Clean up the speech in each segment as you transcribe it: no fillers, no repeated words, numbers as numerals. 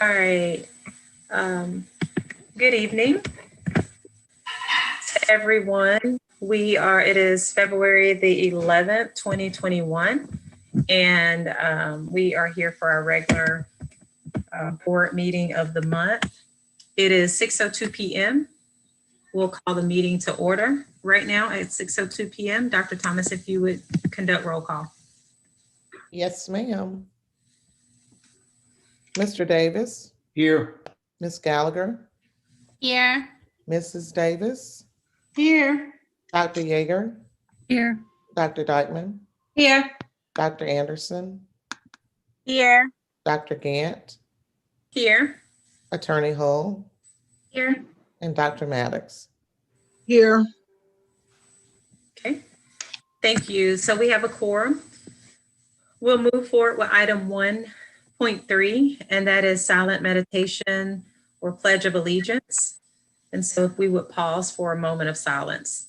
All right. Good evening to everyone. It is February the 11th, 2021, and we are here for our regular board meeting of the month. It is 6:02 p.m. We'll call the meeting to order right now at 6:02 p.m. Dr. Thomas, if you would conduct roll call. Yes, ma'am. Mr. Davis. Here. Ms. Gallagher. Here. Mrs. Davis. Here. Dr. Yeager. Here. Dr. Dykeman. Here. Dr. Anderson. Here. Dr. Gant. Here. Attorney Hull. Here. And Dr. Maddox. Here. Okay. Thank you. So we have a quorum. We'll move forward with item 1.3, and that is silent meditation or pledge of allegiance. And so if we would pause for a moment of silence.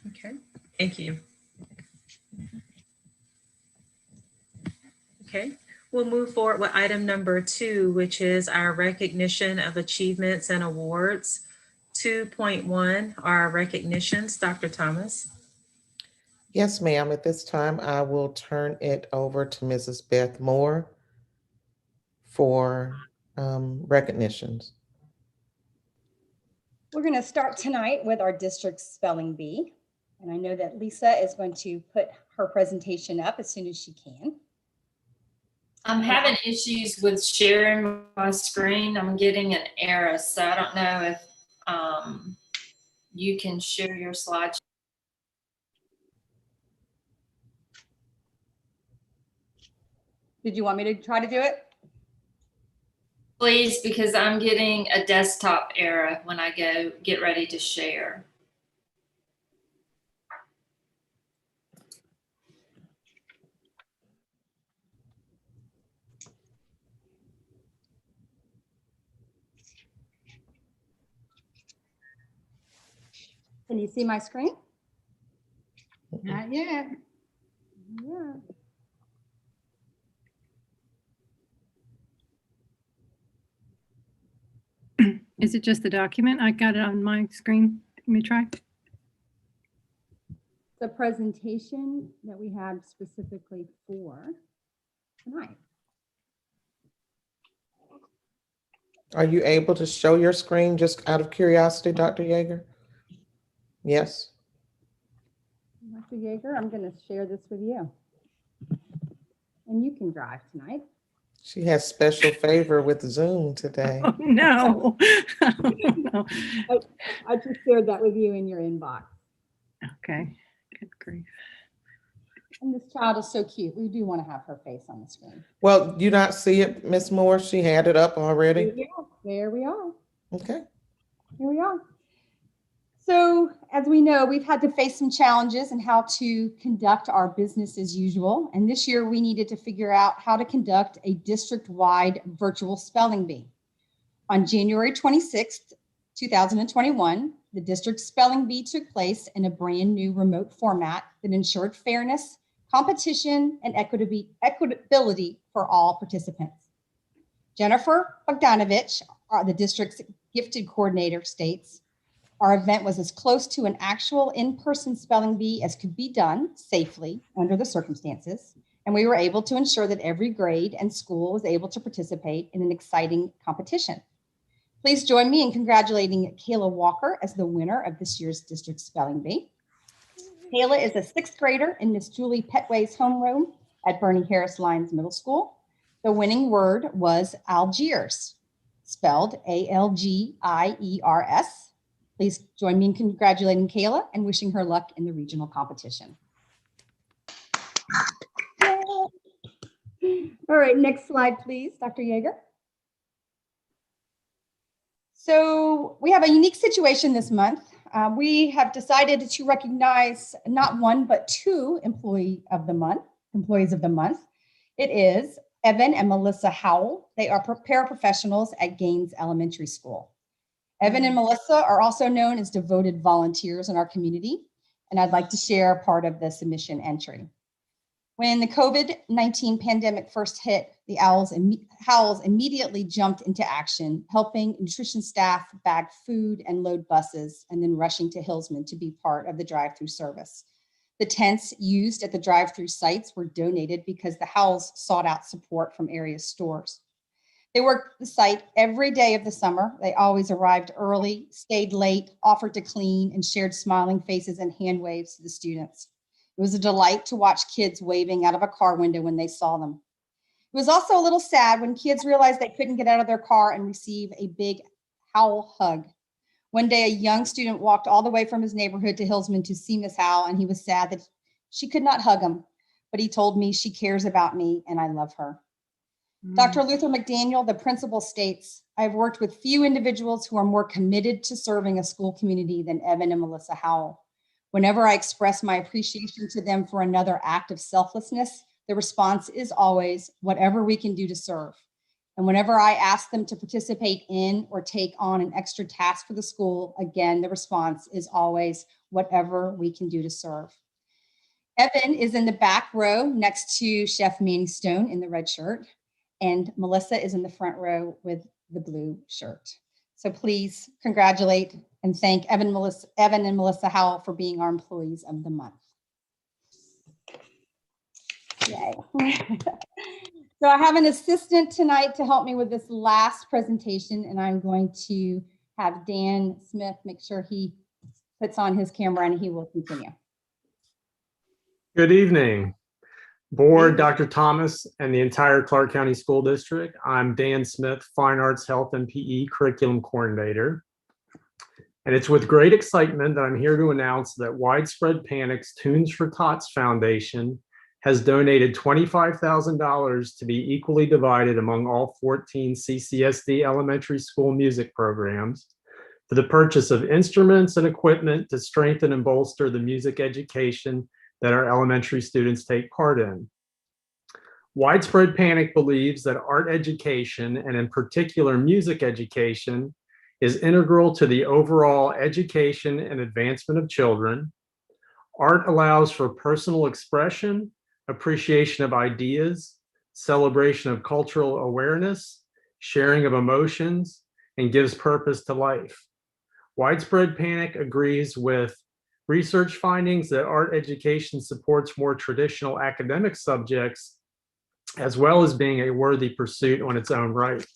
Okay, thank you. Okay, we'll move forward with item number 2, which is our recognition of achievements and awards. 2.1 are recognitions. Dr. Thomas. Yes, ma'am. At this time, I will turn it over to Mrs. Beth Moore for recognitions. We're going to start tonight with our district spelling bee. And I know that Lisa is going to put her presentation up as soon as she can. I'm having issues with sharing my screen. I'm getting an error, so I don't know if you can share your slides. Did you want me to try to do it? Please, because I'm getting a desktop error when I go get ready to share. Can you see my screen? Not yet. Yeah. Is it just the document? I got it on my screen. Let me try. The presentation that we had specifically for tonight. Are you able to show your screen just out of curiosity, Dr. Yeager? Yes. Dr. Yeager, I'm going to share this with you. And you can drive tonight. She has special favor with Zoom today. Oh, no. Oh, no. I just shared that with you in your inbox. Okay. Good grief. And this child is so cute. We do want to have her face on the screen. Well, you not see it, Miss Moore? She had it up already. There we are. Okay. Here we are. So as we know, we've had to face some challenges in how to conduct our business as usual. And this year we needed to figure out how to conduct a district-wide virtual spelling bee. On January 26th, 2021, the district spelling bee took place in a brand new remote format that ensured fairness, competition, and equitability for all participants. Jennifer Bogdanovich, the district's gifted coordinator, states, "Our event was as close to an actual in-person spelling bee as could be done safely under the circumstances, and we were able to ensure that every grade and school was able to participate in an exciting competition. Please join me in congratulating Kayla Walker as the winner of this year's district spelling bee. Kayla is a 6th grader in Miss Julie Petway's homeroom at Bernie Harris Lyons Middle School. The winning word was Algiers, spelled A-L-G-I-E-R-S. Please join me in congratulating Kayla and wishing her luck in the regional competition. All right, next slide, please, Dr. Yeager. So we have a unique situation this month. We have decided to recognize not one, but 2 employees of the month. It is Evan and Melissa Howell. They are paraprofessionals at Gaines Elementary School. Evan and Melissa are also known as devoted volunteers in our community, and I'd like to share part of the submission entry. When the COVID-19 pandemic first hit, the Howells immediately jumped into action, helping nutrition staff bag food and load buses, and then rushing to Hillsman to be part of the drive-through service. The tents used at the drive-through sites were donated because the Howells sought out support from area stores. They worked the site every day of the summer. They always arrived early, stayed late, offered to clean, and shared smiling faces and hand waves to the students. It was a delight to watch kids waving out of a car window when they saw them. It was also a little sad when kids realized they couldn't get out of their car and receive a big Howell hug. One day, a young student walked all the way from his neighborhood to Hillsman to see Miss Howell, and he was sad that she could not hug him, but he told me she cares about me and I love her. Dr. Luther McDaniel, the principal, states, I've worked with few individuals who are more committed to serving a school community than Evan and Melissa Howell. Whenever I express my appreciation to them for another act of selflessness, the response is always, whatever we can do to serve. And whenever I ask them to participate in or take on an extra task for the school, again, the response is always, whatever we can do to serve. Evan is in the back row next to Chef Manny Stone in the red shirt, and Melissa is in the front row with the blue shirt. So please congratulate and thank Evan and Melissa Howell for being our employees of the month. Yay. So I have an assistant tonight to help me with this last presentation, and I'm going to have Dan Smith make sure he puts on his camera and he will continue. Good evening, Board, Dr. Thomas, and the entire Clark County School District. I'm Dan Smith, Fine Arts, Health, and PE Curriculum Coordinator. And it's with great excitement that I'm here to announce that Widespread Panic's Tunes for Tots Foundation has donated $25,000 to be equally divided among all 14 CCSD elementary school music programs for the purchase of instruments and equipment to strengthen and bolster the music education that our elementary students take part in. Widespread Panic believes that art education, and in particular music education, is integral to the overall education and advancement of children. Art allows for personal expression, appreciation of ideas, celebration of cultural awareness, sharing of emotions, and gives purpose to life. Widespread Panic agrees with research findings that art education supports more traditional academic subjects, as well as being a worthy pursuit on its own right.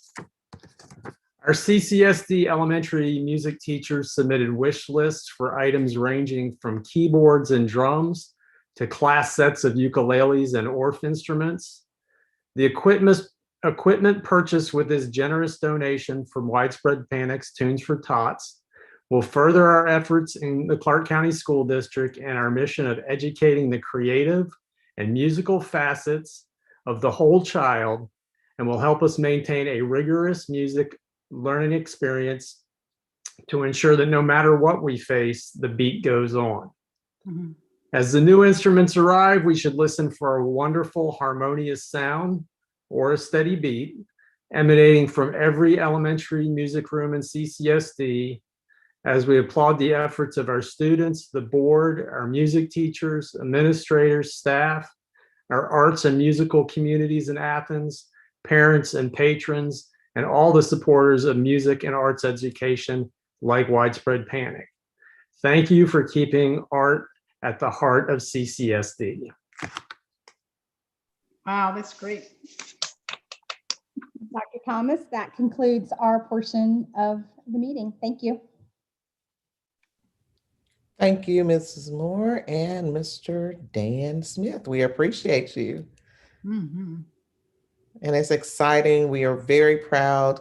Our CCSD elementary music teachers submitted wish lists for items ranging from keyboards and drums to class sets of ukuleles and Orff instruments. The equipment purchased with this generous donation from Widespread Panic's Tunes for Tots will further our efforts in the Clark County School District and our mission of educating the creative and musical facets of the whole child, and will help us maintain a rigorous music learning experience to ensure that no matter what we face, the beat goes on. Mm-hmm. As the new instruments arrive, we should listen for a wonderful harmonious sound or a steady beat emanating from every elementary music room in CCSD, as we applaud the efforts of our students, the board, our music teachers, administrators, staff, our arts and musical communities in Athens, parents and patrons, and all the supporters of music and arts education like Widespread Panic. Thank you for keeping art at the heart of CCSD. Wow, that's great. Dr. Thomas, that concludes our portion of the meeting. Thank you. Thank you, Mrs. Moore and Mr. Dan Smith. We appreciate you. Mm-hmm. And it's exciting. We are very proud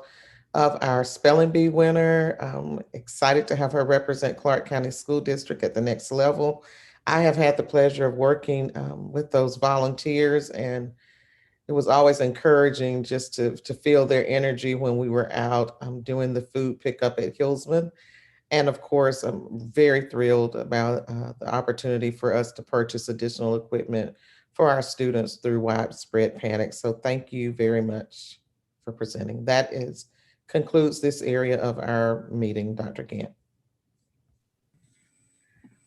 of our spelling bee winner. Excited to have her represent Clark County School District at the next level. I have had the pleasure of working with those volunteers, and it was always encouraging just to feel their energy when we were out doing the food pickup at Hillsman. And of course, I'm very thrilled about the opportunity for us to purchase additional equipment for our students through widespread panic. So thank you very much for presenting. That concludes this area of our meeting, Dr. Gant.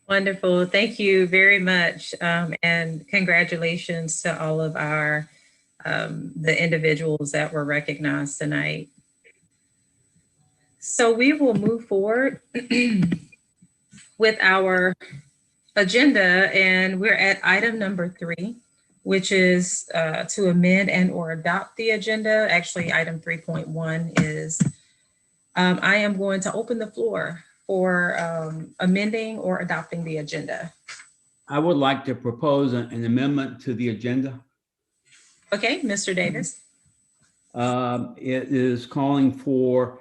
Wonderful. Thank you very much. And congratulations to all of our the individuals that were recognized tonight. So we will move forward with our agenda, and we're at item number 3, which is to amend and or adopt the agenda. Actually, item 3.1 is I am going to open the floor for amending or adopting the agenda. I would like to propose an amendment to the agenda. Okay, Mr. Davis. It is calling for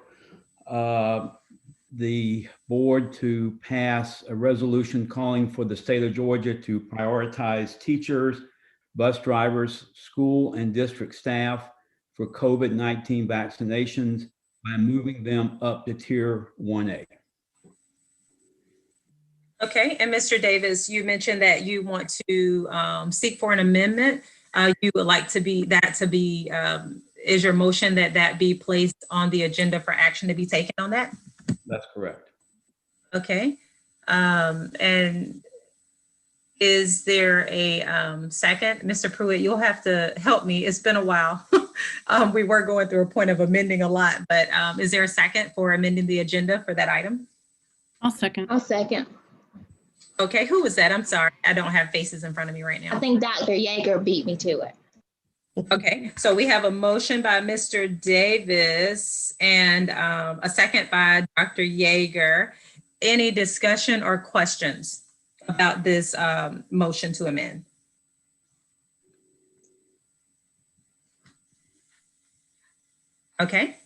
the board to pass a resolution calling for the state of Georgia to prioritize teachers, bus drivers, school and district staff for COVID-19 vaccinations by moving them up to tier 1A. Okay, and Mr. Davis, you mentioned that you want to seek for an amendment. You would like is your motion that be placed on the agenda for action to be taken on that? That's correct. Okay, and is there a second? Mr. Pruitt, you'll have to help me. It's been a while. We were going through a point of amending a lot, but is there a second for amending the agenda for that item? I'll second. I'll second. Okay, who was that? I'm sorry. I don't have faces in front of me right now. I think Dr. Yeager beat me to it. Okay, so we have a motion by Mr. Davis and a second by Dr. Yeager. Any discussion or questions about this motion to amend? Okay.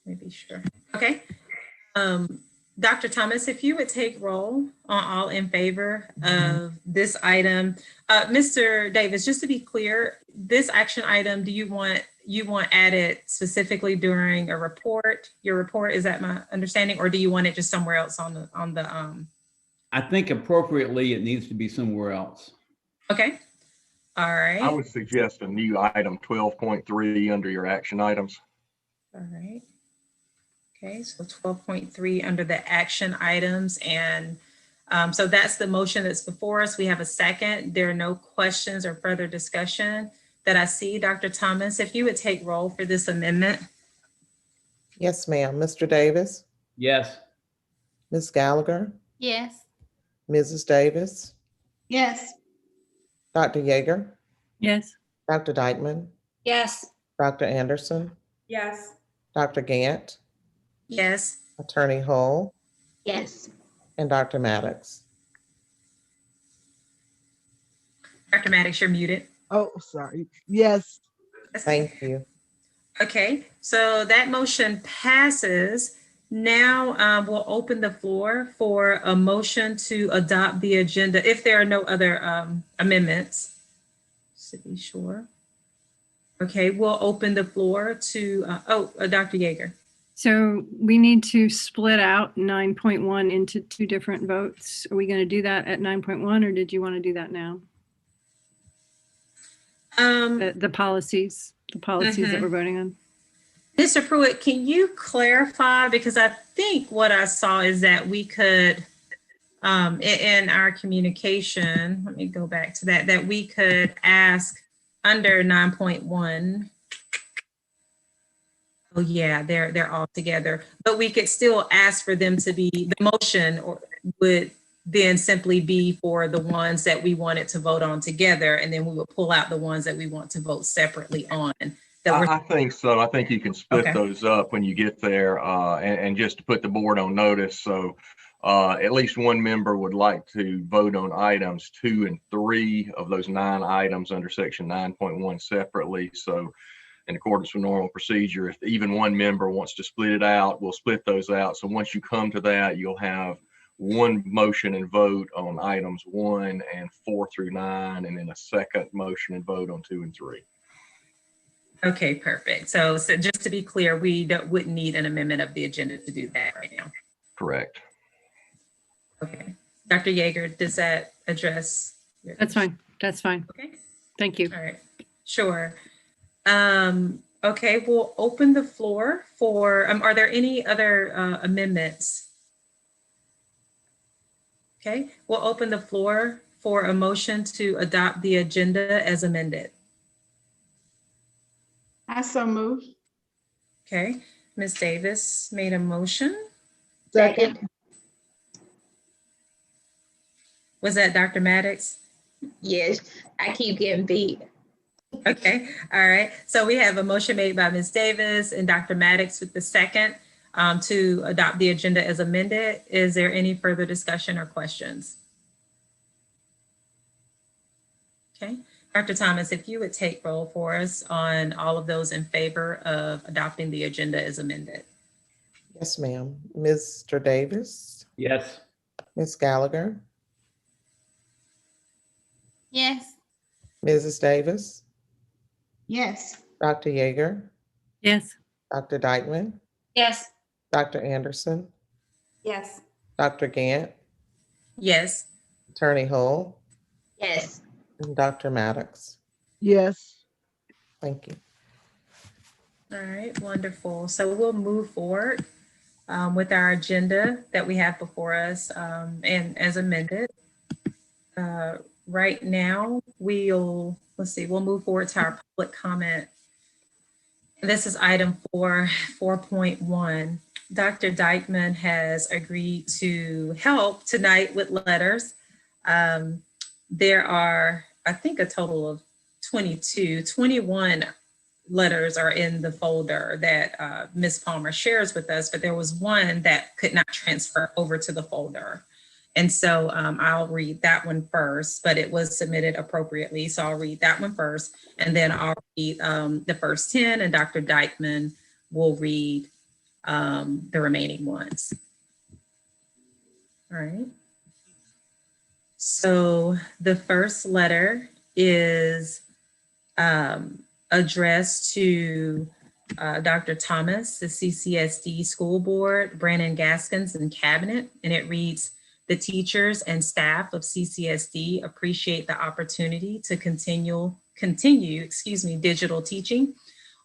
Maybe sure. Okay. Dr. Thomas, if you would take roll on all in favor of this item. Mr. Davis, just to be clear, this action item, do you want added specifically during a report? Your report, is that my understanding, or do you want it just somewhere else on the I think appropriately it needs to be somewhere else. Okay. All right. I would suggest a new item 12.3 under your action items. All right. Okay, so 12.3 under the action items. And so that's the motion that's before us. We have a second. There are no questions or further discussion that I see. Dr. Thomas, if you would take roll for this amendment. Yes, ma'am. Mr. Davis, Yes. Ms. Gallagher, Yes. Mrs. Davis, Yes. Dr. Yeager, Yes. Dr. Dykeman, Yes. Dr. Anderson, Yes. Dr. Gant, Yes. Attorney Hull, Yes. and Dr. Maddox. Dr. Maddox, you're muted. Oh, sorry. Yes. Thank you. Okay, so that motion passes. Now we'll open the floor for a motion to adopt the agenda if there are no other amendments. Just to be sure. Okay, we'll open the floor to, Dr. Yeager. So we need to split out 9.1 into 2 different votes. Are we going to do that at 9.1, or did you want to do that now? The policies that we're voting on. Mr. Pruitt, can you clarify? Because I think what I saw is that we could, in our communication, let me go back to that we could ask under 9.1. Oh yeah, they're all together, but we could still ask for them to be, the motion or would then simply be for the ones that we wanted to vote on together, and then we would pull out the ones that we want to vote separately on. I think so. I think you can split Okay. those up when you get there and just to put the board on notice. So at least one member would like to vote on items 2 and 3 of those 9 items under section 9.1 separately. So in accordance with normal procedure, if even one member wants to split it out, we'll split those out. So once you come to that, you'll have one motion and vote on items 1 and 4 through 9, and then a second motion and vote on 2 and 3. Okay, perfect. So just to be clear, we wouldn't need an amendment of the agenda to do that right now. Correct. Okay. Dr. Yeager, does that address? That's fine. That's fine. Okay. Thank you. All right. Sure. Okay, we'll open the floor for, are there any other amendments? Okay, we'll open the floor for a motion to adopt the agenda as amended. I so move. Okay, Ms. Davis made a motion. Second. Was that Dr. Maddox? Yes, I keep getting beat. Okay, all right. So we have a motion made by Ms. Davis and Dr. Maddox with the second to adopt the agenda as amended. Is there any further discussion or questions? Okay, Dr. Thomas, if you would take roll for us on all of those in favor of adopting the agenda as amended. Yes, ma'am. Mr. Davis, Yes. Ms. Gallagher, Yes. Mrs. Davis, Yes. Dr. Yeager, Yes. Dr. Dykeman, Yes. Dr. Anderson, Yes. Dr. Gant, Yes. Attorney Hull, Yes. and Dr. Maddox. Yes. Thank you. All right, wonderful. So we'll move forward with our agenda that we have before us and as amended. Right now, we'll move forward to our public comment. This is item 4.1. Dr. Dykeman has agreed to help tonight with letters. There are, I think, a total of 21 letters are in the folder that Ms. Palmer shares with us, but there was one that could not transfer over to the folder. And so I'll read that one first, but it was submitted appropriately. So I'll read that one first, and then I'll read the first 10, and Dr. Dykeman will read the remaining ones. All right. So the first letter is addressed to Dr. Thomas, the CCSD School Board, Brandon Gaskins, and Cabinet, and it reads, "The teachers and staff of CCSD appreciate the opportunity to continue digital teaching.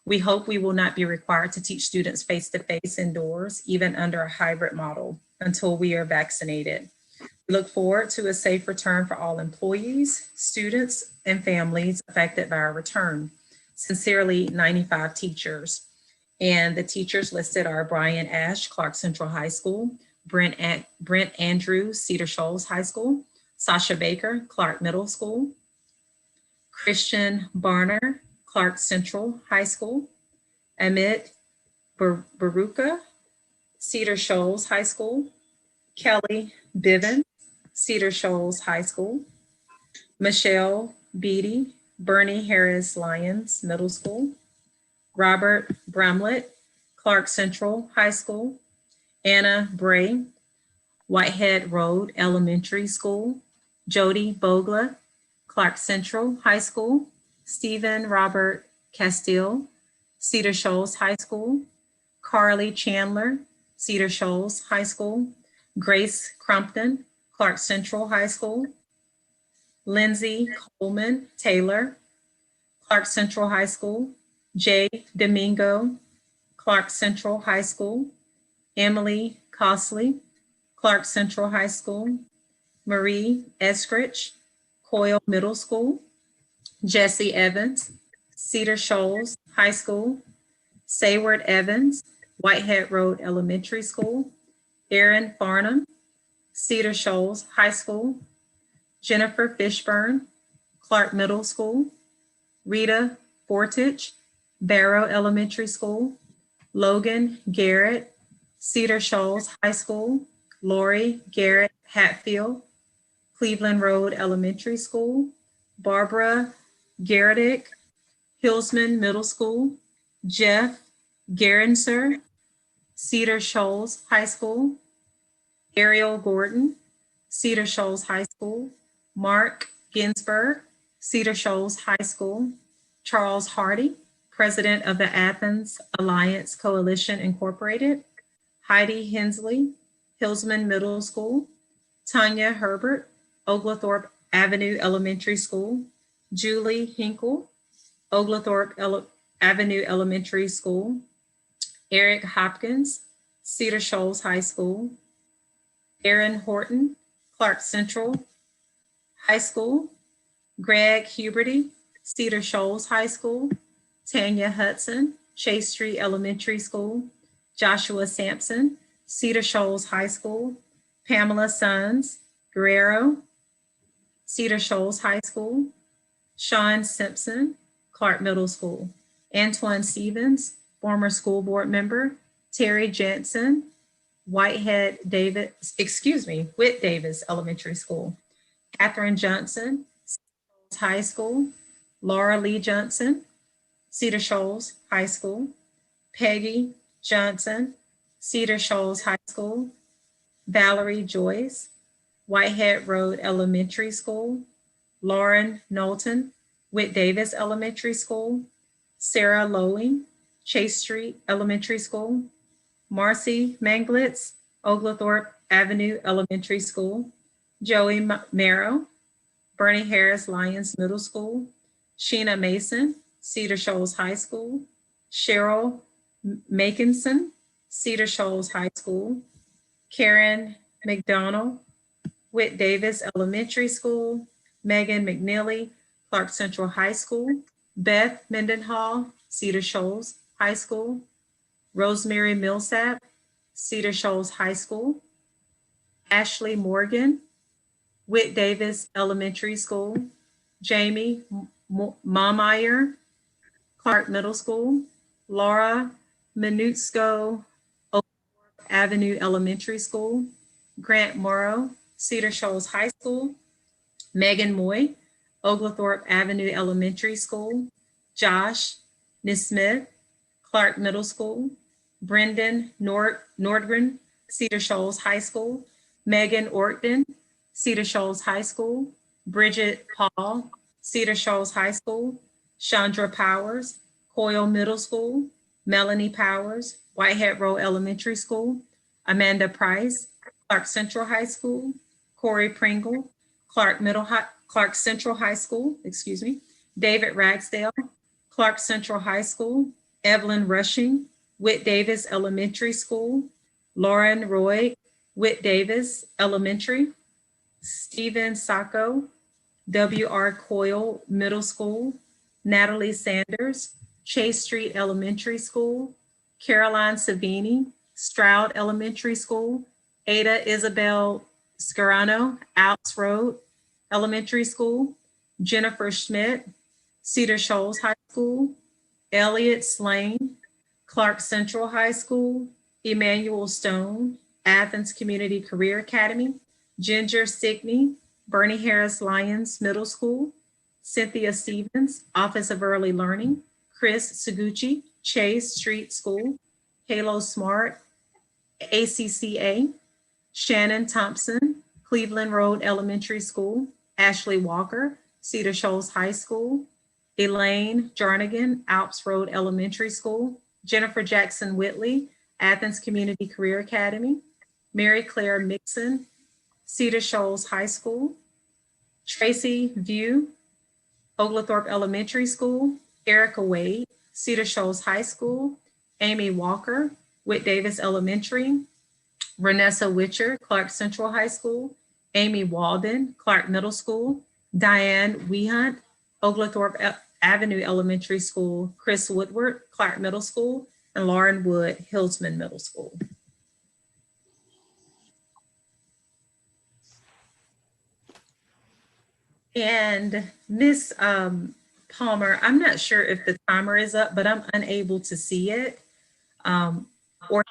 We hope we will not be required to teach students face-to-face indoors, even under a hybrid model, until we are vaccinated. We look forward to a safe return for all employees, students, and families affected by our return. Sincerely, 95 teachers." And the teachers listed are Brian Ash, Clark Central High School, Brent Andrews, Cedar Shoals High School, Sasha Baker, Clark Middle School, Christian Barner, Clark Central High School, Amit Baruka, Cedar Shoals High School, Kelly Bivens, Cedar Shoals High School, Michelle Beatty, Bernie Harris Lyons Middle School, Robert Bramlett, Clark Central High School, Anna Bray, Whitehead Road Elementary School, Jody Bogla, Clark Central High School, Stephen Robert Castile, Cedar Shoals High School, Carly Chandler, Cedar Shoals High School, Grace Crumpton, Clark Central High School, Lindsay Coleman Taylor, Clark Central High School, Jay Domingo, Clark Central High School, Emily Cosley, Clark Central High School, Marie Eskridge, Coyle Middle School, Jesse Evans, Cedar Shoals High School, Sayward Evans, Whitehead Road Elementary School, Aaron Farnham, Cedar Shoals High School, Jennifer Fishburne, Clark Middle School, Rita Fortich, Barrow Elementary School, Logan Garrett, Cedar Shoals High School, Lori Garrett Hatfield, Cleveland Road Elementary School, Barbara Garretick, Hillsman Middle School, Jeff Gerenser, Cedar Shoals High School, Ariel Gordon, Cedar Shoals High School, Mark Ginsberg, Cedar Shoals High School, Charles Hardy, President of the Athens Alliance Coalition Incorporated, Heidi Hensley, Hillsman Middle School, Tanya Herbert, Oglethorpe Avenue Elementary School. Julie Hinkle, Oglethorpe Avenue Elementary School. Eric Hopkins, Cedar Shoals High School. Aaron Horton, Clark Central High School. Greg Huberty, Cedar Shoals High School. Tanya Hudson, Chase Street Elementary School. Joshua Sampson, Cedar Shoals High School. Pamela Sons, Guerrero, Cedar Shoals High School. Sean Simpson, Clark Middle School. Antoine Stevens, former school board member. Terry Jensen, Whit Davis Elementary School. Catherine Johnson, High School. Laura Lee Johnson, Cedar Shoals High School. Peggy Johnson, Cedar Shoals High School. Valerie Joyce, Whitehead Road Elementary School. Lauren Knowlton, Whit Davis Elementary School. Sarah Lowing, Chase Street Elementary School. Marcy Manglitz, Oglethorpe Avenue Elementary School. Joey Merrow, Bernie Harris Lyons Middle School. Sheena Mason, Cedar Shoals High School. Cheryl Makinson, Cedar Shoals High School. Karen McDonald, Whit Davis Elementary School. Megan McNeely, Clark Central High School. Beth Mendenhall, Cedar Shoals High School. Rosemary Millsap, Cedar Shoals High School. Ashley Morgan, Whit Davis Elementary School. Jamie Maumeyer, Clark Middle School. Laura Minutsko, Avenue Elementary School. Grant Morrow, Cedar Shoals High School. Megan Moy, Oglethorpe Avenue Elementary School. Josh Nismith, Clark Middle School. Brendan Nordgren, Cedar Shoals High School. Megan Orton, Cedar Shoals High School. Bridget Hall, Cedar Shoals High School. Chandra Powers, Coyle Middle School. Melanie Powers, Whitehead Road Elementary School. Amanda Price, Clark Central High School. Corey Pringle, Clark Central High School, excuse me. David Ragsdale, Clark Central High School. Evelyn Rushing, Whit Davis Elementary School. Lauren Roy, Whit Davis Elementary. Stephen Sacco, W.R. Coyle Middle School. Natalie Sanders, Chase Street Elementary School. Caroline Savini, Stroud Elementary School. Ada Isabel Scarano, Alps Road Elementary School. Jennifer Schmidt, Cedar Shoals High School. Elliot Slane, Clark Central High School. Emmanuel Stone, Athens Community Career Academy. Ginger Stickney, Bernie Harris Lyons Middle School. Cynthia Stevens, Office of Early Learning. Chris Suguchi, Chase Street School. Halo Smart, ACCA. Shannon Thompson, Cleveland Road Elementary School. Ashley Walker, Cedar Shoals High School. Elaine Jarnigan, Alps Road Elementary School. Jennifer Jackson Whitley, Athens Community Career Academy. Mary Claire Mixon, Cedar Shoals High School. Tracy View, Oglethorpe Elementary School. Erica Wade, Cedar Shoals High School. Amy Walker, Whit Davis Elementary. Vanessa Witcher, Clark Central High School. Amy Walden, Clark Middle School. Diane Wehunt, Oglethorpe Avenue Elementary School. Chris Woodward, Clark Middle School. And Lauren Wood, Hillsman Middle School. And Miss Palmer, I'm not sure if the timer is up, but I'm unable to see it. Or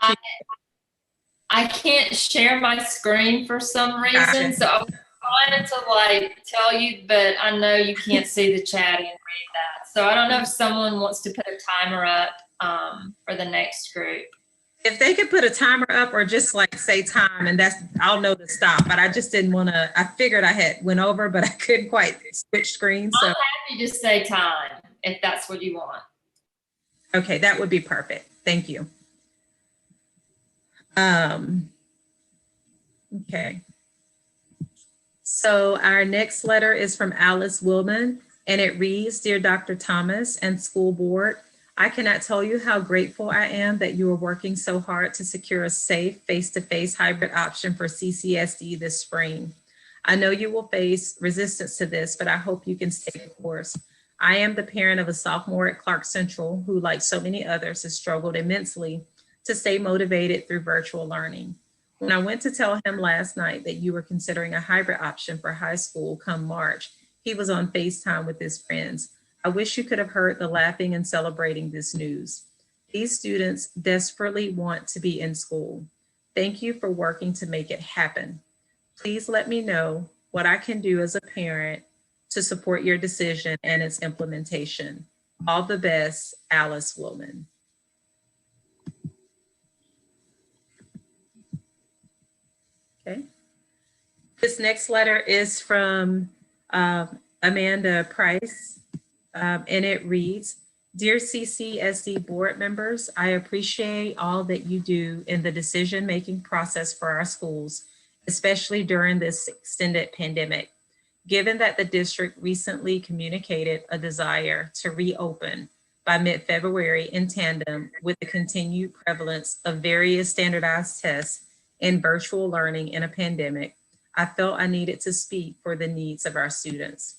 I can't share my screen for some reason, Gotcha. so I was trying to tell you, but I know you can't see the chat and read that. So I don't know if someone wants to put a timer up for the next group. if they could put a timer up or just say time, and I'll know to stop. But I just didn't want to. I figured I had went over, but I couldn't quite switch screens. So I'm happy to say time if that's what you want. okay, that would be perfect. Thank you. Okay. So our next letter is from Alice Willman, and it reads, Dear Dr. Thomas and School Board, I cannot tell you how grateful I am that you are working so hard to secure a safe face-to-face hybrid option for CCSD this spring. I know you will face resistance to this, but I hope you can stay the course. I am the parent of a sophomore at Clark Central who, like so many others, has struggled immensely to stay motivated through virtual learning. When I went to tell him last night that you were considering a hybrid option for high school come March, he was on FaceTime with his friends. I wish you could have heard the laughing and celebrating this news. These students desperately want to be in school. Thank you for working to make it happen. Please let me know what I can do as a parent to support your decision and its implementation. All the best, Alice Willman. Okay. This next letter is from Amanda Price, and it reads, Dear CCSD board members, I appreciate all that you do in the decision-making process for our schools, especially during this extended pandemic. Given that the district recently communicated a desire to reopen by mid-February in tandem with the continued prevalence of various standardized tests in virtual learning in a pandemic, I felt I needed to speak for the needs of our students.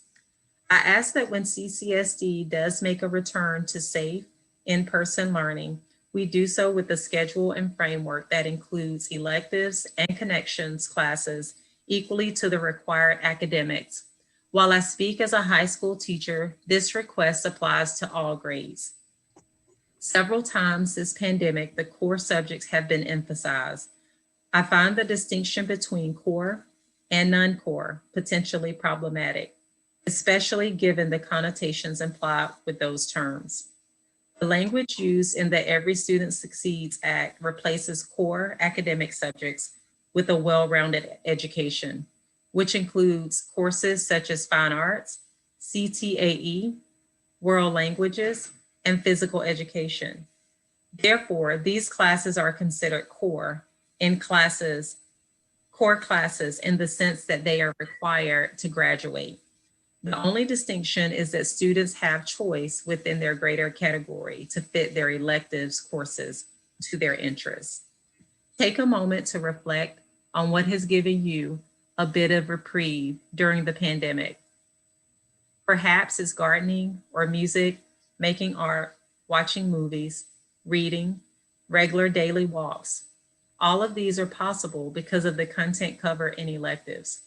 I ask that when CCSD does make a return to safe in-person learning, we do so with a schedule and framework that includes electives and connections classes equally to the required academics. While I speak as a high school teacher, this request applies to all grades. Several times this pandemic, the core subjects have been emphasized. I find the distinction between core and non-core potentially problematic, especially given the connotations implied with those terms. The language used in the Every Student Succeeds Act replaces core academic subjects with a well-rounded education, which includes courses such as fine arts, CTAE, world languages, and physical education. Therefore, these classes are considered core classes in the sense that they are required to graduate. The only distinction is that students have choice within their greater category to fit their electives courses to their interests. Take a moment to reflect on what has given you a bit of reprieve during the pandemic. Perhaps it's gardening or music, making art, watching movies, reading, regular daily walks. All of these are possible because of the content covered in electives.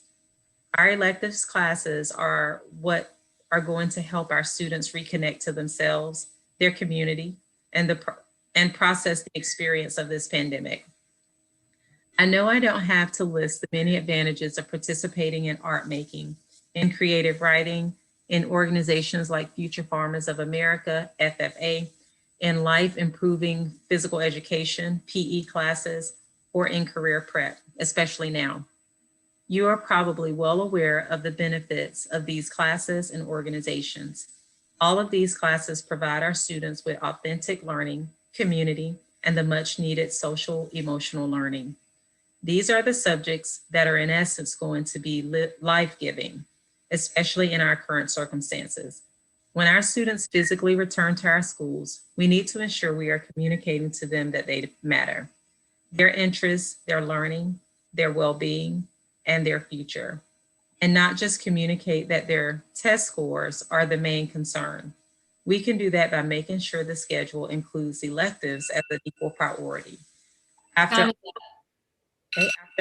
Our electives classes are what are going to help our students reconnect to themselves, their community, and process the experience of this pandemic. I know I don't have to list the many advantages of participating in art making, in creative writing, in organizations like Future Farmers of America, FFA, in life improving physical education, PE classes, or in career prep, especially now. You are probably well aware of the benefits of these classes and organizations. All of these classes provide our students with authentic learning, community, and the much needed social emotional learning. These are the subjects that are in essence going to be life-giving, especially in our current circumstances. When our students physically return to our schools, we need to ensure we are communicating to them that they matter. Their interests, their learning, their well-being, and their future, and not just communicate that their test scores are the main concern. We can do that by making sure the schedule includes electives as an equal priority. After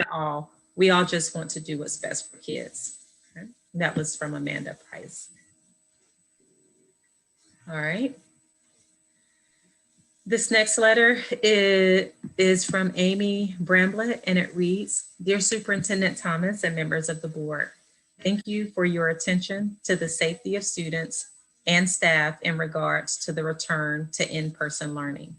all, we all just want to do what's best for kids. Okay? That was from Amanda Price. All right. This next letter is from Amy Bramblett, and it reads, Dear Superintendent Thomas and members of the board, thank you for your attention to the safety of students and staff in regards to the return to in-person learning.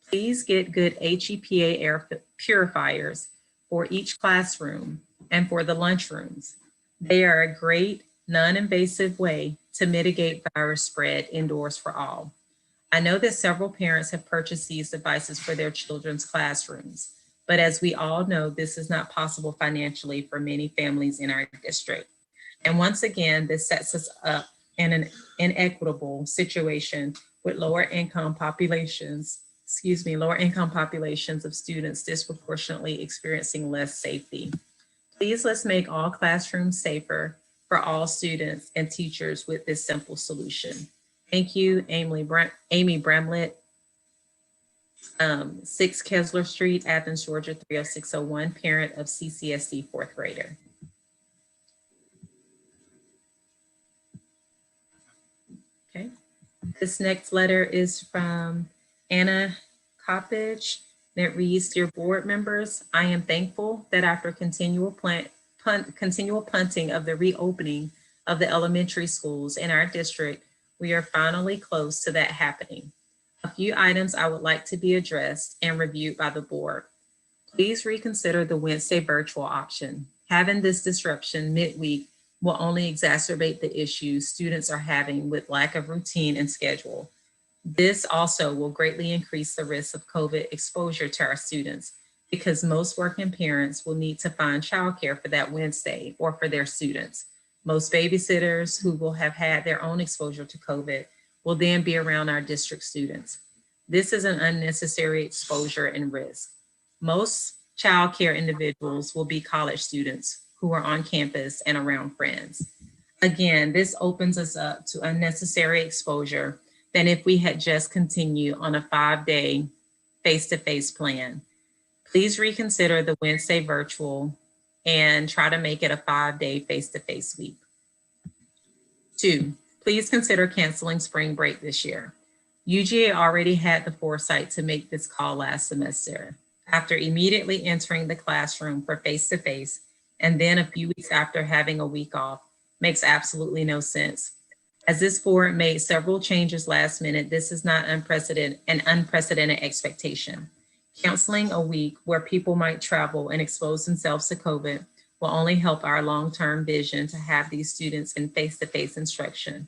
Please get good HEPA air purifiers for each classroom and for the lunchrooms. They are a great non-invasive way to mitigate virus spread indoors for all. I know that several parents have purchased these devices for their children's classrooms. But as we all know, this is not possible financially for many families in our district. And once again, this sets us up in an inequitable situation with lower income populations of students disproportionately experiencing less safety. Please let's make all classrooms safer for all students and teachers with this simple solution. Thank you, Amy Bramlett, 6 Kessler Street, Athens, Georgia, 30601, parent of CCSD 4th grader. Okay. This next letter is from Anna Coppage. It reads, Dear board members, I am thankful that after continual punting of the reopening of the elementary schools in our district, we are finally close to that happening. A few items I would like to be addressed and reviewed by the board. Please reconsider the Wednesday virtual option. Having this disruption midweek will only exacerbate the issues students are having with lack of routine and schedule. This also will greatly increase the risk of COVID exposure to our students because most working parents will need to find childcare for that Wednesday or for their students. Most babysitters who will have had their own exposure to COVID will then be around our district students. This is an unnecessary exposure and risk. Most childcare individuals will be college students who are on campus and around friends. Again, this opens us up to unnecessary exposure than if we had just continued on a 5-day face-to-face plan. Please reconsider the Wednesday virtual and try to make it a 5-day face-to-face week. 2, please consider canceling spring break this year. UGA already had the foresight to make this call last semester after immediately entering the classroom for face-to-face and then a few weeks after having a week off makes absolutely no sense. As this board made several changes last minute, this is not an unprecedented expectation. Canceling a week where people might travel and expose themselves to COVID will only help our long-term vision to have these students in face-to-face instruction.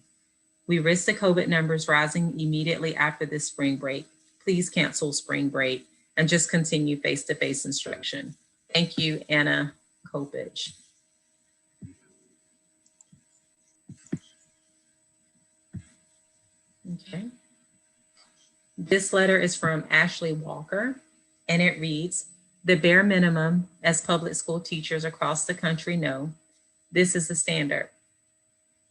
We risk the COVID numbers rising immediately after this spring break. Please cancel spring break and just continue face-to-face instruction. Thank you, Anna Kopich. Okay. This letter is from Ashley Walker, and it reads, the bare minimum, as public school teachers across the country know, this is the standard.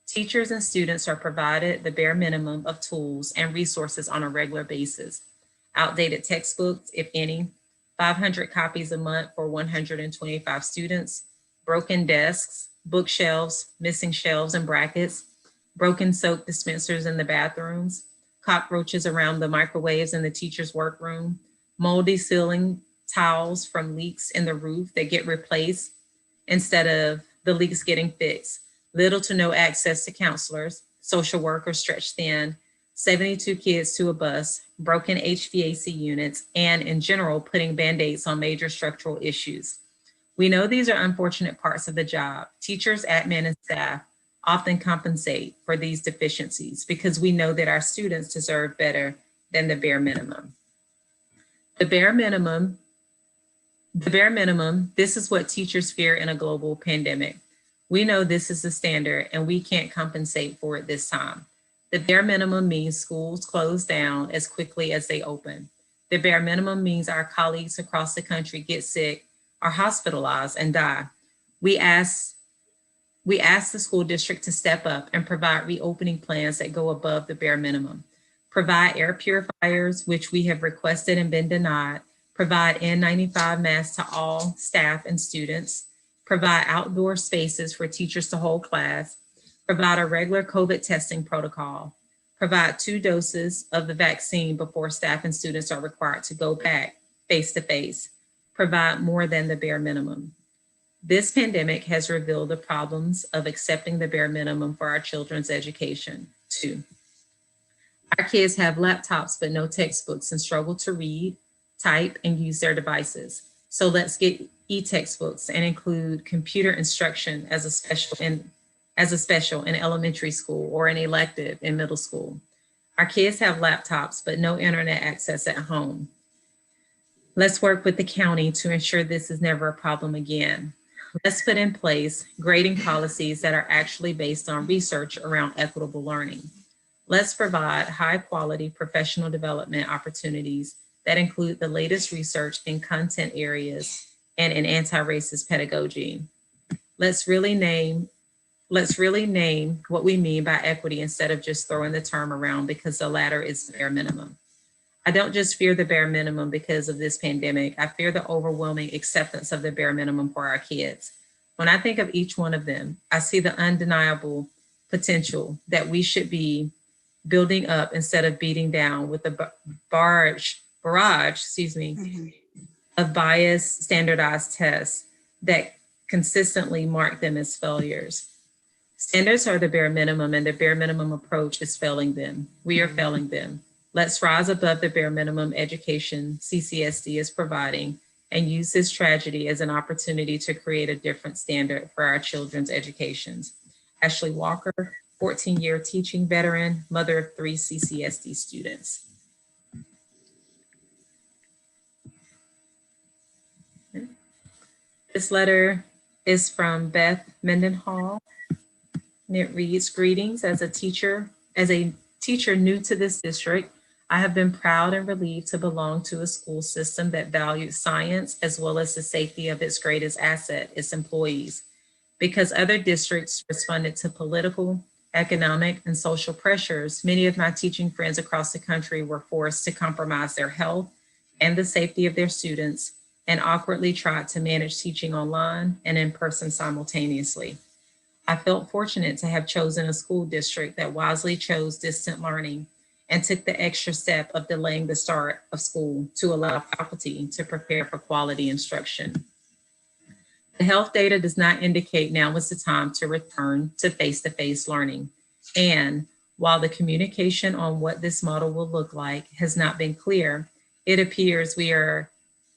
Teachers and students are provided the bare minimum of tools and resources on a regular basis. Outdated textbooks, if any, 500 copies a month for 125 students, broken desks, bookshelves, missing shelves and brackets, broken soap dispensers in the bathrooms, cockroaches around the microwaves in the teacher's workroom, moldy ceiling towels from leaks in the roof that get replaced instead of the leaks getting fixed, little to no access to counselors, social workers stretched thin, 72 kids to a bus, broken HVAC units, and in general, putting Band-Aids on major structural issues. We know these are unfortunate parts of the job. Teachers, admin, and staff often compensate for these deficiencies because we know that our students deserve better than the bare minimum. The bare minimum, this is what teachers fear in a global pandemic. We know this is the standard and we can't compensate for it this time. The bare minimum means schools close down as quickly as they open. The bare minimum means our colleagues across the country get sick, are hospitalized, and die. We ask the school district to step up and provide reopening plans that go above the bare minimum. Provide air purifiers, which we have requested and been denied. Provide N95 masks to all staff and students. Provide outdoor spaces for teachers to hold class. Provide a regular COVID testing protocol. Provide 2 doses of the vaccine before staff and students are required to go back face-to-face. Provide more than the bare minimum. This pandemic has revealed the problems of accepting the bare minimum for our children's education. 2, our kids have laptops but no textbooks and struggle to read, type, and use their devices. So let's get e-textbooks and include computer instruction as a special in elementary school or an elective in middle school. Our kids have laptops but no internet access at home. Let's work with the county to ensure this is never a problem again. Let's put in place grading policies that are actually based on research around equitable learning. Let's provide high quality professional development opportunities that include the latest research in content areas and in anti-racist pedagogy. Let's really name what we mean by equity instead of just throwing the term around, because the latter is the bare minimum. I don't just fear the bare minimum because of this pandemic. I fear the overwhelming acceptance of the bare minimum for our kids. When I think of each one of them, I see the undeniable potential that we should be building up instead of beating down with the barrage, of biased standardized tests that consistently mark them as failures. Standards are the bare minimum, and the bare minimum approach is failing them. We are failing them. Let's rise above the bare minimum education CCSD is providing and use this tragedy as an opportunity to create a different standard for our children's educations. Ashley Walker, 14-year teaching veteran, mother of 3 CCSD students. This letter is from Beth Mendenhall, and it reads, greetings. As a teacher new to this district, I have been proud and relieved to belong to a school system that values science as well as the safety of its greatest asset, its employees. Because other districts responded to political, economic, and social pressures, many of my teaching friends across the country were forced to compromise their health and the safety of their students and awkwardly tried to manage teaching online and in person simultaneously. I felt fortunate to have chosen a school district that wisely chose distant learning and took the extra step of delaying the start of school to allow faculty to prepare for quality instruction. The health data does not indicate now is the time to return to face-to-face learning. And while the communication on what this model will look like has not been clear, it appears we are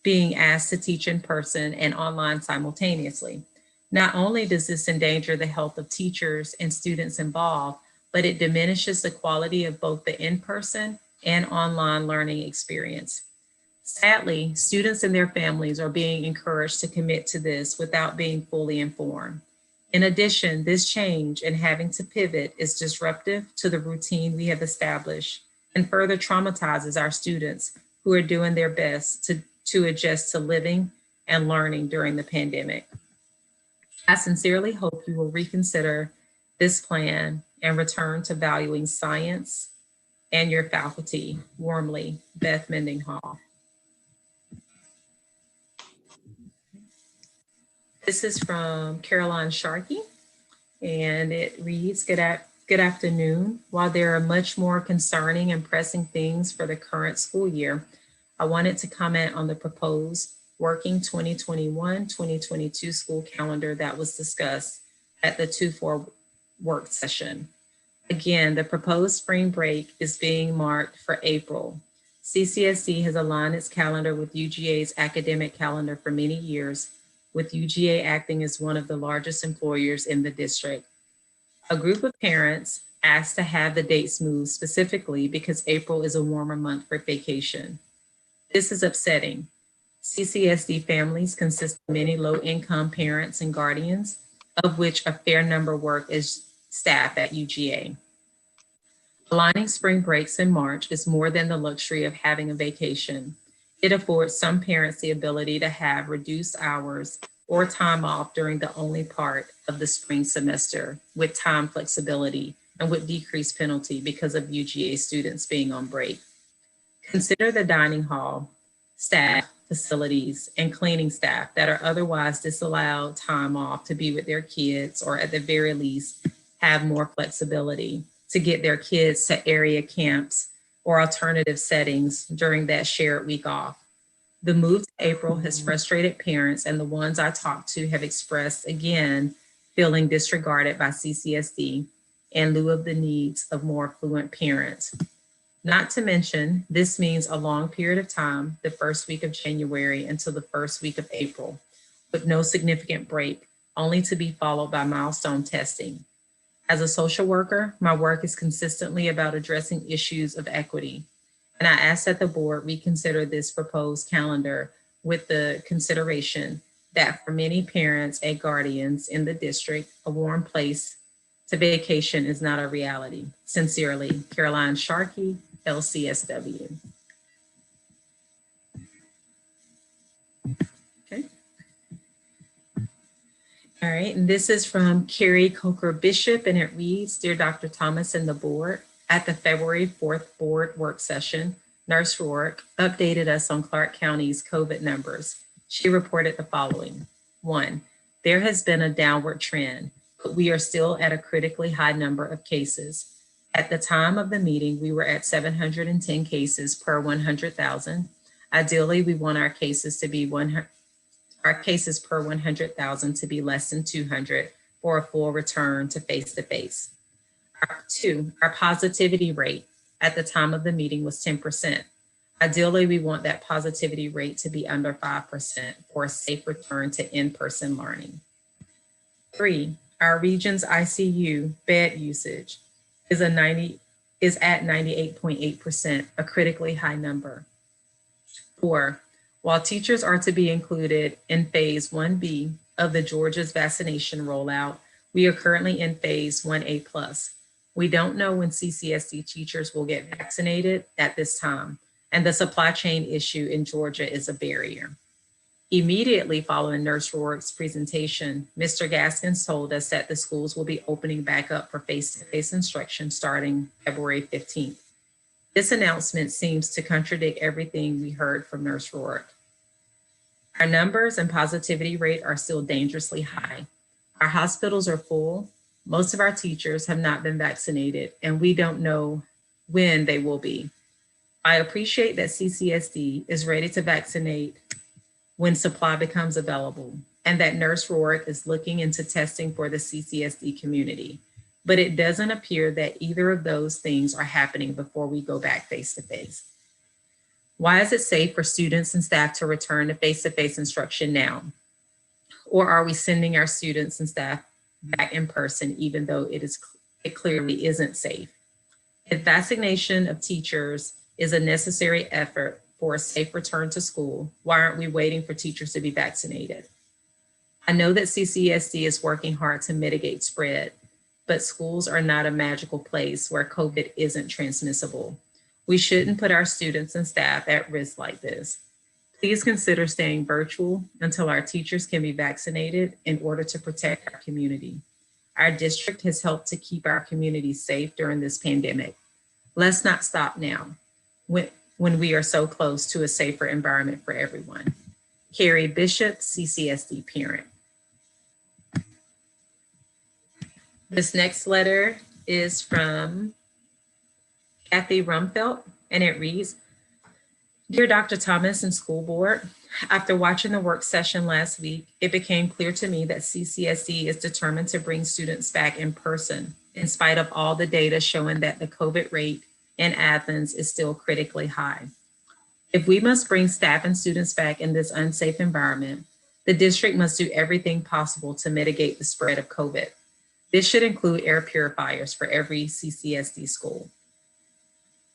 being asked to teach in person and online simultaneously. Not only does this endanger the health of teachers and students involved, but it diminishes the quality of both the in-person and online learning experience. Sadly, students and their families are being encouraged to commit to this without being fully informed. In addition, this change and having to pivot is disruptive to the routine we have established and further traumatizes our students who are doing their best to adjust to living and learning during the pandemic. I sincerely hope you will reconsider this plan and return to valuing science and your faculty. Warmly, Beth Mendenhall. This is from Caroline Sharkey, and it reads, good afternoon. While there are much more concerning and pressing things for the current school year, I wanted to comment on the proposed working 2021-2022 school calendar that was discussed at the 2-4 work session. Again, the proposed spring break is being marked for April. CCSD has aligned its calendar with UGA's academic calendar for many years, with UGA acting as one of the largest employers in the district. A group of parents asked to have the dates moved specifically because April is a warmer month for vacation. This is upsetting. CCSD families consist of many low-income parents and guardians, of which a fair number work as staff at UGA. Aligning spring breaks in March is more than the luxury of having a vacation. It affords some parents the ability to have reduced hours or time off during the only part of the spring semester with time flexibility and with decreased penalty because of UGA students being on break. Consider the dining hall, staff, facilities, and cleaning staff that are otherwise disallowed time off to be with their kids, or at the very least, have more flexibility to get their kids to area camps or alternative settings during that shared week off. The move to April has frustrated parents, and the ones I talked to have expressed, again, feeling disregarded by CCSD in lieu of the needs of more affluent parents. Not to mention, this means a long period of time, the first week of January until the first week of April, with no significant break, only to be followed by milestone testing. As a social worker, my work is consistently about addressing issues of equity. And I ask that the board reconsider this proposed calendar with the consideration that for many parents and guardians in the district, a warm place to vacation is not a reality. Sincerely, Caroline Sharkey, LCSW. Okay. All right, and this is from Carrie Coker Bishop, and it reads, Dear Dr. Thomas and the board, at the February 4th board work session, Nurse Rourke updated us on Clark County's COVID numbers. She reported the following. 1, there has been a downward trend, but we are still at a critically high number of cases. At the time of the meeting, we were at 710 cases per 100,000. Ideally, we want our cases to be our cases per 100,000 to be less than 200 for a full return to face-to-face. 2, our positivity rate at the time of the meeting was 10%. Ideally, we want that positivity rate to be under 5% for a safe return to in-person learning. 3, our region's ICU bed usage is at 98.8%, a critically high number. 4, while teachers are to be included in phase 1B of the Georgia's vaccination rollout, we are currently in phase 1A+. We don't know when CCSD teachers will get vaccinated at this time, and the supply chain issue in Georgia is a barrier. Immediately following Nurse Rourke's presentation, Mr. Gaskins told us that the schools will be opening back up for face-to-face instruction starting February 15th. This announcement seems to contradict everything we heard from Nurse Rourke. Our numbers and positivity rate are still dangerously high. Our hospitals are full. Most of our teachers have not been vaccinated, and we don't know when they will be. I appreciate that CCSD is ready to vaccinate when supply becomes available, and that Nurse Rourke is looking into testing for the CCSD community. But it doesn't appear that either of those things are happening before we go back face-to-face. Why is it safe for students and staff to return to face-to-face instruction now? Or are we sending our students and staff back in person, even though it clearly isn't safe? If vaccination of teachers is a necessary effort for a safe return to school, why aren't we waiting for teachers to be vaccinated? I know that CCSD is working hard to mitigate spread, but schools are not a magical place where COVID isn't transmissible. We shouldn't put our students and staff at risk like this. Please consider staying virtual until our teachers can be vaccinated in order to protect our community. Our district has helped to keep our community safe during this pandemic. Let's not stop now when we are so close to a safer environment for everyone. Carrie Bishop, CCSD parent. This next letter is from Kathy Rumfelt, and it reads, Dear Dr. Thomas and School Board, after watching the work session last week, it became clear to me that CCSD is determined to bring students back in person, in spite of all the data showing that the COVID rate in Athens is still critically high. If we must bring staff and students back in this unsafe environment, the district must do everything possible to mitigate the spread of COVID. This should include air purifiers for every CCSD school.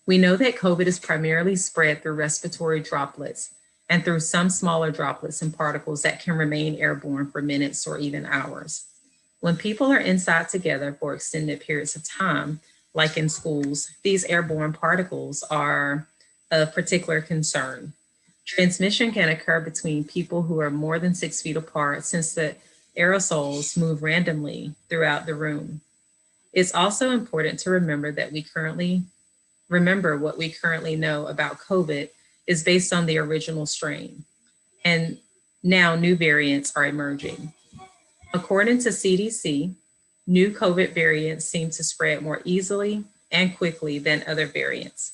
We know that COVID is primarily spread through respiratory droplets and through some smaller droplets and particles that can remain airborne for minutes or even hours. When people are inside together for extended periods of time, like in schools, these airborne particles are of particular concern. Transmission can occur between people who are more than 6 feet apart since the aerosols move randomly throughout the room. It's also important to remember that what we currently know about COVID is based on the original strain, and now new variants are emerging. According to CDC, new COVID variants seem to spread more easily and quickly than other variants.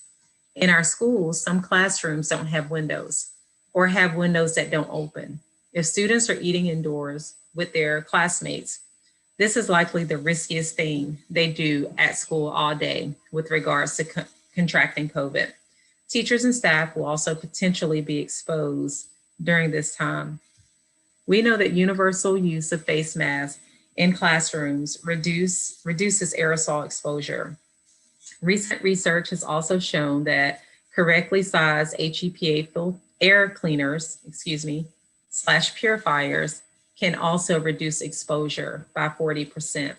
In our schools, some classrooms don't have windows or have windows that don't open. If students are eating indoors with their classmates, this is likely the riskiest thing they do at school all day with regards to contracting COVID. Teachers and staff will also potentially be exposed during this time. We know that universal use of face masks in classrooms reduces aerosol exposure. Recent research has also shown that correctly sized HEPA air cleaners, / purifiers can also reduce exposure by 40%.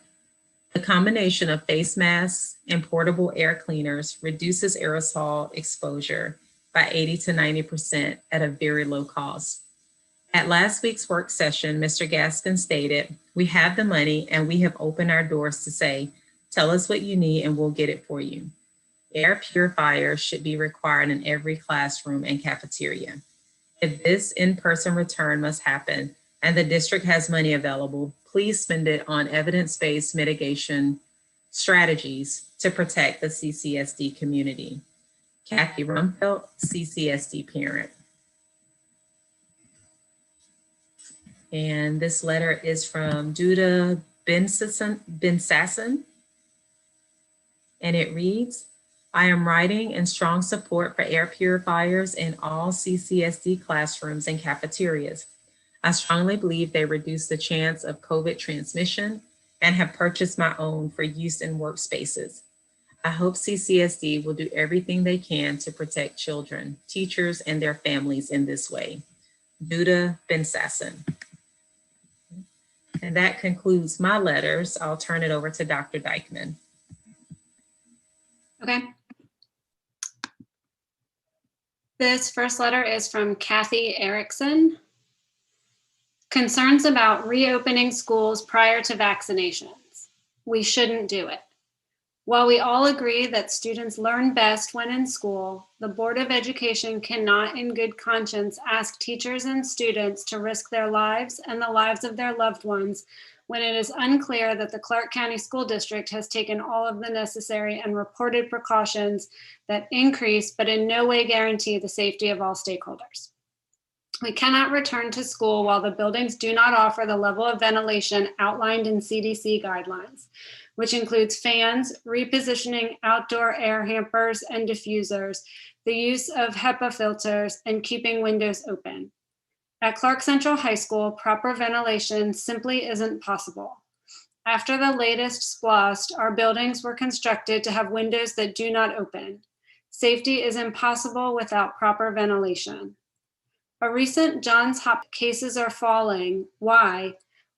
The combination of face masks and portable air cleaners reduces aerosol exposure by 80 to 90% at a very low cost. At last week's work session, Mr. Gaskin stated, "We have the money and we have opened our doors to say, tell us what you need and we'll get it for you." Air purifiers should be required in every classroom and cafeteria. If this in-person return must happen and the district has money available, please spend it on evidence-based mitigation strategies to protect the CCSD community. Kathy Rumpelt, CCSD parent. And this letter is from Duda Bensasson. And it reads, I am writing in strong support for air purifiers in all CCSD classrooms and cafeterias. I strongly believe they reduce the chance of COVID transmission and have purchased my own for use in workspaces. I hope CCSD will do everything they can to protect children, teachers, and their families in this way. Duda Bensasson. And that concludes my letters. I'll turn it over to Dr. Dykman. Okay. This first letter is from Kathy Erickson. Concerns about reopening schools prior to vaccinations. We shouldn't do it. While we all agree that students learn best when in school, the Board of Education cannot in good conscience ask teachers and students to risk their lives and the lives of their loved ones when it is unclear that the Clark County School District has taken all of the necessary and reported precautions that increase but in no way guarantee the safety of all stakeholders. We cannot return to school while the buildings do not offer the level of ventilation outlined in CDC guidelines, which includes fans, repositioning outdoor air hampers and diffusers, the use of HEPA filters, and keeping windows open. At Clark Central High School, proper ventilation simply isn't possible. After the latest SPLOST, our buildings were constructed to have windows that do not open. Safety is impossible without proper ventilation. A recent Johns Hopkins cases are falling, why,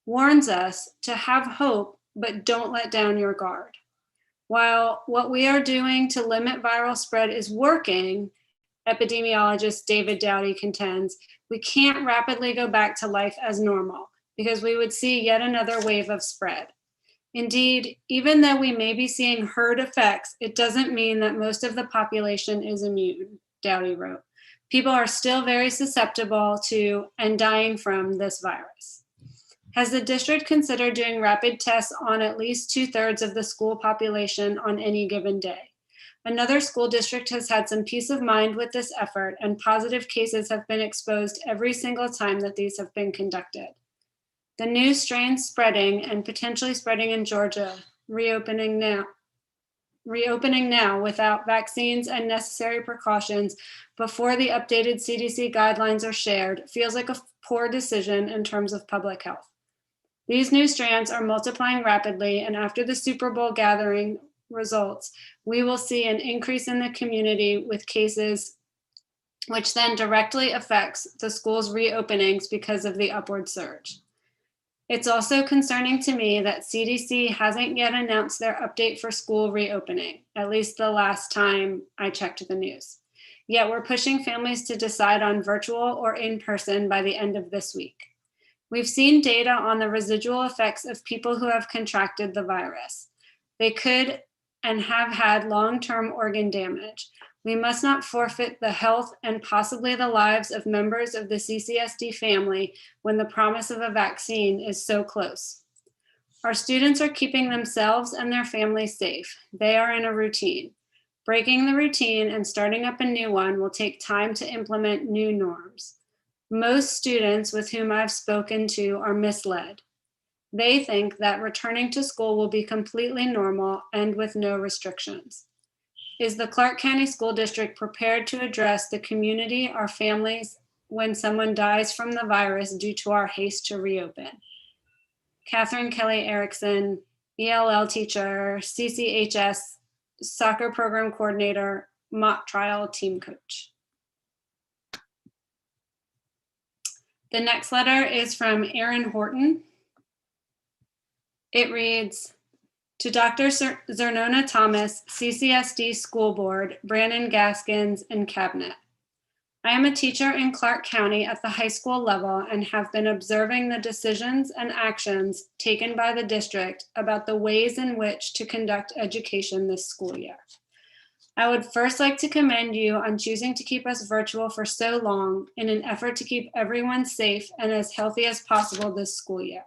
warns us to have hope, but don't let down your guard. While what we are doing to limit viral spread is working, epidemiologist David Dowdy contends, we can't rapidly go back to life as normal because we would see yet another wave of spread. Indeed, even though we may be seeing herd effects, it doesn't mean that most of the population is immune, Dowdy wrote. People are still very susceptible to and dying from this virus. Has the district considered doing rapid tests on at least 2/3 of the school population on any given day? Another school district has had some peace of mind with this effort, and positive cases have been exposed every single time that these have been conducted. The new strain spreading and potentially spreading in Georgia, reopening now without vaccines and necessary precautions before the updated CDC guidelines are shared feels like a poor decision in terms of public health. These new strands are multiplying rapidly, and after the Super Bowl gathering results, we will see an increase in the community with cases, which then directly affects the school's reopenings because of the upward surge. It's also concerning to me that CDC hasn't yet announced their update for school reopening, at least the last time I checked the news. Yet we're pushing families to decide on virtual or in person by the end of this week. We've seen data on the residual effects of people who have contracted the virus. They could and have had long-term organ damage. We must not forfeit the health and possibly the lives of members of the CCSD family when the promise of a vaccine is so close. Our students are keeping themselves and their families safe. They are in a routine. Breaking the routine and starting up a new one will take time to implement new norms. Most students with whom I've spoken to are misled. They think that returning to school will be completely normal and with no restrictions. Is the Clark County School District prepared to address the community or families when someone dies from the virus due to our haste to reopen? Catherine Kelly Erickson, ELL teacher, CCHS soccer program coordinator, mock trial team coach. The next letter is from Aaron Horton. It reads, to Dr. Zernona Thomas, CCSD School Board, Brandon Gaskins, and Cabinet. I am a teacher in Clark County at the high school level and have been observing the decisions and actions taken by the district about the ways in which to conduct education this school year. I would first like to commend you on choosing to keep us virtual for so long in an effort to keep everyone safe and as healthy as possible this school year.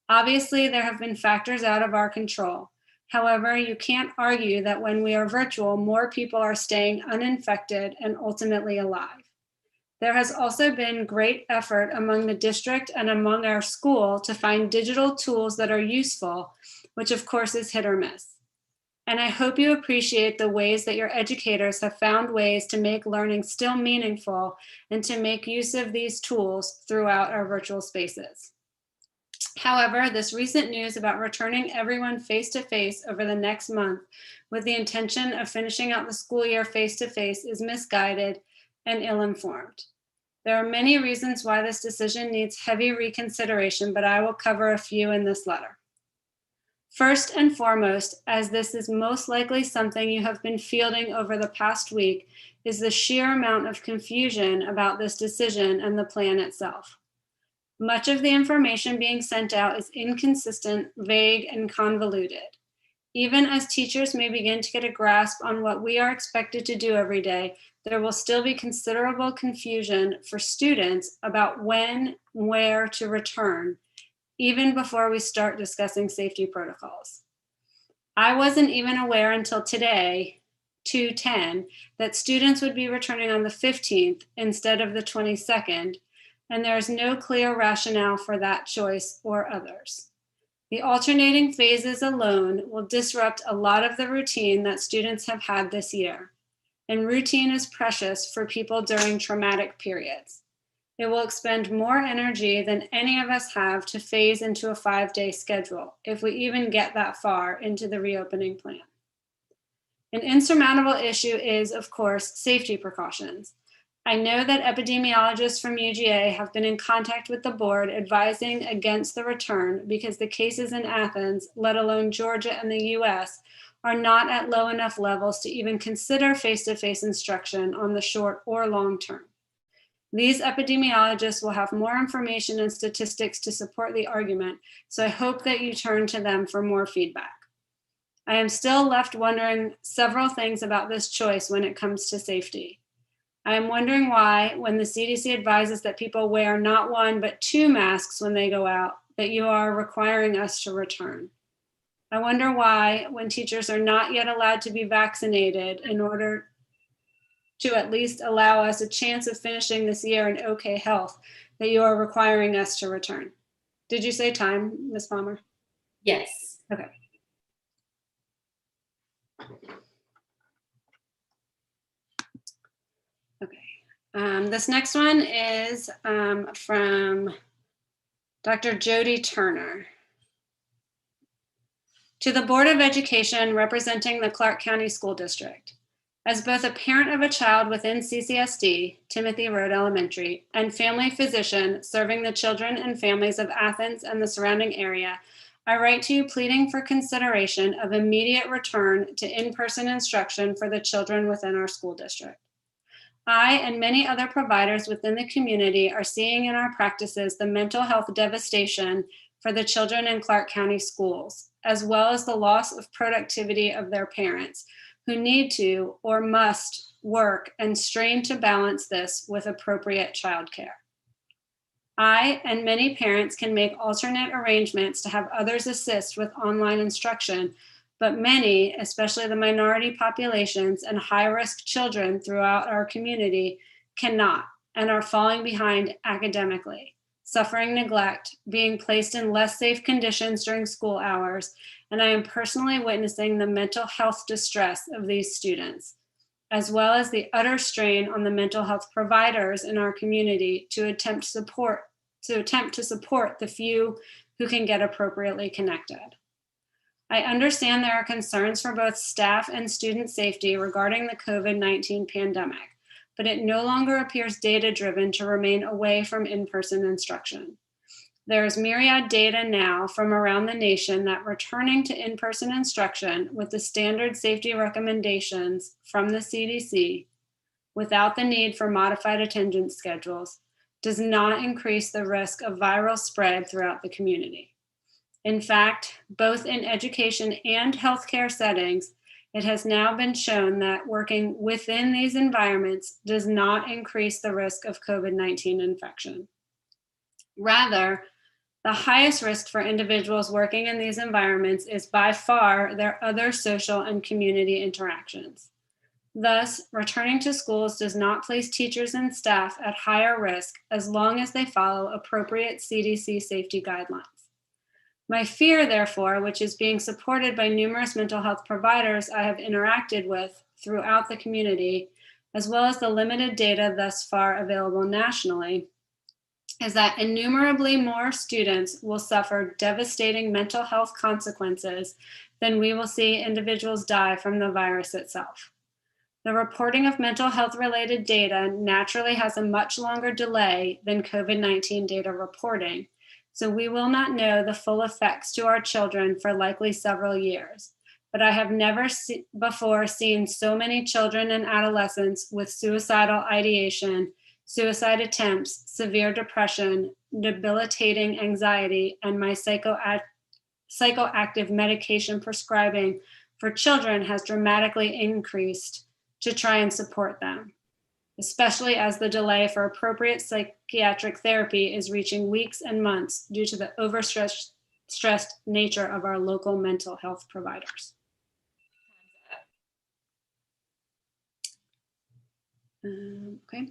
Obviously, there have been factors out of our control. However, you can't argue that when we are virtual, more people are staying uninfected and ultimately alive. There has also been great effort among the district and among our school to find digital tools that are useful, which of course is hit or miss. And I hope you appreciate the ways that your educators have found ways to make learning still meaningful and to make use of these tools throughout our virtual spaces. However, this recent news about returning everyone face-to-face over the next month with the intention of finishing out the school year face-to-face is misguided and ill-informed. There are many reasons why this decision needs heavy reconsideration, but I will cover a few in this letter. First and foremost, as this is most likely something you have been fielding over the past week, is the sheer amount of confusion about this decision and the plan itself. Much of the information being sent out is inconsistent, vague, and convoluted. Even as teachers may begin to get a grasp on what we are expected to do every day, there will still be considerable confusion for students about when, where to return, even before we start discussing safety protocols. I wasn't even aware until today, 2/10, that students would be returning on the 15th instead of the 22nd, and there is no clear rationale for that choice or others. The alternating phases alone will disrupt a lot of the routine that students have had this year, and routine is precious for people during traumatic periods. It will expend more energy than any of us have to phase into a 5-day schedule, if we even get that far into the reopening plan. An insurmountable issue is, of course, safety precautions. I know that epidemiologists from UGA have been in contact with the board advising against the return because the cases in Athens, let alone Georgia and the US, are not at low enough levels to even consider face-to-face instruction on the short or long term. These epidemiologists will have more information and statistics to support the argument, so I hope that you turn to them for more feedback. I am still left wondering several things about this choice when it comes to safety. I am wondering why, when the CDC advises that people wear not 1, but 2 masks when they go out, that you are requiring us to return. I wonder why, when teachers are not yet allowed to be vaccinated in order to at least allow us a chance of finishing this year in okay health, that you are requiring us to return. Did you say time, Ms. Palmer? Yes. Okay. This next one is from Dr. Jody Turner. To the Board of Education representing the Clark County School District. As both a parent of a child within CCSD, Timothy Road Elementary, and family physician serving the children and families of Athens and the surrounding area, I write to you pleading for consideration of immediate return to in-person instruction for the children within our school district. I and many other providers within the community are seeing in our practices the mental health devastation for the children in Clark County schools, as well as the loss of productivity of their parents who need to or must work and strain to balance this with appropriate childcare. I and many parents can make alternate arrangements to have others assist with online instruction, but many, especially the minority populations and high-risk children throughout our community, cannot and are falling behind academically, suffering neglect, being placed in less safe conditions during school hours, and I am personally witnessing the mental health distress of these students, as well as the utter strain on the mental health providers in our community to attempt to support the few who can get appropriately connected. I understand there are concerns for both staff and student safety regarding the COVID-19 pandemic, but it no longer appears data-driven to remain away from in-person instruction. There is myriad data now from around the nation that returning to in-person instruction with the standard safety recommendations from the CDC, without the need for modified attendance schedules, does not increase the risk of viral spread throughout the community. In fact, both in education and healthcare settings, it has now been shown that working within these environments does not increase the risk of COVID-19 infection. Rather, the highest risk for individuals working in these environments is by far their other social and community interactions. Thus, returning to schools does not place teachers and staff at higher risk as long as they follow appropriate CDC safety guidelines. My fear, therefore, which is being supported by numerous mental health providers I have interacted with throughout the community, as well as the limited data thus far available nationally, is that innumerably more students will suffer devastating mental health consequences than we will see individuals die from the virus itself. The reporting of mental health related data naturally has a much longer delay than COVID-19 data reporting, so we will not know the full effects to our children for likely several years. But I have never before seen so many children and adolescents with suicidal ideation, suicide attempts, severe depression, debilitating anxiety, and my psychoactive medication prescribing for children has dramatically increased to try and support them, especially as the delay for appropriate psychiatric therapy is reaching weeks and months due to the stressed nature of our local mental health providers. Okay.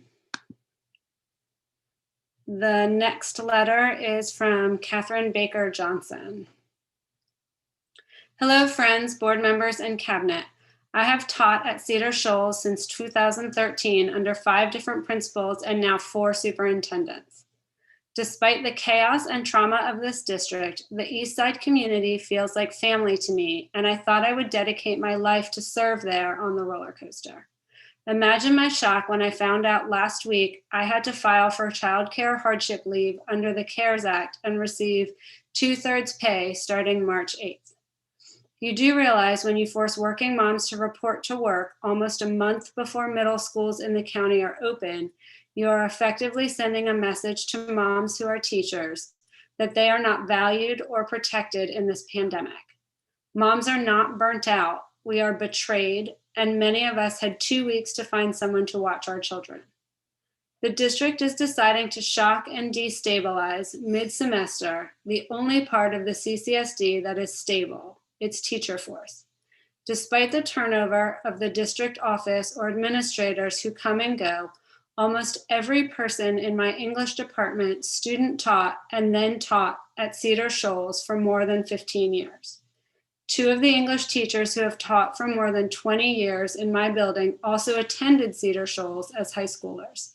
The next letter is from Catherine Baker Johnson. Hello, friends, board members, and cabinet. I have taught at Cedar Shoals since 2013 under 5 different principals and now 4 superintendents. Despite the chaos and trauma of this district, the East Side community feels like family to me, and I thought I would dedicate my life to serve there on the roller coaster. Imagine my shock when I found out last week I had to file for childcare hardship leave under the CARES Act and receive 2/3 pay starting March 8th. You do realize when you force working moms to report to work almost a month before middle schools in the county are open, you are effectively sending a message to moms who are teachers that they are not valued or protected in this pandemic. Moms are not burnt out. We are betrayed, and many of us had 2 weeks to find someone to watch our children. The district is deciding to shock and destabilize mid-semester the only part of the CCSD that is stable, its teacher force. Despite the turnover of the district office or administrators who come and go, almost every person in my English department student taught and then taught at Cedar Shoals for more than 15 years. 2 of the English teachers who have taught for more than 20 years in my building also attended Cedar Shoals as high schoolers.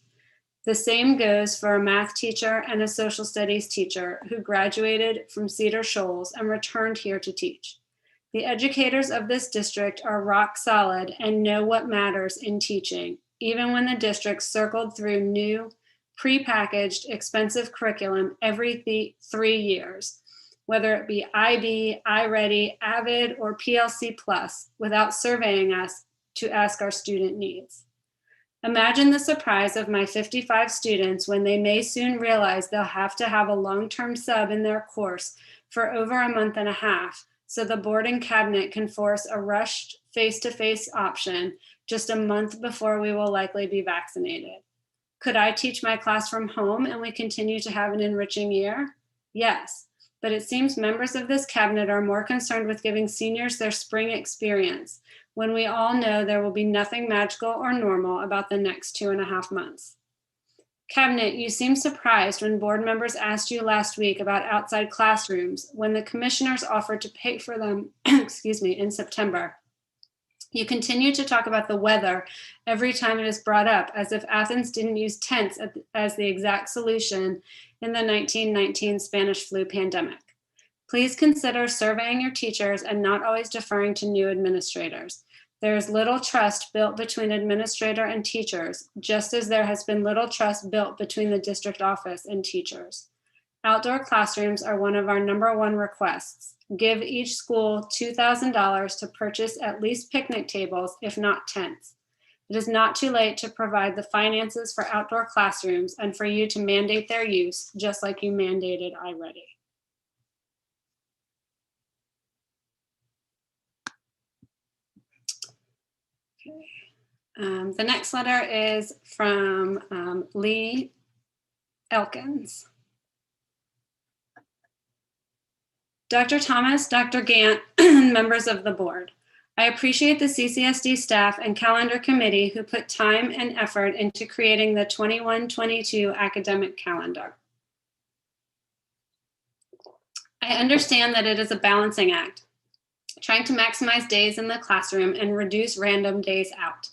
The same goes for a math teacher and a social studies teacher who graduated from Cedar Shoals and returned here to teach. The educators of this district are rock solid and know what matters in teaching, even when the district circled through new, prepackaged, expensive curriculum every 3 years, whether it be IB, iReady, Avid, or PLC Plus, without surveying us to ask our student needs. Imagine the surprise of my 55 students when they may soon realize they'll have to have a long-term sub in their course for over a month and a half, so the board and cabinet can force a rushed face-to-face option just a month before we will likely be vaccinated. Could I teach my class from home and we continue to have an enriching year? Yes, but it seems members of this cabinet are more concerned with giving seniors their spring experience, when we all know there will be nothing magical or normal about the next 2.5 months. Cabinet, you seemed surprised when board members asked you last week about outside classrooms when the commissioners offered to pay for them, in September. You continue to talk about the weather every time it is brought up, as if Athens didn't use tents as the exact solution in the 1919 Spanish flu pandemic. Please consider surveying your teachers and not always deferring to new administrators. There is little trust built between administrator and teachers, just as there has been little trust built between the district office and teachers. Outdoor classrooms are one of our #1 requests. Give each school $2,000 to purchase at least picnic tables, if not tents. It is not too late to provide the finances for outdoor classrooms and for you to mandate their use, just like you mandated iReady. The next letter is from Lee Elkins. Dr. Thomas, Dr. Gant, and members of the board, I appreciate the CCSD staff and calendar committee who put time and effort into creating the 21-22 academic calendar. I understand that it is a balancing act, trying to maximize days in the classroom and reduce random days out.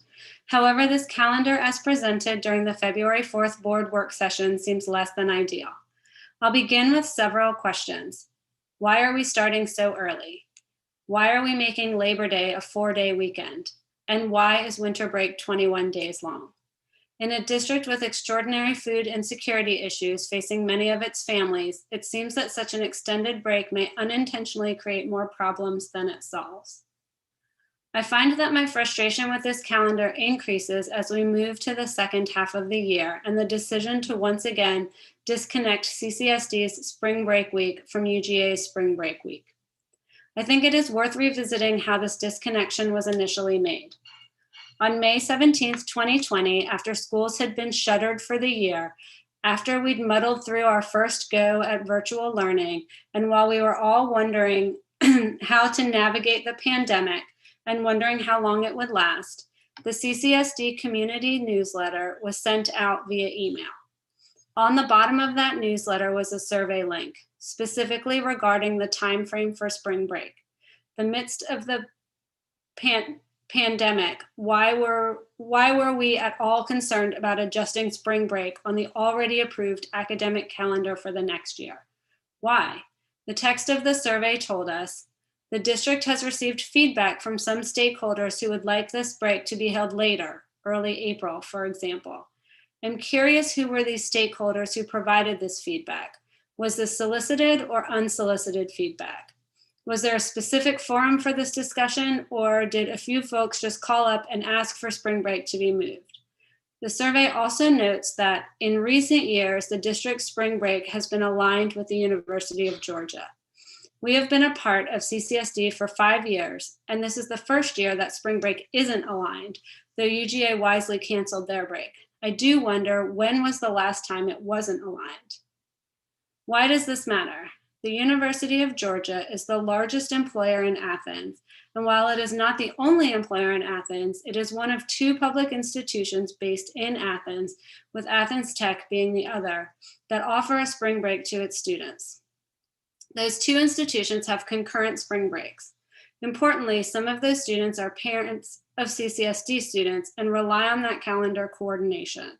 However, this calendar as presented during the February 4th board work session seems less than ideal. I'll begin with several questions. Why are we starting so early? Why are we making Labor Day a 4-day weekend? And why is winter break 21 days long? In a district with extraordinary food insecurity issues facing many of its families, it seems that such an extended break may unintentionally create more problems than it solves. I find that my frustration with this calendar increases as we move to the second half of the year and the decision to once again disconnect CCSD's spring break week from UGA's spring break week. I think it is worth revisiting how this disconnection was initially made. On May 17th, 2020, after schools had been shuttered for the year, after we'd muddled through our first go at virtual learning, and while we were all wondering how to navigate the pandemic, and wondering how long it would last, the CCSD community newsletter was sent out via email. On the bottom of that newsletter was a survey link, specifically regarding the time frame for spring break. The midst of the pandemic, why were we at all concerned about adjusting spring break on the already approved academic calendar for the next year? Why? The text of the survey told us, the district has received feedback from some stakeholders who would like this break to be held later, early April, for example. I'm curious who were these stakeholders who provided this feedback. Was this solicited or unsolicited feedback? Was there a specific forum for this discussion, or did a few folks just call up and ask for spring break to be moved? The survey also notes that in recent years, the district's spring break has been aligned with the University of Georgia. We have been a part of CCSD for 5 years, and this is the first year that spring break isn't aligned, though UGA wisely canceled their break. I do wonder, when was the last time it wasn't aligned? Why does this matter? The University of Georgia is the largest employer in Athens, and while it is not the only employer in Athens, it is one of 2 public institutions based in Athens, with Athens Tech being the other, that offer a spring break to its students. Those 2 institutions have concurrent spring breaks. Importantly, some of those students are parents of CCSD students and rely on that calendar coordination.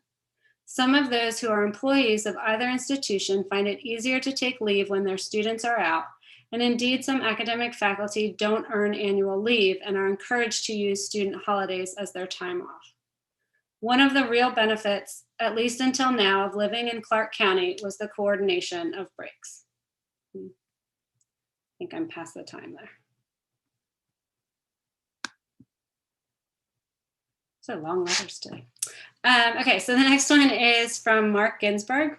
Some of those who are employees of either institution find it easier to take leave when their students are out, and indeed some academic faculty don't earn annual leave and are encouraged to use student holidays as their time off. One of the real benefits, at least until now, of living in Clark County was the coordination of breaks. I think I'm past the time there. So long letters today. Okay, so the next one is from Mark Ginsburg.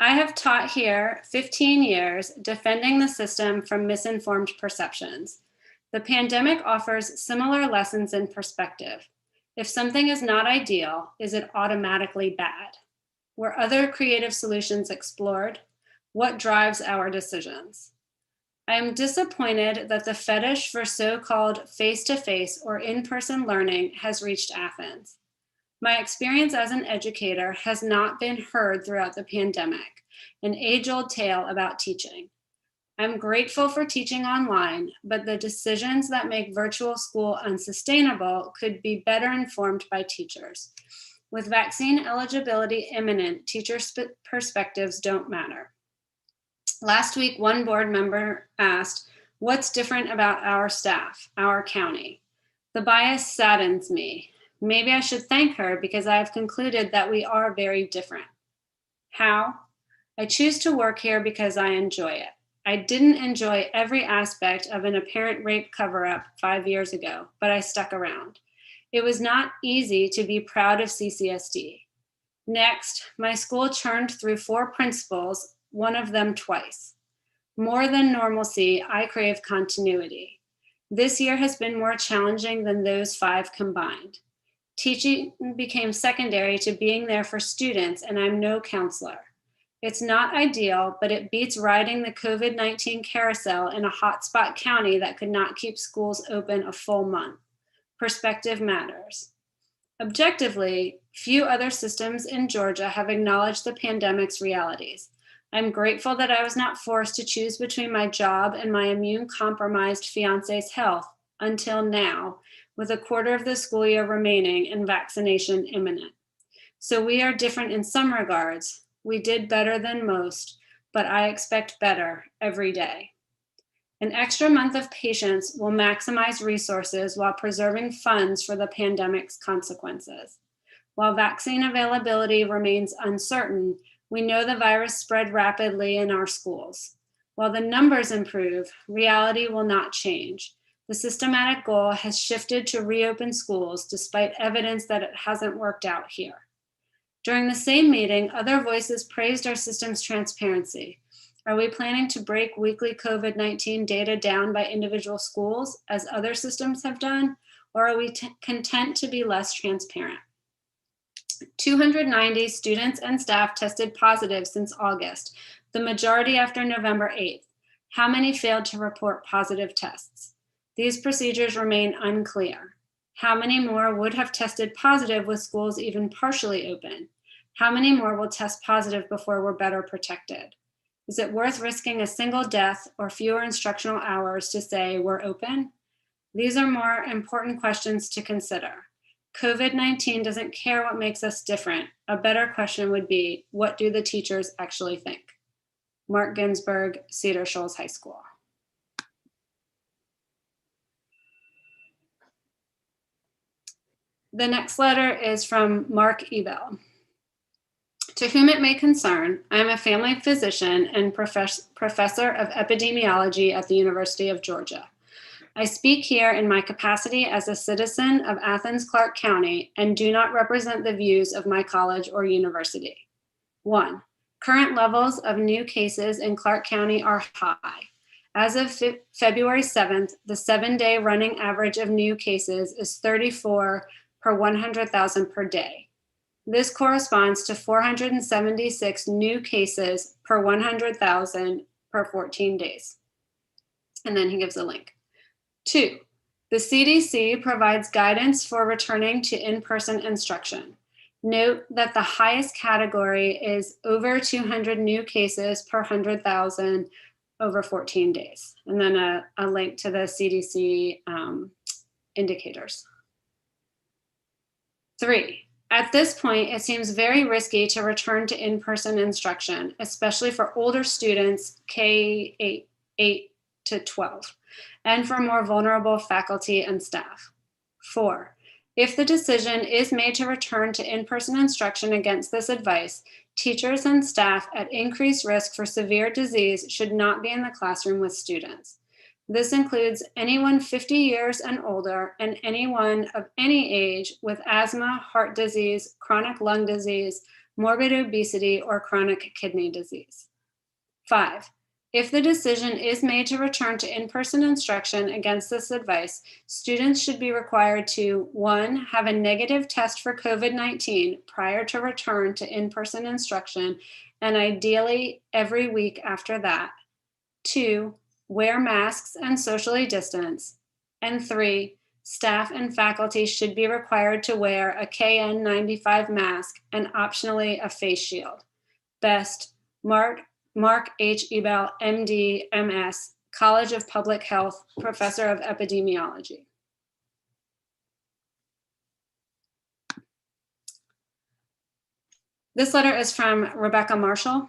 I have taught here 15 years defending the system from misinformed perceptions. The pandemic offers similar lessons in perspective. If something is not ideal, is it automatically bad? Were other creative solutions explored? What drives our decisions? I am disappointed that the fetish for so-called face-to-face or in-person learning has reached Athens. My experience as an educator has not been heard throughout the pandemic, an age-old tale about teaching. I'm grateful for teaching online, but the decisions that make virtual school unsustainable could be better informed by teachers. With vaccine eligibility imminent, teacher perspectives don't matter. Last week, one board member asked, "What's different about our staff, our county?" The bias saddens me. Maybe I should thank her because I have concluded that we are very different. How? I choose to work here because I enjoy it. I didn't enjoy every aspect of an apparent rape cover-up 5 years ago, but I stuck around. It was not easy to be proud of CCSD. Next, my school churned through 4 principals, one of them twice. More than normalcy, I crave continuity. This year has been more challenging than those 5 combined. Teaching became secondary to being there for students, and I'm no counselor. It's not ideal, but it beats riding the COVID-19 carousel in a hotspot county that could not keep schools open a full month. Perspective matters. Objectively, few other systems in Georgia have acknowledged the pandemic's realities. I'm grateful that I was not forced to choose between my job and my immune-compromised fiance's health until now, with a quarter of the school year remaining and vaccination imminent. So we are different in some regards. We did better than most, but I expect better every day. An extra month of patience will maximize resources while preserving funds for the pandemic's consequences. While vaccine availability remains uncertain, we know the virus spread rapidly in our schools. While the numbers improve, reality will not change. The systematic goal has shifted to reopen schools despite evidence that it hasn't worked out here. During the same meeting, other voices praised our system's transparency. Are we planning to break weekly COVID-19 data down by individual schools, as other systems have done, or are we content to be less transparent? 290 students and staff tested positive since August, the majority after November 8th. How many failed to report positive tests? These procedures remain unclear. How many more would have tested positive with schools even partially open? How many more will test positive before we're better protected? Is it worth risking a single death or fewer instructional hours to say we're open? These are more important questions to consider. COVID-19 doesn't care what makes us different. A better question would be, what do the teachers actually think? Mark Ginsburg, Cedar Shoals High School. The next letter is from Mark Ebel. To whom it may concern, I am a family physician and professor of epidemiology at the University of Georgia. I speak here in my capacity as a citizen of Athens-Clarke County and do not represent the views of my college or university. 1. Current levels of new cases in Clarke County are high. As of February 7th, the 7-day running average of new cases is 34 per 100,000 per day. This corresponds to 476 new cases per 100,000 per 14 days. And then he gives a link. 2, the CDC provides guidance for returning to in-person instruction. Note that the highest category is over 200 new cases per 100,000 over 14 days. And then a link to the CDC indicators. 3, at this point, it seems very risky to return to in-person instruction, especially for older students K-8 to 12, and for more vulnerable faculty and staff. 4, if the decision is made to return to in-person instruction against this advice, teachers and staff at increased risk for severe disease should not be in the classroom with students. This includes anyone 50 years and older and anyone of any age with asthma, heart disease, chronic lung disease, morbid obesity, or chronic kidney disease. 5, if the decision is made to return to in-person instruction against this advice, students should be required to 1, have a negative test for COVID-19 prior to return to in-person instruction, and ideally every week after that. 2, wear masks and socially distance. And 3, staff and faculty should be required to wear a KN95 mask and optionally a face shield. Best, Mark H. Ebel, MD, MS, College of Public Health, Professor of Epidemiology. This letter is from Rebecca Marshall.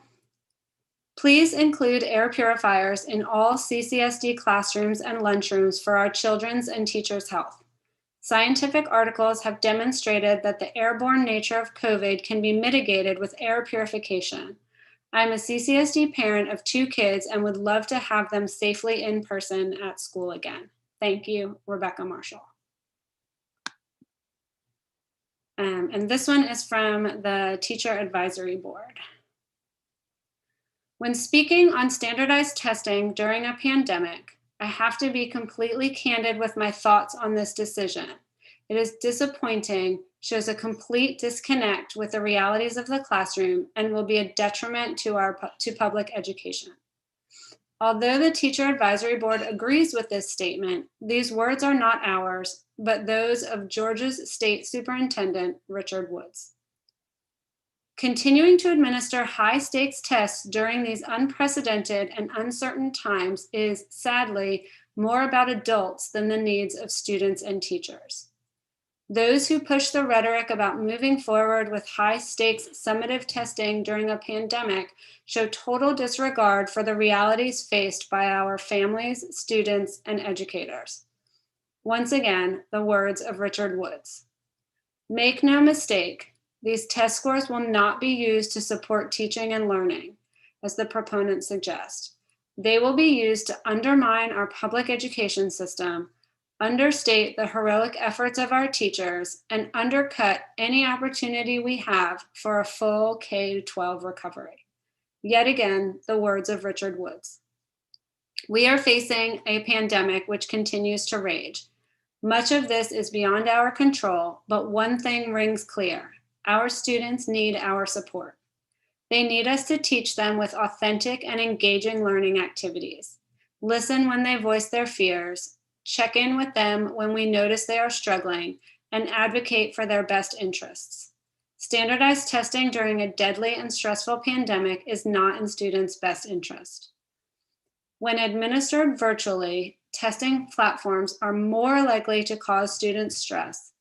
Please include air purifiers in all CCSD classrooms and lunchrooms for our children's and teachers' health. Scientific articles have demonstrated that the airborne nature of COVID can be mitigated with air purification. I'm a CCSD parent of 2 kids and would love to have them safely in person at school again. Thank you, Rebecca Marshall. And this one is from the Teacher Advisory Board. When speaking on standardized testing during a pandemic, I have to be completely candid with my thoughts on this decision. It is disappointing, shows a complete disconnect with the realities of the classroom, and will be a detriment to public education. Although the Teacher Advisory Board agrees with this statement, these words are not ours, but those of Georgia's State Superintendent, Richard Woods. Continuing to administer high-stakes tests during these unprecedented and uncertain times is, sadly, more about adults than the needs of students and teachers. Those who push the rhetoric about moving forward with high-stakes summative testing during a pandemic show total disregard for the realities faced by our families, students, and educators. Once again, the words of Richard Woods. Make no mistake, these test scores will not be used to support teaching and learning, as the proponents suggest. They will be used to undermine our public education system, understate the heroic efforts of our teachers, and undercut any opportunity we have for a full K-12 recovery. Yet again, the words of Richard Woods. We are facing a pandemic which continues to rage. Much of this is beyond our control, but one thing rings clear. Our students need our support. They need us to teach them with authentic and engaging learning activities. Listen when they voice their fears, check in with them when we notice they are struggling, and advocate for their best interests. Standardized testing during a deadly and stressful pandemic is not in students' best interest. When administered virtually, testing platforms are more likely to cause students stress,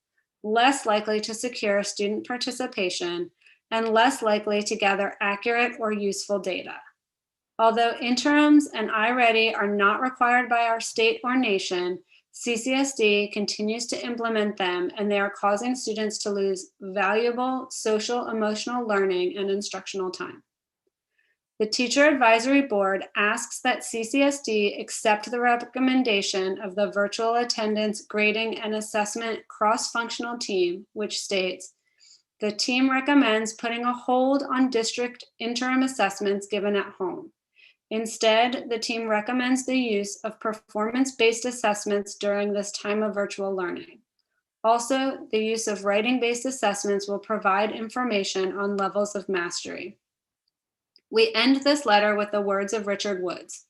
less likely to secure student participation, and less likely to gather accurate or useful data. Although interims and iReady are not required by our state or nation, CCSD continues to implement them, and they are causing students to lose valuable social, emotional learning and instructional time. The Teacher Advisory Board asks that CCSD accept the recommendation of the Virtual Attendance Grading and Assessment Cross-Functional Team, which states, the team recommends putting a hold on district interim assessments given at home. Instead, the team recommends the use of performance-based assessments during this time of virtual learning. Also, the use of writing-based assessments will provide information on levels of mastery. We end this letter with the words of Richard Woods.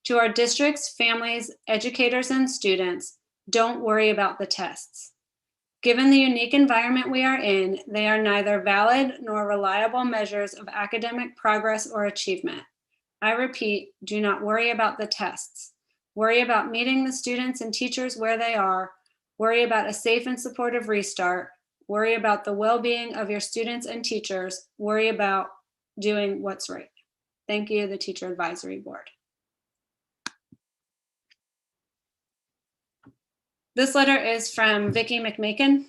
To our districts, families, educators, and students, don't worry about the tests. Given the unique environment we are in, they are neither valid nor reliable measures of academic progress or achievement. I repeat, do not worry about the tests. Worry about meeting the students and teachers where they are. Worry about a safe and supportive restart. Worry about the well-being of your students and teachers. Worry about doing what's right. Thank you, the Teacher Advisory Board. This letter is from Vicki McMakin.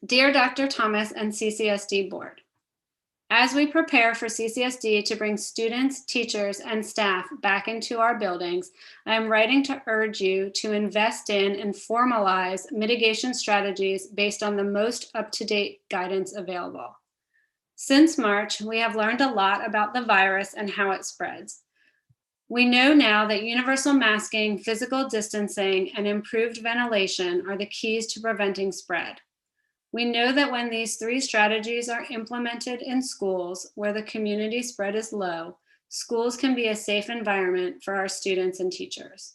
Dear Dr. Thomas and CCSD Board, as we prepare for CCSD to bring students, teachers, and staff back into our buildings, I am writing to urge you to invest in and formalize mitigation strategies based on the most up-to-date guidance available. Since March, we have learned a lot about the virus and how it spreads. We know now that universal masking, physical distancing, and improved ventilation are the keys to preventing spread. We know that when these 3 strategies are implemented in schools where the community spread is low, schools can be a safe environment for our students and teachers.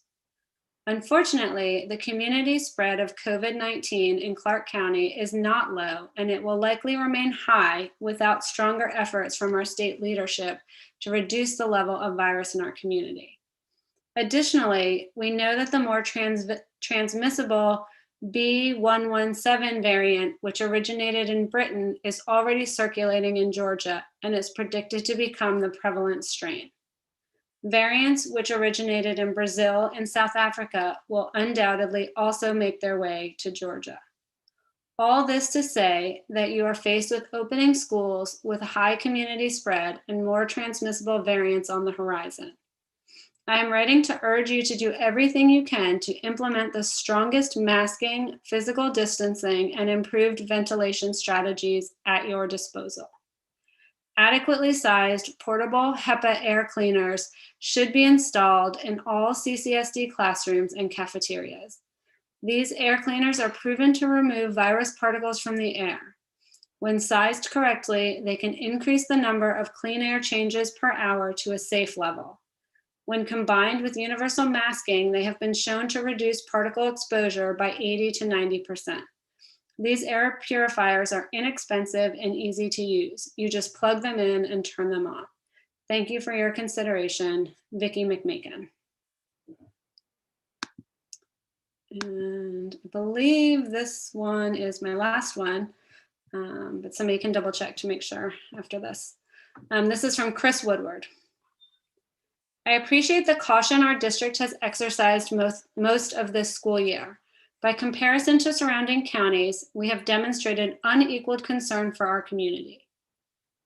Unfortunately, the community spread of COVID-19 in Clark County is not low, and it will likely remain high without stronger efforts from our state leadership to reduce the level of virus in our community. Additionally, we know that the more transmissible B.117 variant, which originated in Britain, is already circulating in Georgia and is predicted to become the prevalent strain. Variants which originated in Brazil and South Africa will undoubtedly also make their way to Georgia. All this to say that you are faced with opening schools with a high community spread and more transmissible variants on the horizon. I am writing to urge you to do everything you can to implement the strongest masking, physical distancing, and improved ventilation strategies at your disposal. Adequately sized portable HEPA air cleaners should be installed in all CCSD classrooms and cafeterias. These air cleaners are proven to remove virus particles from the air. When sized correctly, they can increase the number of clean air changes per hour to a safe level. When combined with universal masking, they have been shown to reduce particle exposure by 80 to 90%. These air purifiers are inexpensive and easy to use. You just plug them in and turn them on. Thank you for your consideration, Vicki McMakin. And I believe this one is my last one, but somebody can double check to make sure after this. This is from Chris Woodward. I appreciate the caution our district has exercised most of this school year. By comparison to surrounding counties, we have demonstrated unequaled concern for our community.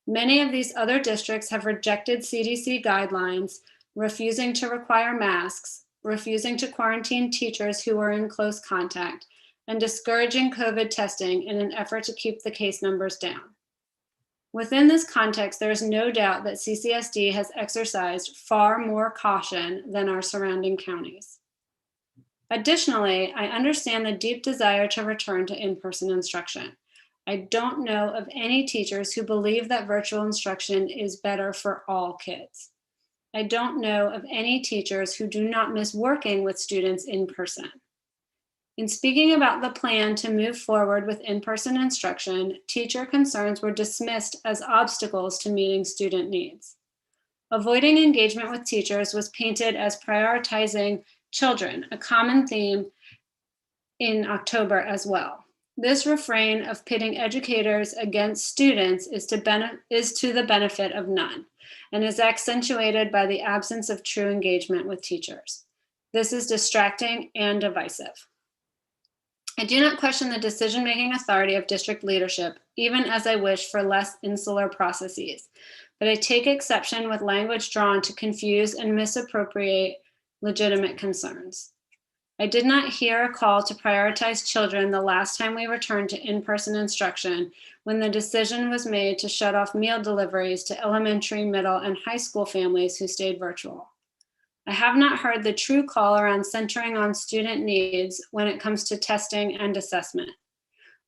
Many of these other districts have rejected CDC guidelines, refusing to require masks, refusing to quarantine teachers who were in close contact, and discouraging COVID testing in an effort to keep the case numbers down. Within this context, there is no doubt that CCSD has exercised far more caution than our surrounding counties. Additionally, I understand the deep desire to return to in-person instruction. I don't know of any teachers who believe that virtual instruction is better for all kids. I don't know of any teachers who do not miss working with students in person. In speaking about the plan to move forward with in-person instruction, teacher concerns were dismissed as obstacles to meeting student needs. Avoiding engagement with teachers was painted as prioritizing children, a common theme in October as well. This refrain of pitting educators against students is to the benefit of none, and is accentuated by the absence of true engagement with teachers. This is distracting and divisive. I do not question the decision-making authority of district leadership, even as I wish for less insular processes, but I take exception with language drawn to confuse and misappropriate legitimate concerns. I did not hear a call to prioritize children the last time we returned to in-person instruction when the decision was made to shut off meal deliveries to elementary, middle, and high school families who stayed virtual. I have not heard the true call around centering on student needs when it comes to testing and assessment.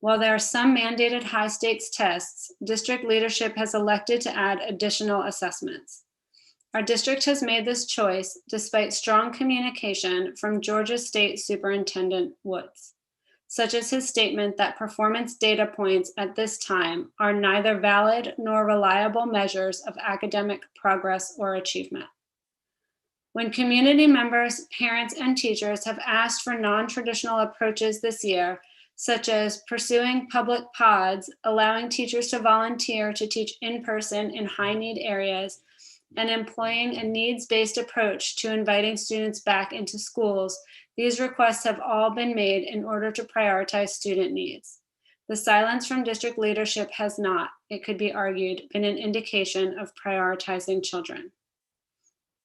While there are some mandated high-stakes tests, district leadership has elected to add additional assessments. Our district has made this choice despite strong communication from Georgia State Superintendent Woods, such as his statement that performance data points at this time are neither valid nor reliable measures of academic progress or achievement. When community members, parents, and teachers have asked for non-traditional approaches this year, such as pursuing public pods, allowing teachers to volunteer to teach in person in high-need areas, and employing a needs-based approach to inviting students back into schools, these requests have all been made in order to prioritize student needs. The silence from district leadership has not, it could be argued, been an indication of prioritizing children.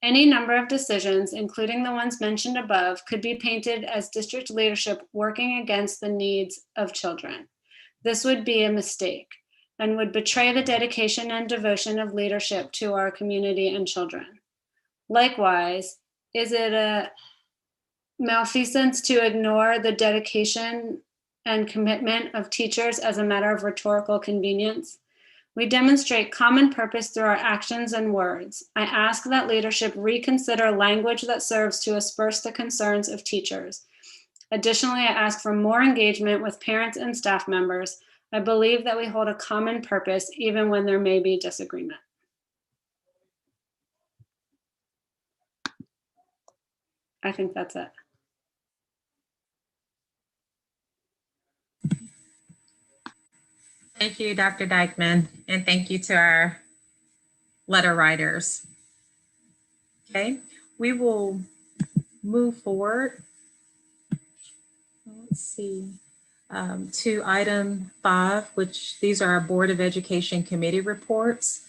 Any number of decisions, including the ones mentioned above, could be painted as district leadership working against the needs of children. This would be a mistake and would betray the dedication and devotion of leadership to our community and children. Likewise, is it a malfeasance to ignore the dedication and commitment of teachers as a matter of rhetorical convenience? We demonstrate common purpose through our actions and words. I ask that leadership reconsider language that serves to asperse the concerns of teachers. Additionally, I ask for more engagement with parents and staff members. I believe that we hold a common purpose even when there may be disagreement. I think that's it. Thank you, Dr. Dykeman, and thank you to our letter writers. Okay, we will move forward. Let's see, to item 5, which these are our Board of Education committee reports.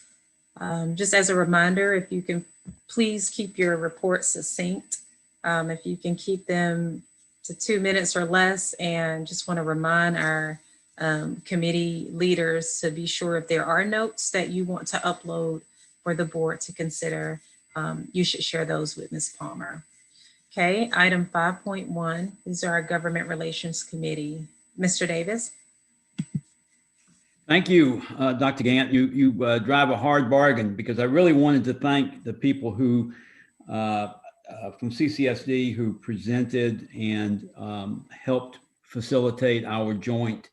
Just as a reminder, if you can please keep your reports succinct. If you can keep them to 2 minutes or less, and just want to remind our committee leaders to be sure if there are notes that you want to upload for the board to consider, you should share those with Ms. Palmer. Okay, item 5.1, these are our Government Relations Committee. Mr. Davis. Thank you, Dr. Gant. You drive a hard bargain, because I really wanted to thank the people who from CCSD who presented and helped facilitate our joint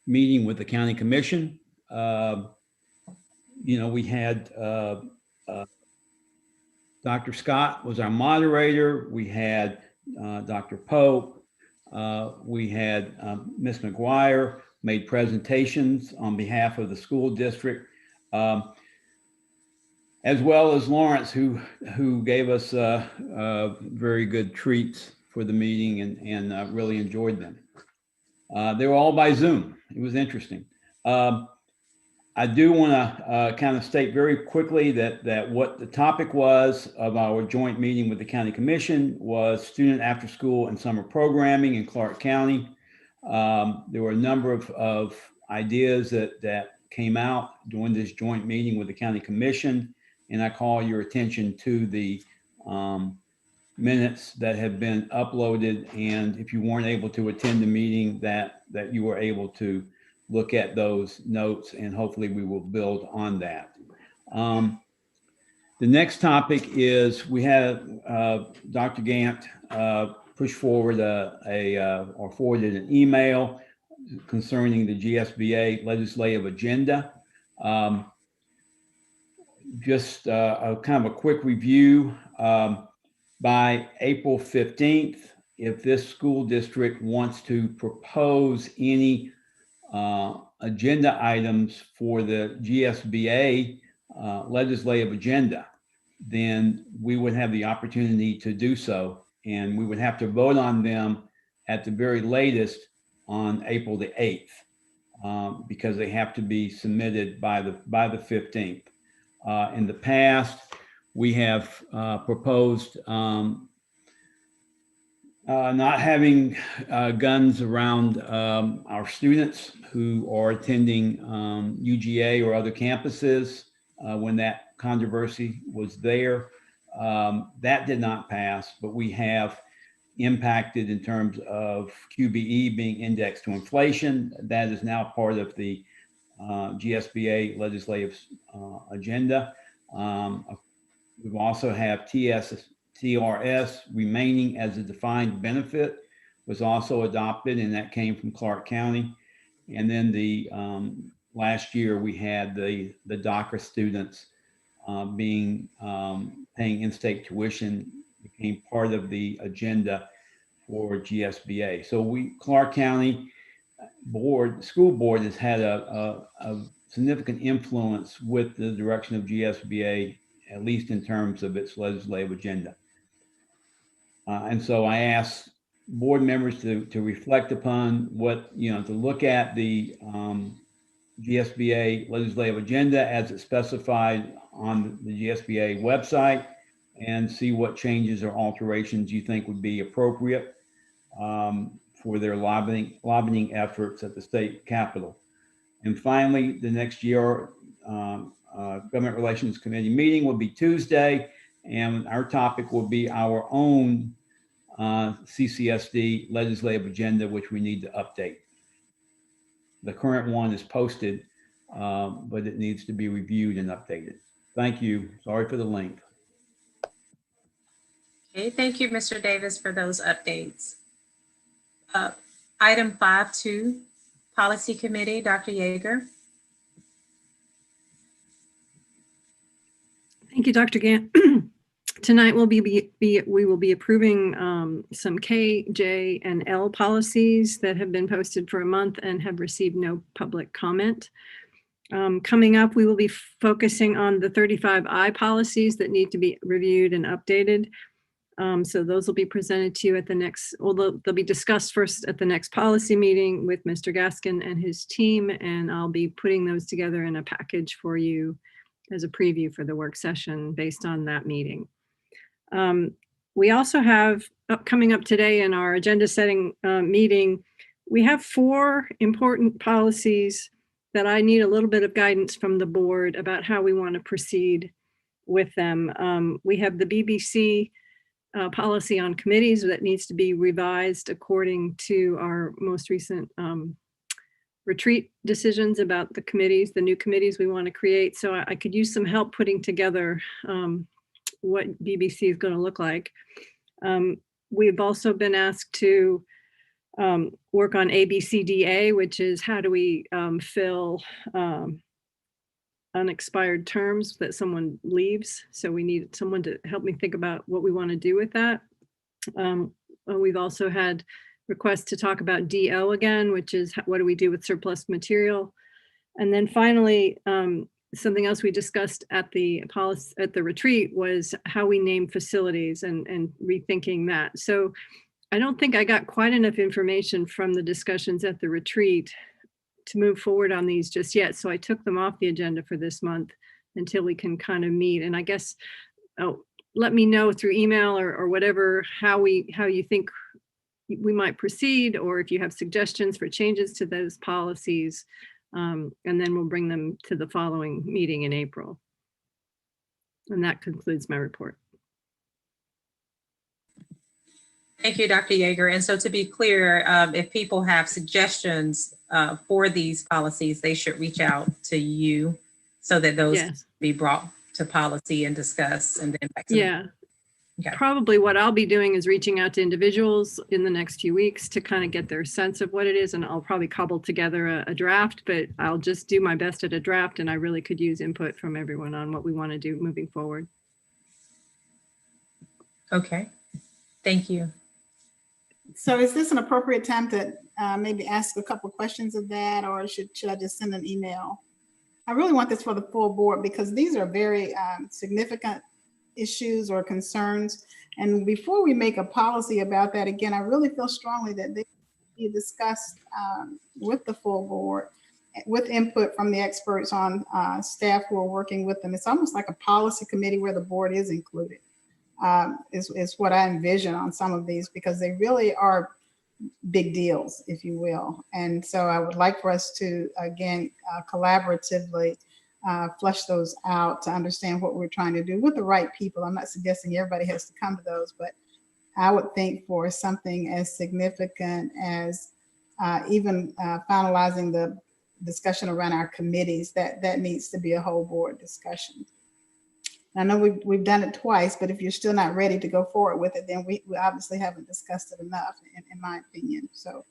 meeting with the County Commission. We had Dr. Scott was our moderator. We had Dr. Pope. We had Ms. McGuire made presentations on behalf of the school district, as well as Lawrence, who gave us very good treats for the meeting, and really enjoyed them. They were all by Zoom. It was interesting. I do want to kind of state very quickly that what the topic was of our joint meeting with the County Commission was student after school and summer programming in Clark County. There were a number of ideas that came out during this joint meeting with the County Commission, and I call your attention to the minutes that have been uploaded, and if you weren't able to attend the meeting, that you were able to look at those notes, and hopefully we will build on that. The next topic is we had Dr. Gant push forward or forwarded an email concerning the GSBA legislative agenda. Just a kind of a quick review. By April 15th, if this school district wants to propose any agenda items for the GSBA legislative agenda, then we would have the opportunity to do so, and we would have to vote on them at the very latest on April the 8th, because they have to be submitted by the 15th. In the past, we have proposed not having guns around our students who are attending UGA or other campuses when that controversy was there. That did not pass, but we have impacted in terms of QBE being indexed to inflation. That is now part of the GSBA legislative agenda. We also have TRS remaining as a defined benefit, was also adopted, and that came from Clark County. And then the last year we had the DACA students paying in-state tuition became part of the agenda for GSBA. So Clark County school board has had a significant influence with the direction of GSBA, at least in terms of its legislative agenda. And so I asked board members to reflect upon to look at the GSBA legislative agenda as it's specified on the GSBA website, and see what changes or alterations you think would be appropriate for their lobbying efforts at the state capitol. And finally, the next year, Government Relations Committee meeting will be Tuesday, and our topic will be our own CCSD legislative agenda, which we need to update. The current one is posted, but it needs to be reviewed and updated. Thank you. Sorry for the length. Okay, thank you, Mr. Davis, for those updates. Item 5.2, Policy Committee, Dr. Yeager. Thank you, Dr. Gant. tonight we will be approving some K, J, and L policies that have been posted for a month and have received no public comment. Coming up, we will be focusing on the 35I policies that need to be reviewed and updated. So those will be presented to you at the next, well, they'll be discussed first at the next policy meeting with Mr. Gaskin and his team, and I'll be putting those together in a package for you as a preview for the work session based on that meeting. We also have coming up today in our agenda setting meeting, we have 4 important policies that I need a little bit of guidance from the board about how we want to proceed with them. We have the BBC policy on committees that needs to be revised according to our most recent retreat decisions about the committees, the new committees we want to create. So I could use some help putting together what BBC is going to look like. We've also been asked to work on ABCDA, which is how do we fill unexpired terms that someone leaves. So we need someone to help me think about what we want to do with that. We've also had requests to talk about DO again, which is what do we do with surplus material. And then finally, something else we discussed at the retreat was how we name facilities and rethinking that. So I don't think I got quite enough information from the discussions at the retreat to move forward on these just yet. So I took them off the agenda for this month until we can kind of meet. And I guess, let me know through email or whatever, how you think we might proceed, or if you have suggestions for changes to those policies. And then we'll bring them to the following meeting in April. And that concludes my report. Thank you, Dr. Yeager. And so to be clear, if people have suggestions for these policies, they should reach out to you so that those can be brought to policy and discussed and then back to Okay. Probably what I'll be doing is reaching out to individuals in the next few weeks to kind of get their sense of what it is. And I'll probably cobble together a draft, but I'll just do my best at a draft. And I really could use input from everyone on what we want to do moving forward. Okay, thank you. So is this an appropriate time to maybe ask a couple of questions of that, or should I just send an email? I really want this for the full board because these are very significant issues or concerns. And before we make a policy about that, again, I really feel strongly that they be discussed with the full board, with input from the experts on staff who are working with them. It's almost like a policy committee where the board is included, is what I envision on some of these, because they really are big deals, if you will. And so I would like for us to, again, collaboratively flush those out to understand what we're trying to do with the right people. I'm not suggesting everybody has to come to those, but I would think for something as significant as even finalizing the discussion around our committees, that needs to be a whole board discussion. I know we've done it twice, but if you're still not ready to go forward with it, then we obviously haven't discussed it enough, in my opinion. So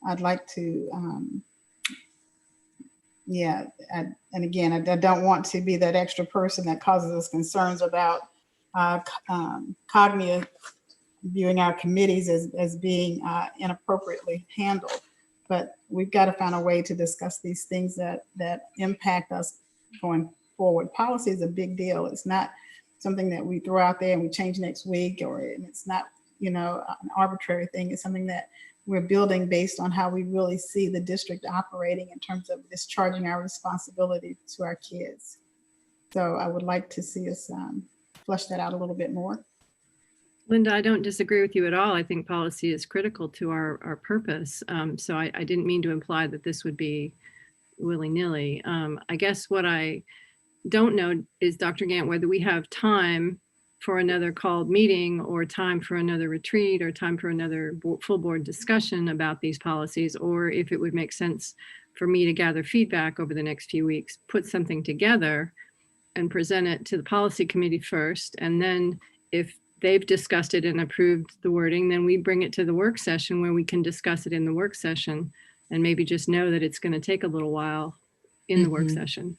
I'd like to, and again, I don't want to be that extra person that causes us concerns about cognitive viewing our committees as being inappropriately handled. But we've got to find a way to discuss these things that impact us going forward. Policy is a big deal. It's not something that we throw out there and we change next week, or it's not, an arbitrary thing. It's something that we're building based on how we really see the district operating in terms of discharging our responsibility to our kids. So I would like to see us flush that out a little bit more. Linda, I don't disagree with you at all. I think policy is critical to our purpose. So I didn't mean to imply that this would be willy-nilly. I guess what I don't know is, Dr. Gant, whether we have time for another called meeting or time for another retreat or time for another full board discussion about these policies, or if it would make sense for me to gather feedback over the next few weeks, put something together and present it to the policy committee first. And then if they've discussed it and approved the wording, then we bring it to the work session where we can discuss it in the work session and maybe just know that it's going to take a little while in the work session.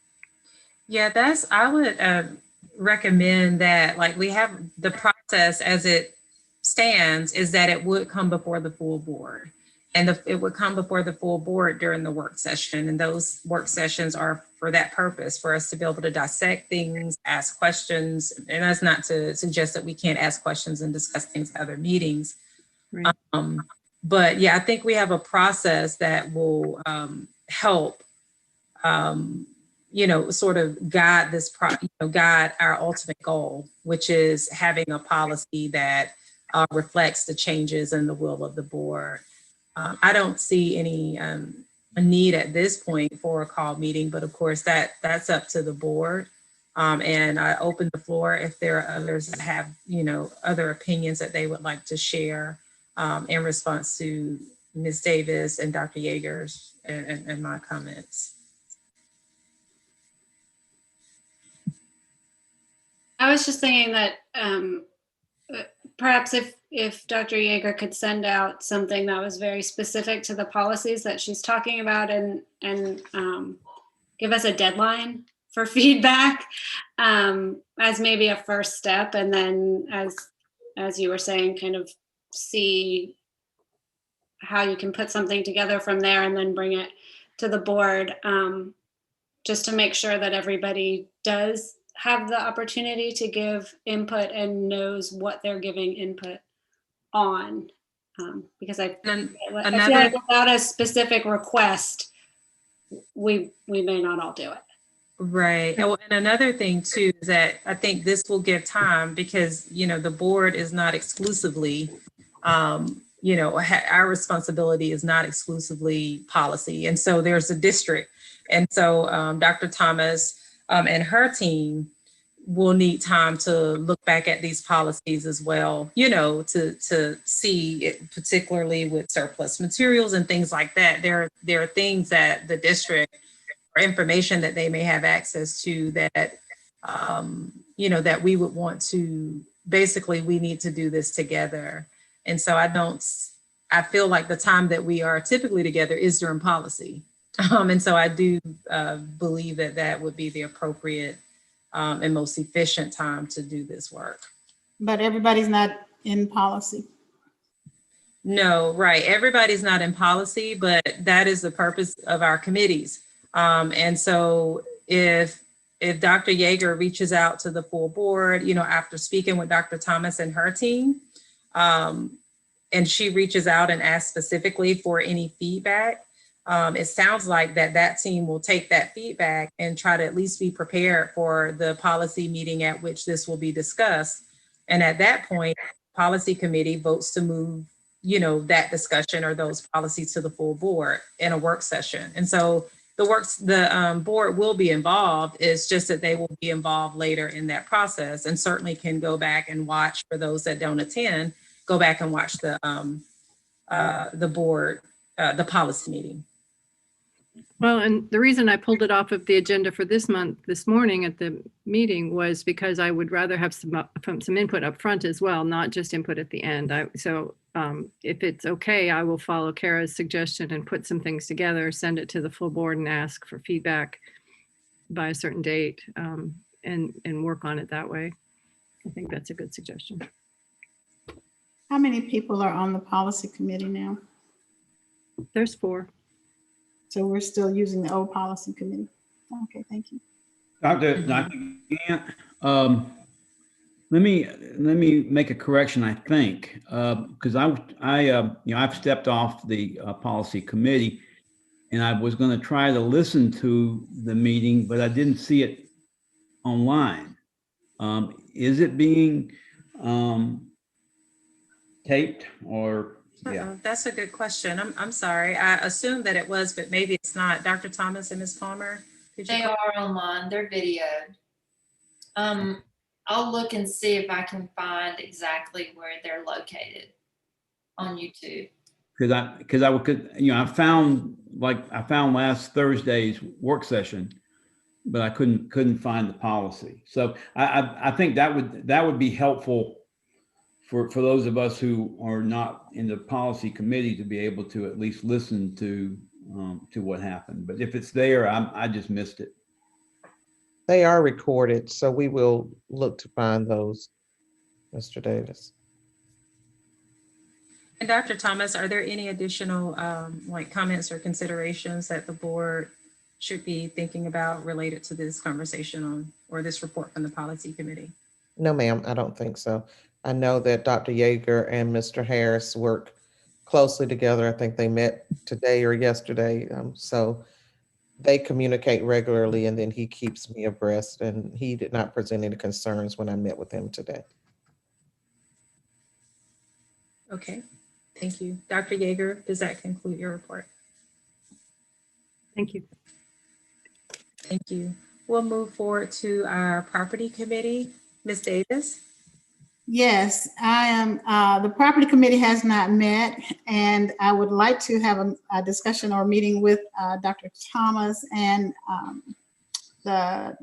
Yeah, I would recommend that, like, we have the process as it stands is that it would come before the full board. And it would come before the full board during the work session. And those work sessions are for that purpose, for us to be able to dissect things, ask questions. And that's not to suggest that we can't ask questions and discuss things at other meetings. Right. But yeah, I think we have a process that will help, sort of guide guide our ultimate goal, which is having a policy that reflects the changes in the will of the board. I don't see any a need at this point for a call meeting, but of course that's up to the board. And I open the floor if there are others that have, other opinions that they would like to share in response to Ms. Davis and Dr. Yeager's and my comments. I was just thinking that perhaps if Dr. Yeager could send out something that was very specific to the policies that she's talking about and give us a deadline for feedback as maybe a first step, and then as you were saying, kind of see how you can put something together from there and then bring it to the board, just to make sure that everybody does have the opportunity to give input and knows what they're giving input on. Because I feel like without a specific request, we may not all do it. Right. And another thing too is that I think this will give time because, the board is not exclusively, our responsibility is not exclusively policy. And so there's a district. And so Dr. Thomas and her team will need time to look back at these policies as well, to see it, particularly with surplus materials and things like that. There are things that the district or information that they may have access to that, that we would want to, basically, we need to do this together. And so I feel like the time that we are typically together is during policy. And so I do believe that would be the appropriate and most efficient time to do this work. But everybody's not in policy. No, right. Everybody's not in policy, but that is the purpose of our committees. And so if Dr. Yeager reaches out to the full board, after speaking with Dr. Thomas and her team, and she reaches out and asks specifically for any feedback, it sounds like that team will take that feedback and try to at least be prepared for the policy meeting at which this will be discussed. And at that point, policy committee votes to move, that discussion or those policies to the full board in a work session. And so the board will be involved. It's just that they will be involved later in that process, and certainly can go back and watch, for those that don't attend, go back and watch the board, the policy meeting. Well, and the reason I pulled it off of the agenda for this morning at the meeting was because I would rather have some input up front as well, not just input at the end. If it's okay, I will follow Kara's suggestion and put some things together, send it to the full board and ask for feedback by a certain date, and work on it that way. I think that's a good suggestion. How many people are on the policy committee now? There's 4. So we're still using the old policy committee. Okay, thank you. Dr. Gant, let me make a correction, I think, because I've stepped off the policy committee, and I was going to try to listen to the meeting, but I didn't see it online. Is it being taped or? Yeah. That's a good question. I'm sorry. I assumed that it was, but maybe it's not. Dr. Thomas and Ms. Palmer? They are online. They're videoed. I'll look and see if I can find exactly where they're located on YouTube. I found last Thursday's work session, but I couldn't find the policy. So I think that would be helpful for those of us who are not in the policy committee to be able to at least listen to what happened. But if it's there, I just missed it. They are recorded, so we will look to find those, Mr. Davis. And Dr. Thomas, are there any additional like comments or considerations that the board should be thinking about related to this conversation on, or this report from the policy committee? No, ma'am, I don't think so. I know that Dr. Yeager and Mr. Harris work closely together. I think they met today or yesterday. So they communicate regularly, and then he keeps me abreast, and he did not present any concerns when I met with him today. Okay, thank you. Dr. Yeager, does that conclude your report? Thank you. Thank you. We'll move forward to our property committee. Ms. Davis? Yes, I am. The property committee has not met, and I would like to have a discussion or meeting with Dr. Thomas and the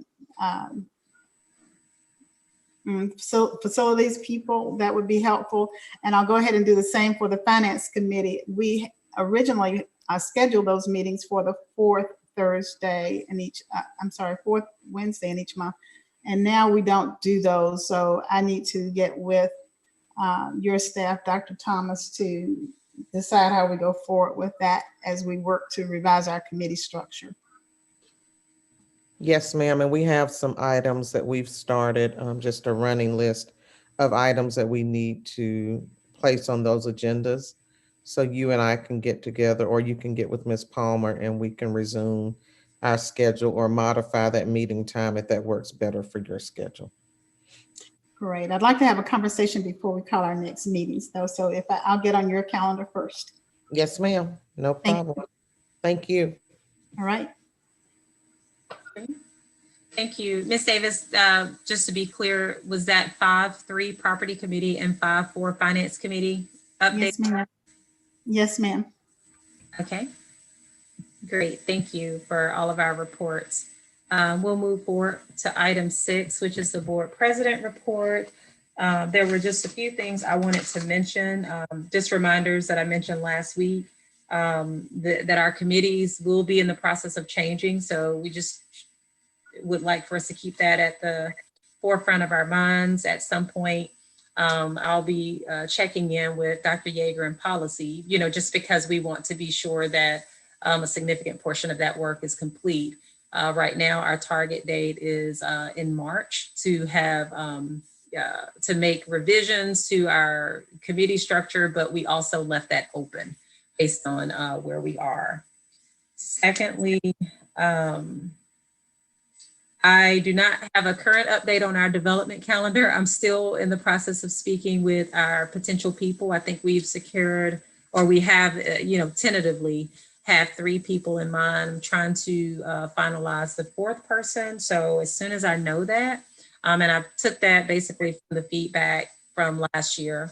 facilities people. That would be helpful. And I'll go ahead and do the same for the finance committee. We originally scheduled those meetings for the fourth Thursday in each, fourth Wednesday in each month. And now we don't do those. So I need to get with your staff, Dr. Thomas, to decide how we go forward with that as we work to revise our committee structure. Yes, ma'am, and we have some items that we've started, just a running list of items that we need to place on those agendas. So you and I can get together, or you can get with Ms. Palmer, and we can resume our schedule or modify that meeting time if that works better for your schedule. Great. I'd like to have a conversation before we call our next meetings, though. So if I'll get on your calendar first. Yes, ma'am. No problem. Thank you. All right. Thank you. Ms. Davis, just to be clear, was that 5-3 property committee and 5-4 finance committee update? Yes, ma'am. Yes, ma'am. Okay. Great. Thank you for all of our reports. We'll move forward to item 6, which is the board president report. There were just a few things I wanted to mention, just reminders that I mentioned last week, that our committees will be in the process of changing. So we just would like for us to keep that at the forefront of our minds. At some point, I'll be checking in with Dr. Yeager in policy, just because we want to be sure that a significant portion of that work is complete. Right now, our target date is in March to have to make revisions to our committee structure, but we also left that open based on where we are. Secondly, I do not have a current update on our development calendar. I'm still in the process of speaking with our potential people. I think we've secured, or we have, tentatively have 3 people in mind. I'm trying to finalize the 4th person. So as soon as I know that, and I took that basically from the feedback from last year.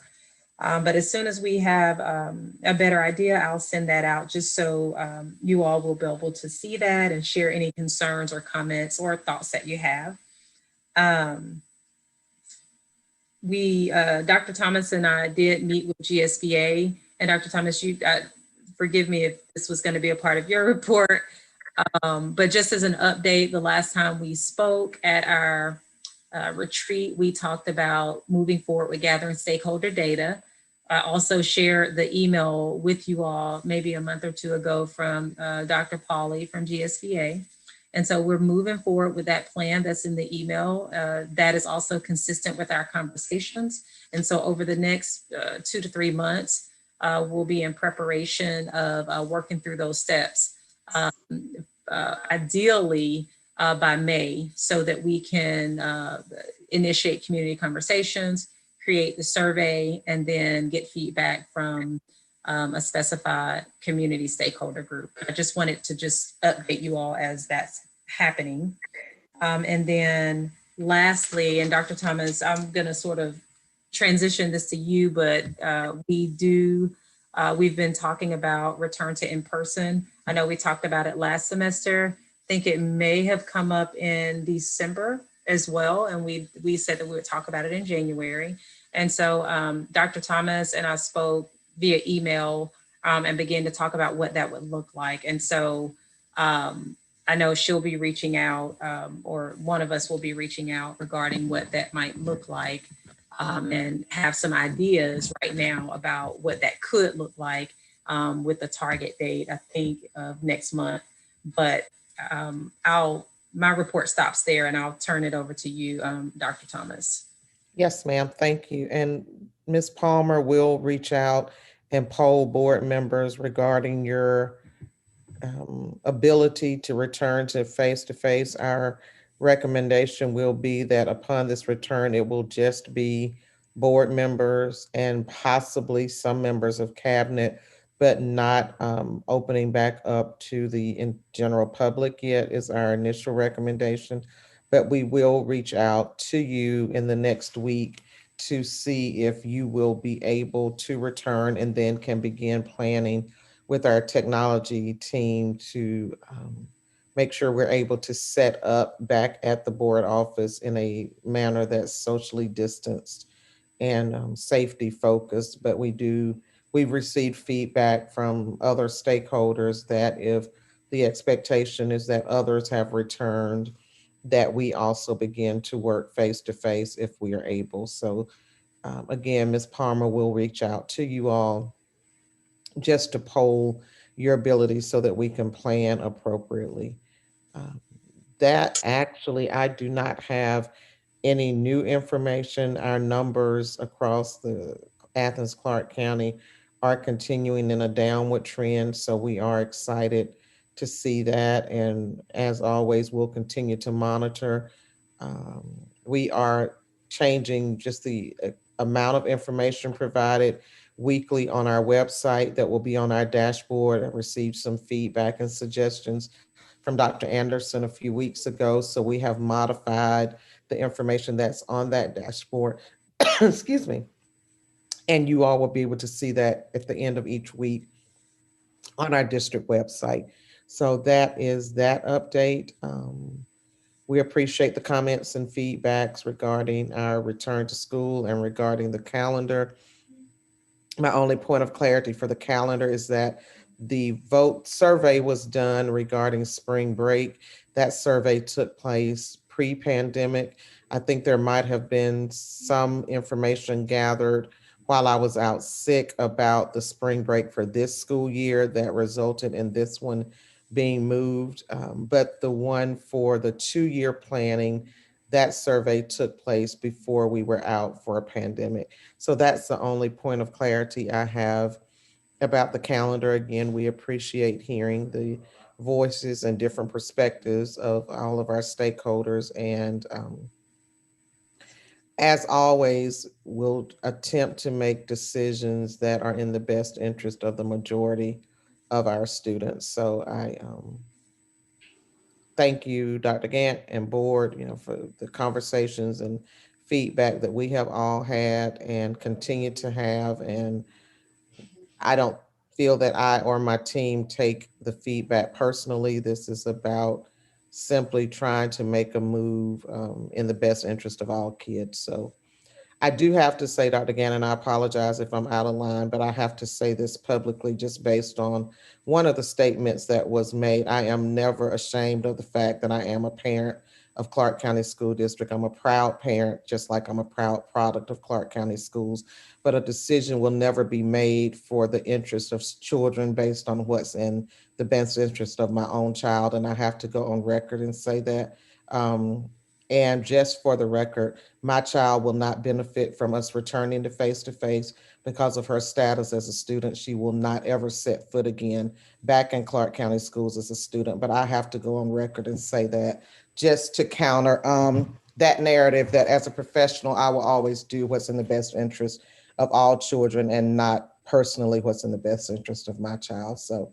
But as soon as we have a better idea, I'll send that out just so you all will be able to see that and share any concerns or comments or thoughts that you have. Dr. Thomas and I did meet with GSBA, and Dr. Thomas, you forgive me if this was going to be a part of your report, but just as an update, the last time we spoke at our retreat, we talked about moving forward with gathering stakeholder data. I also shared the email with you all maybe a month or 2 ago from Dr. Pauly from GSBA. And so we're moving forward with that plan that's in the email that is also consistent with our conversations. And so over the next 2 to 3 months, we'll be in preparation of working through those steps, ideally by May, so that we can initiate community conversations, create the survey, and then get feedback from a specified community stakeholder group. I just wanted to just update you all as that's happening. And then lastly, and Dr. Thomas, I'm gonna sort of transition this to you, but we've been talking about return to in-person. I know we talked about it last semester. I think it may have come up in December as well. And we said that we would talk about it in January. And so Dr. Thomas and I spoke via email and began to talk about what that would look like. And so I I know she'll be reaching out, or one of us will be reaching out regarding what that might look like, and have some ideas right now about what that could look like, with the target date, I think, of next month. But my report stops there, and I'll turn it over to you, Dr. Thomas. Yes, ma'am. Thank you. And Ms. Palmer will reach out and poll board members regarding your ability to return to face-to-face. Our recommendation will be that upon this return, it will just be board members and possibly some members of cabinet, but not opening back up to the general public yet is our initial recommendation. But we will reach out to you in the next week to see if you will be able to return, and then can begin planning with our technology team to make sure we're able to set up back at the board office in a manner that's socially distanced and safety focused. But we've received feedback from other stakeholders that if the expectation is that others have returned, that we also begin to work face to face if we are able. So again, Ms. Palmer will reach out to you all just to poll your ability so that we can plan appropriately. Uh, that actually, I do not have any new information. Our numbers across the Athens Clarke County are continuing in a downward trend, so we are excited to see that. And as always, we'll continue to monitor. We are changing just the amount of information provided weekly on our website that will be on our dashboard. I received some feedback and suggestions from Dr. Anderson a few weeks ago, so we have modified the information that's on that dashboard. Excuse me. And you all will be able to see that at the end of each week on our district website. So that is that update. We appreciate the comments and feedbacks regarding our return to school and regarding the calendar. My only point of clarity for the calendar is that the vote survey was done regarding spring break. That survey took place pre-pandemic. I think there might have been some information gathered while I was out sick about the spring break for this school year that resulted in this one being moved. But the one for the 2-year planning, that survey took place before we were out for a pandemic. So that's the only point of clarity I have about the calendar. Again, we appreciate hearing the voices and different perspectives of all of our stakeholders. And as always, we'll attempt to make decisions that are in the best interest of the majority of our students. So I thank you, Dr. Gant and board, for the conversations and feedback that we have all had and continue to have. And I don't feel that I or my team take the feedback personally. This is about simply trying to make a move in the best interest of all kids. So I do have to say, Dr. Gannon, I apologize if I'm out of line, but I have to say this publicly just based on one of the statements that was made. I am never ashamed of the fact that I am a parent of Clarke County School District. I'm a proud parent, just like I'm a proud product of Clarke County Schools, but a decision will never be made for the interest of children based on what's in the best interest of my own child. And I have to go on record and say that. And just for the record, my child will not benefit from us returning to face because of her status as a student. She will not ever set foot again back in Clarke County Schools as a student. But I have to go on record and say that just to counter that narrative that as a professional, I will always do what's in the best interest of all children and not personally what's in the best interest of my child. So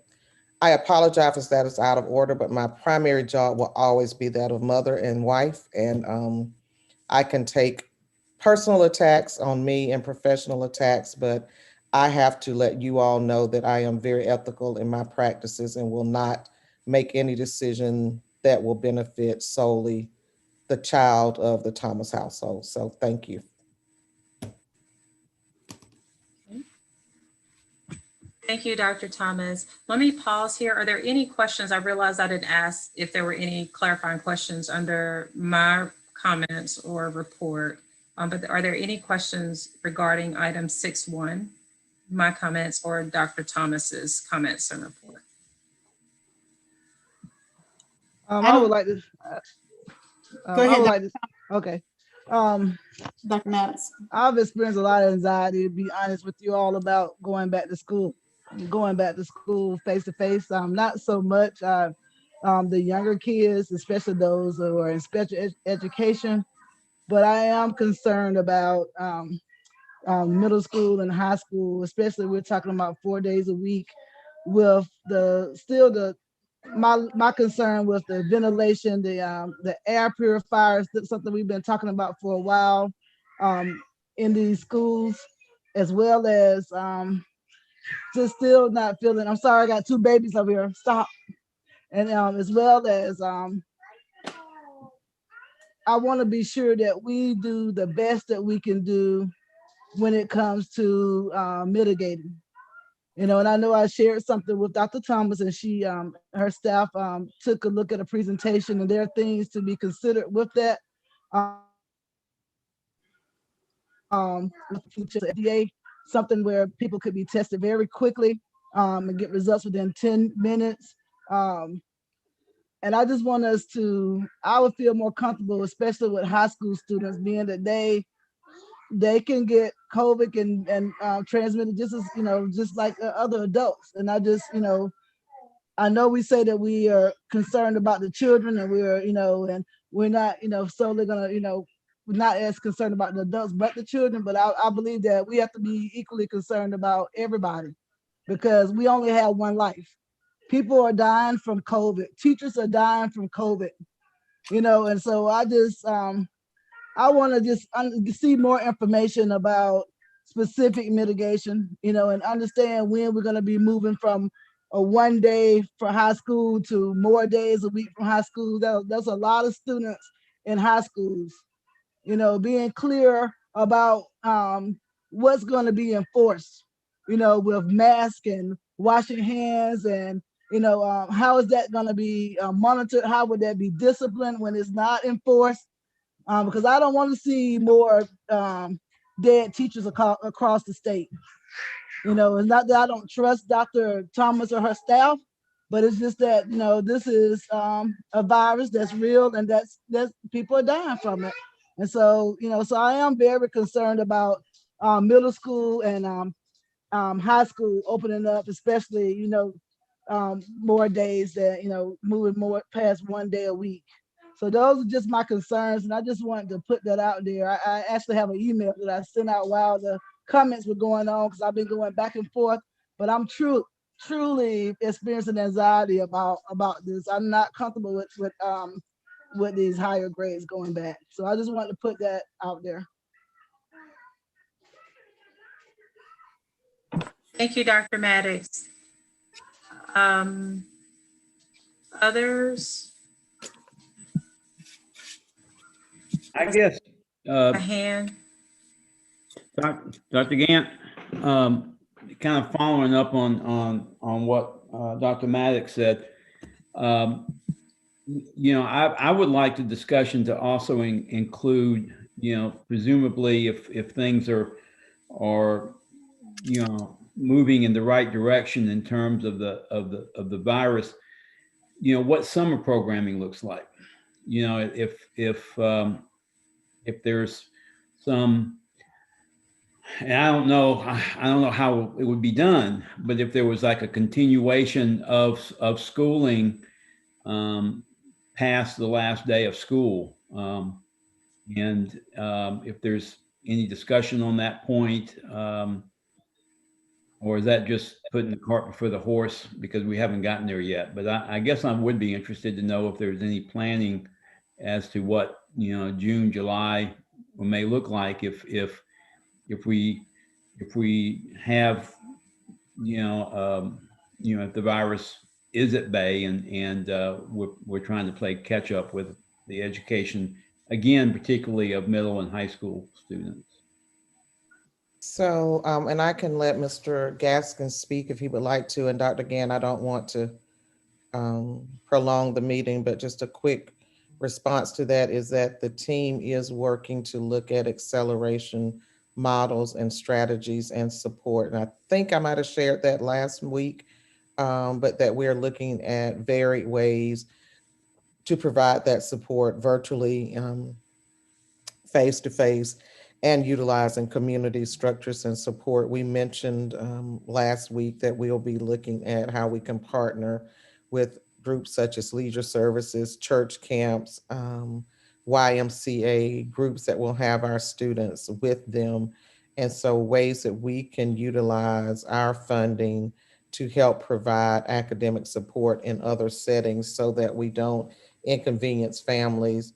I apologize if that is out of order, but my primary job will always be that of mother and wife. And I can take personal attacks on me and professional attacks, but I have to let you all know that I am very ethical in my practices and will not make any decision that will benefit solely the child of the Thomas household. So thank you. Thank you, Dr. Thomas. Let me pause here. Are there any questions? I realized I didn't ask if there were any clarifying questions under my comments or report. But are there any questions regarding item 6.1, my comments or Dr. Thomas's comments and report? I would like to. Go ahead, I would like to. Okay. Dr. Maddox. I've experienced a lot of anxiety, to be honest with you all, about going back to school. Going back to school face to face. Not so much the younger kids, especially those who are in special education, but I am concerned about middle school and high school, especially we're talking about 4 days a week with my concern with the ventilation, the air purifiers. That's something we've been talking about for a while in these schools, as well as just still not feeling. I'm sorry, I got two babies over here. Stop. And as well as I want to be sure that we do the best that we can do when it comes to mitigating. And I know I shared something with Dr. Thomas, and she, her staff took a look at a presentation, and there are things to be considered with that. FDA, something where people could be tested very quickly and get results within 10 minutes. And I just want us I would feel more comfortable, especially with high school students, being that they can get COVID and transmit it just as, just like other adults. And I just, I know we say that we are concerned about the children, and and we're not, solely gonna, we're not as concerned about the adults, but the children. But I believe that we have to be equally concerned about everybody, because we only have one life. People are dying from COVID. Teachers are dying from COVID, and so I want to just see more information about specific mitigation, and understand when we're going to be moving from a 1 day for high school to more days a week from high school. There's a lot of students in high schools, being clear about what's going to be enforced, with masks and washing hands, and how is that going to be monitored? How would that be disciplined when it's not enforced? Because I don't want to see more dead teachers across the state. It's not that I don't trust Dr. Thomas or her staff, but it's just that, this is a virus that's real, and that's people are dying from it. And so, so I am very concerned about middle school and high school opening up, especially, more days that, moving more past 1 day a week. So those are just my concerns, and I just wanted to put that out there. I actually have an email that I sent out while the comments were going on, because I've been going back and forth, but I'm truly experiencing anxiety about this. I'm not comfortable with these higher grades going back. So I just wanted to put that out there. Thank you, Dr. Maddox. Others? I guess, A hand? Dr. Gant, kind of following up on what Dr. Maddox said, I would like the discussion to also include, presumably if things are moving in the right direction in terms of the virus, what summer programming looks like. If there's some, and I don't know how it would be done, but if there was like a continuation of schooling past the last day of school, and if there's any discussion on that point, or is that just putting the cart before the horse because we haven't gotten there yet? But I guess I would be interested to know if there's any planning as to what June, July may look like if we have if the virus is at bay and we're trying to play catch up with the education, again, particularly of middle and high school students. So, and I can let Mr. Gaskin speak if he would like to. And Dr. Gann, I don't want to prolong the meeting, but just a quick response to that is that the team is working to look at acceleration models and strategies and support. And I think I might have shared that last week, but that we're looking at varied ways to provide that support virtually, face to face, and utilizing community structures and support. We mentioned last week that we'll be looking at how we can partner with groups such as leisure services, church camps, YMCA, groups that will have our students with them. And so ways that we can utilize our funding to help provide academic support in other settings so that we don't inconvenience families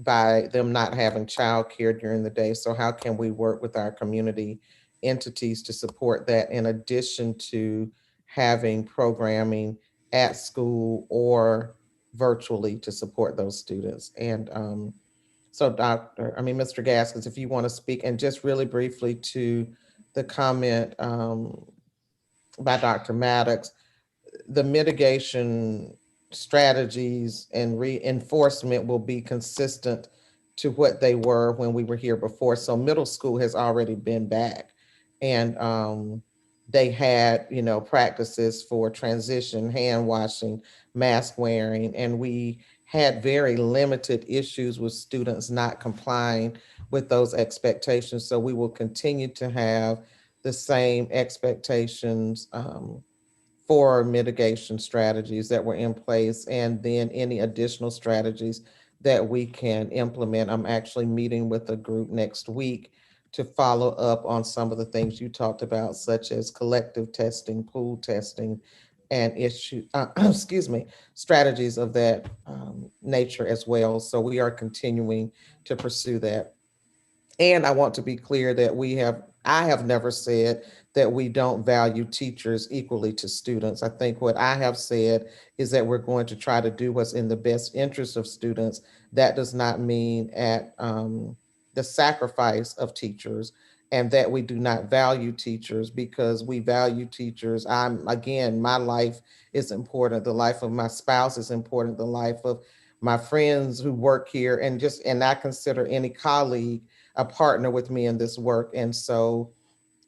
by them not having childcare during the day. So how can we work with our community entities to support that in addition to having programming at school or virtually to support those students? And so Mr. Gaskins, if you want to speak, and just really briefly to the comment by Dr. Maddox, the mitigation strategies and reinforcement will be consistent to what they were when we were here before. So middle school has already been back, and they had, practices for transition, hand washing, mask wearing, and we had very limited issues with students not complying with those expectations. So we will continue to have the same expectations for mitigation strategies that were in place, and then any additional strategies that we can implement. I'm actually meeting with a group next week to follow up on some of the things you talked about, such as collective testing, pool testing, and strategies of that nature as well. So we are continuing to pursue that. And I want to be clear that I have never said that we don't value teachers equally to students. I think what I have said is that we're going to try to do what's in the best interest of students. That does not mean at the sacrifice of teachers, and that we do not value teachers, because we value teachers. My life is important. The life of my spouse is important. The life of my friends who work here, and I consider any colleague a partner with me in this work. And so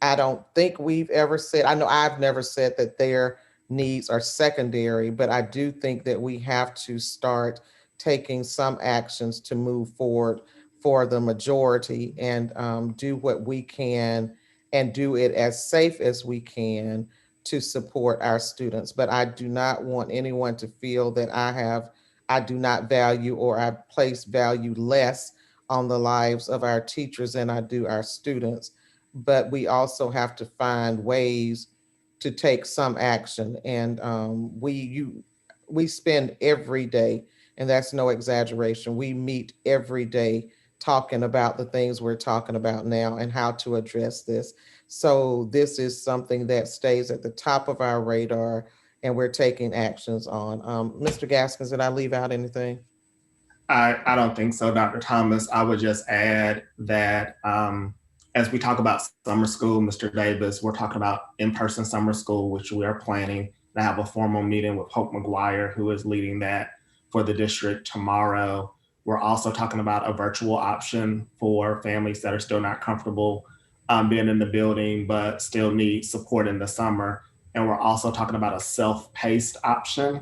I don't think we've ever said, I know I've never said that their needs are secondary, but I do think that we have to start taking some actions to move forward for the majority, and do what we can and do it as safe as we can to support our students. But I do not want anyone to feel that I do not value, or I place value less on the lives of our teachers than I do our students. But we also have to find ways to take some action. And we spend every day, and that's no exaggeration, we meet every day talking about the things we're talking about now and how to address this. So this is something that stays at the top of our radar, and we're taking actions on. Mr. Gaskins, did I leave out anything? I don't think so, Dr. Thomas. I would just add that as we talk about summer school, Mr. Davis, we're talking about in-person summer school, which we are planning to have a formal meeting with Hope McGuire, who is leading that for the district tomorrow. We're also talking about a virtual option for families that are still not comfortable being in the building, but still need support in the summer. And we're also talking about a self-paced option,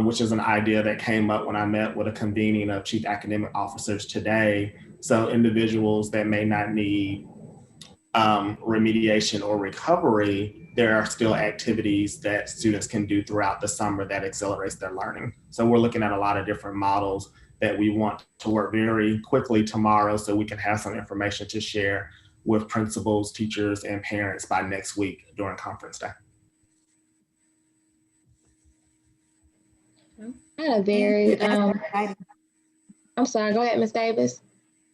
which is an idea that came up when I met with a convening of chief academic officers today. So individuals that may not need remediation or recovery, there are still activities that students can do throughout the summer that accelerates their learning. So we're looking at a lot of different models that we want to work very quickly tomorrow, so we can have some information to share with principals, teachers, and parents by next week during conference day. I had a very, I'm sorry, go ahead, Ms. Davis.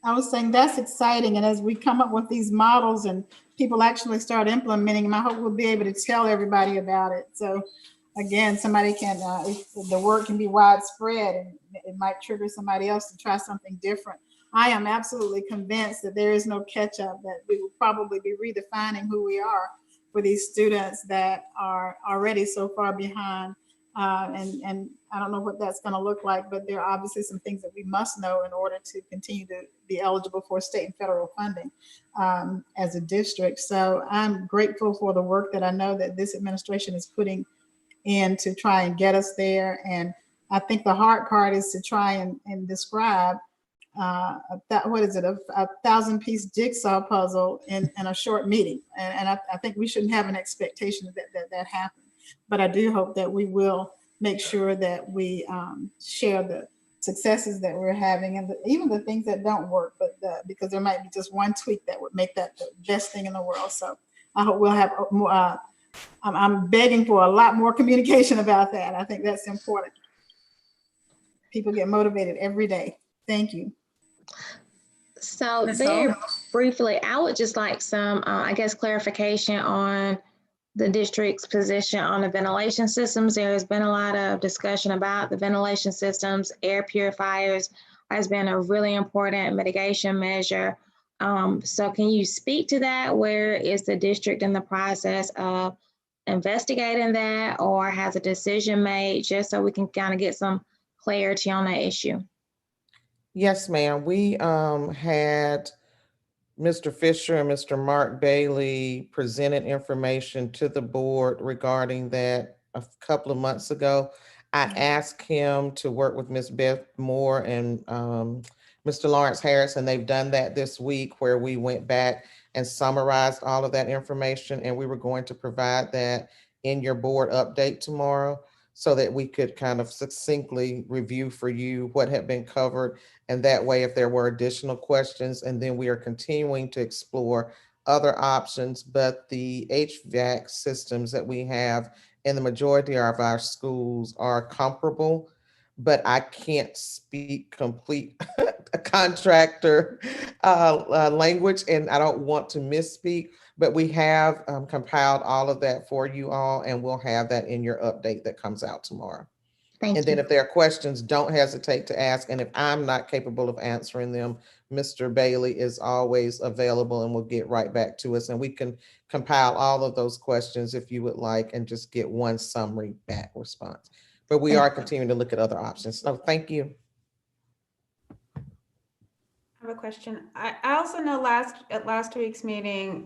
I was saying that's exciting. And as we come up with these models and people actually start implementing them, I hope we'll be able to tell everybody about it. So again, somebody can, if the word can be widespread, and it might trigger somebody else to try something different. I am absolutely convinced that there is no catch up, that we will probably be redefining who we are for these students that are already so far behind. And I don't know what that's going to look like, but there are obviously some things that we must know in order to continue to be eligible for state and federal funding as a district. So I'm grateful for the work that I know that this administration is putting in to try and get us there. And I think the hard part is to try and describe what is it, a 1,000-piece jigsaw puzzle in a short meeting. And I think we shouldn't have an expectation that happens. But I do hope that we will make sure that we share the successes that we're having and even the things that don't work, but because there might be just one tweak that would make that the best thing in the world. So I hope we'll have more, I'm begging for a lot more communication about that. I think that's important. People get motivated every day. Thank you. So Ms. very Hall? briefly, I would just like some, I guess, clarification on the district's position on the ventilation systems. There has been a lot of discussion about the ventilation systems. Air purifiers has been a really important mitigation measure. So can you speak to that? Where is the district in the process of investigating that, or has a decision made, just so we can kind of get some clarity on that issue? Yes, ma'am. We had Mr. Fisher and Mr. Mark Bailey presented information to the board regarding that a couple of months ago. I asked him to work with Ms. Beth Moore and Mr. Lawrence Harris, and they've done that this week, where we went back and summarized all of that information, and we were going to provide that in your board update tomorrow, so that we could kind of succinctly review for you what had been covered. And that way, if there were additional questions, and then we are continuing to explore other options, but the HVAC systems that we have in the majority of our schools are comparable, but I can't speak complete contractor language, and I don't want to misspeak, but we have compiled all of that for you all, and we'll have that in your update that comes out tomorrow. Thank And you. then if there are questions, don't hesitate to ask. And if I'm not capable of answering them, Mr. Bailey is always available and will get right back to us. And we can compile all of those questions if you would like, and just get one summary back response. But we are continuing to look at other options. So thank you. I have a question. I also know at last week's meeting,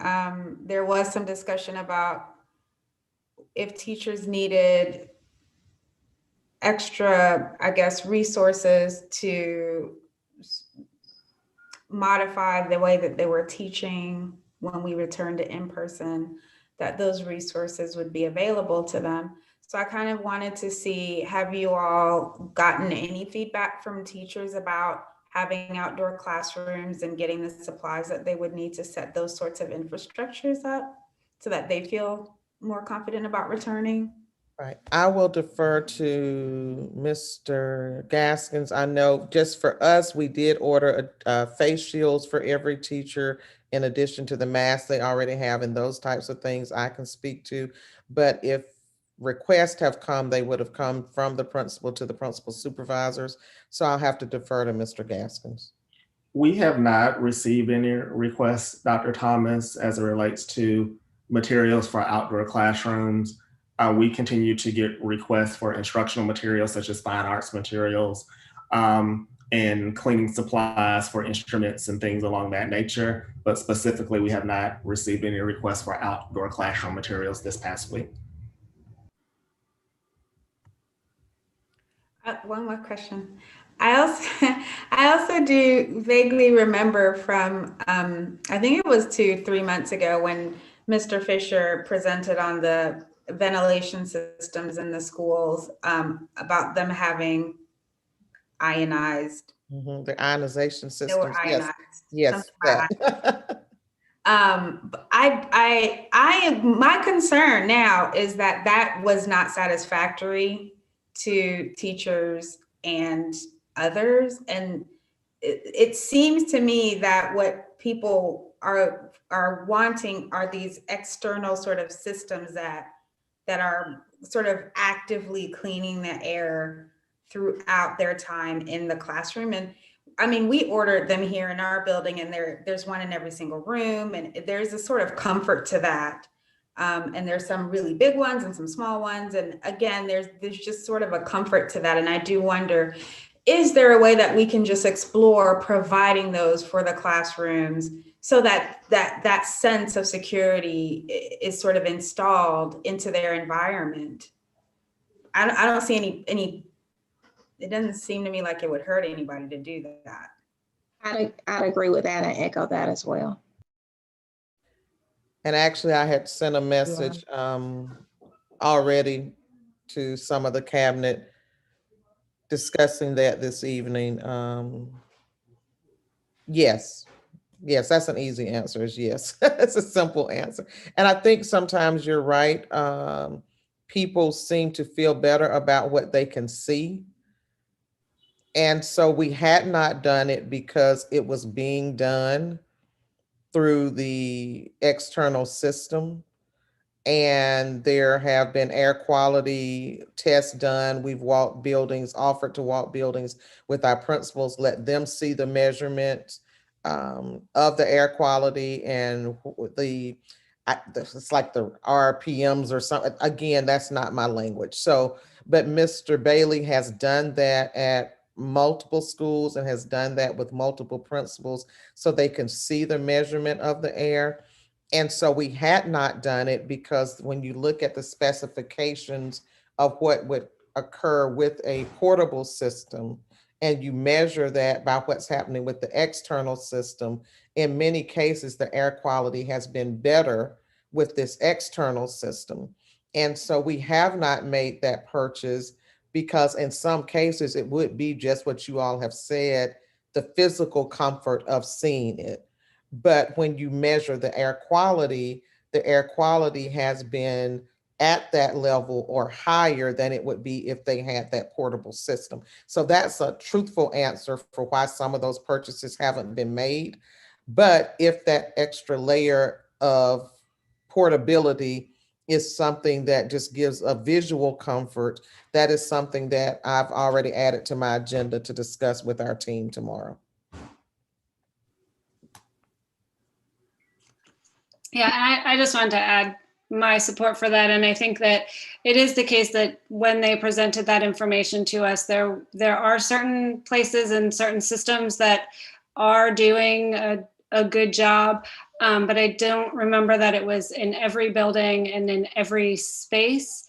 there was some discussion about if teachers needed extra, I guess, resources to modify the way that they were teaching when we returned to in-person, that those resources would be available to them. So I kind of wanted to see, have you all gotten any feedback from teachers about having outdoor classrooms and getting the supplies that they would need to set those sorts of infrastructures up so that they feel more confident about returning? Right. I will defer to Mr. Gaskins. I know just for us, we did order face shields for every teacher in addition to the masks they already have, and those types of things I can speak to. But if requests have come, they would have come from the principal to the principal supervisors. So I'll have to defer to Mr. Gaskins. We have not received any requests, Dr. Thomas, as it relates to materials for outdoor classrooms. We continue to get requests for instructional materials such as fine arts materials and cleaning supplies for instruments and things along that nature. But specifically, we have not received any requests for outdoor classroom materials this past week. One more question. I also do vaguely remember from, I think it was 2-3 months ago when Mr. Fisher presented on the ventilation systems in the schools about them having ionized. The ionization systems. They were ionized. Yes. My concern now is that that was not satisfactory to teachers and others. And it seems to me that what people are wanting are these external sort of systems that are sort of actively cleaning the air throughout their time in the classroom. And I mean, we ordered them here in our building, and there's one in every single room, and there's a sort of comfort to that. And there's some really big ones and some small ones. And again, there's just sort of a comfort to that. And I do wonder, is there a way that we can just explore providing those for the classrooms so that that sense of security is sort of installed into their environment? I don't see any, it doesn't seem to me like it would hurt anybody to do that. I'd agree with that and echo that as well. And actually, I had sent a message already to some of the cabinet discussing that this evening. Yes, that's an easy answer is yes. It's a simple answer. And I think sometimes you're right. People seem to feel better about what they can see. And so we had not done it because it was being done through the external system. And there have been air quality tests done. We've walked buildings, offered to walk buildings with our principals, let them see the measurement of the air quality and it's like the RPMs or something. Again, that's not my language. So, but Mr. Bailey has done that at multiple schools and has done that with multiple principals so they can see the measurement of the air. And so we had not done it because when you look at the specifications of what would occur with a portable system and you measure that by what's happening with the external system, in many cases, the air quality has been better with this external system. And so we have not made that purchase because in some cases it would be just what you all have said, the physical comfort of seeing it. But when you measure the air quality has been at that level or higher than it would be if they had that portable system. So that's a truthful answer for why some of those purchases haven't been made. But if that extra layer of portability is something that just gives a visual comfort, that is something that I've already added to my agenda to discuss with our team tomorrow. Yeah, I just wanted to add my support for that. And I think that it is the case that when they presented that information to us, there are certain places and certain systems that are doing a good job. But I don't remember that it was in every building and in every space.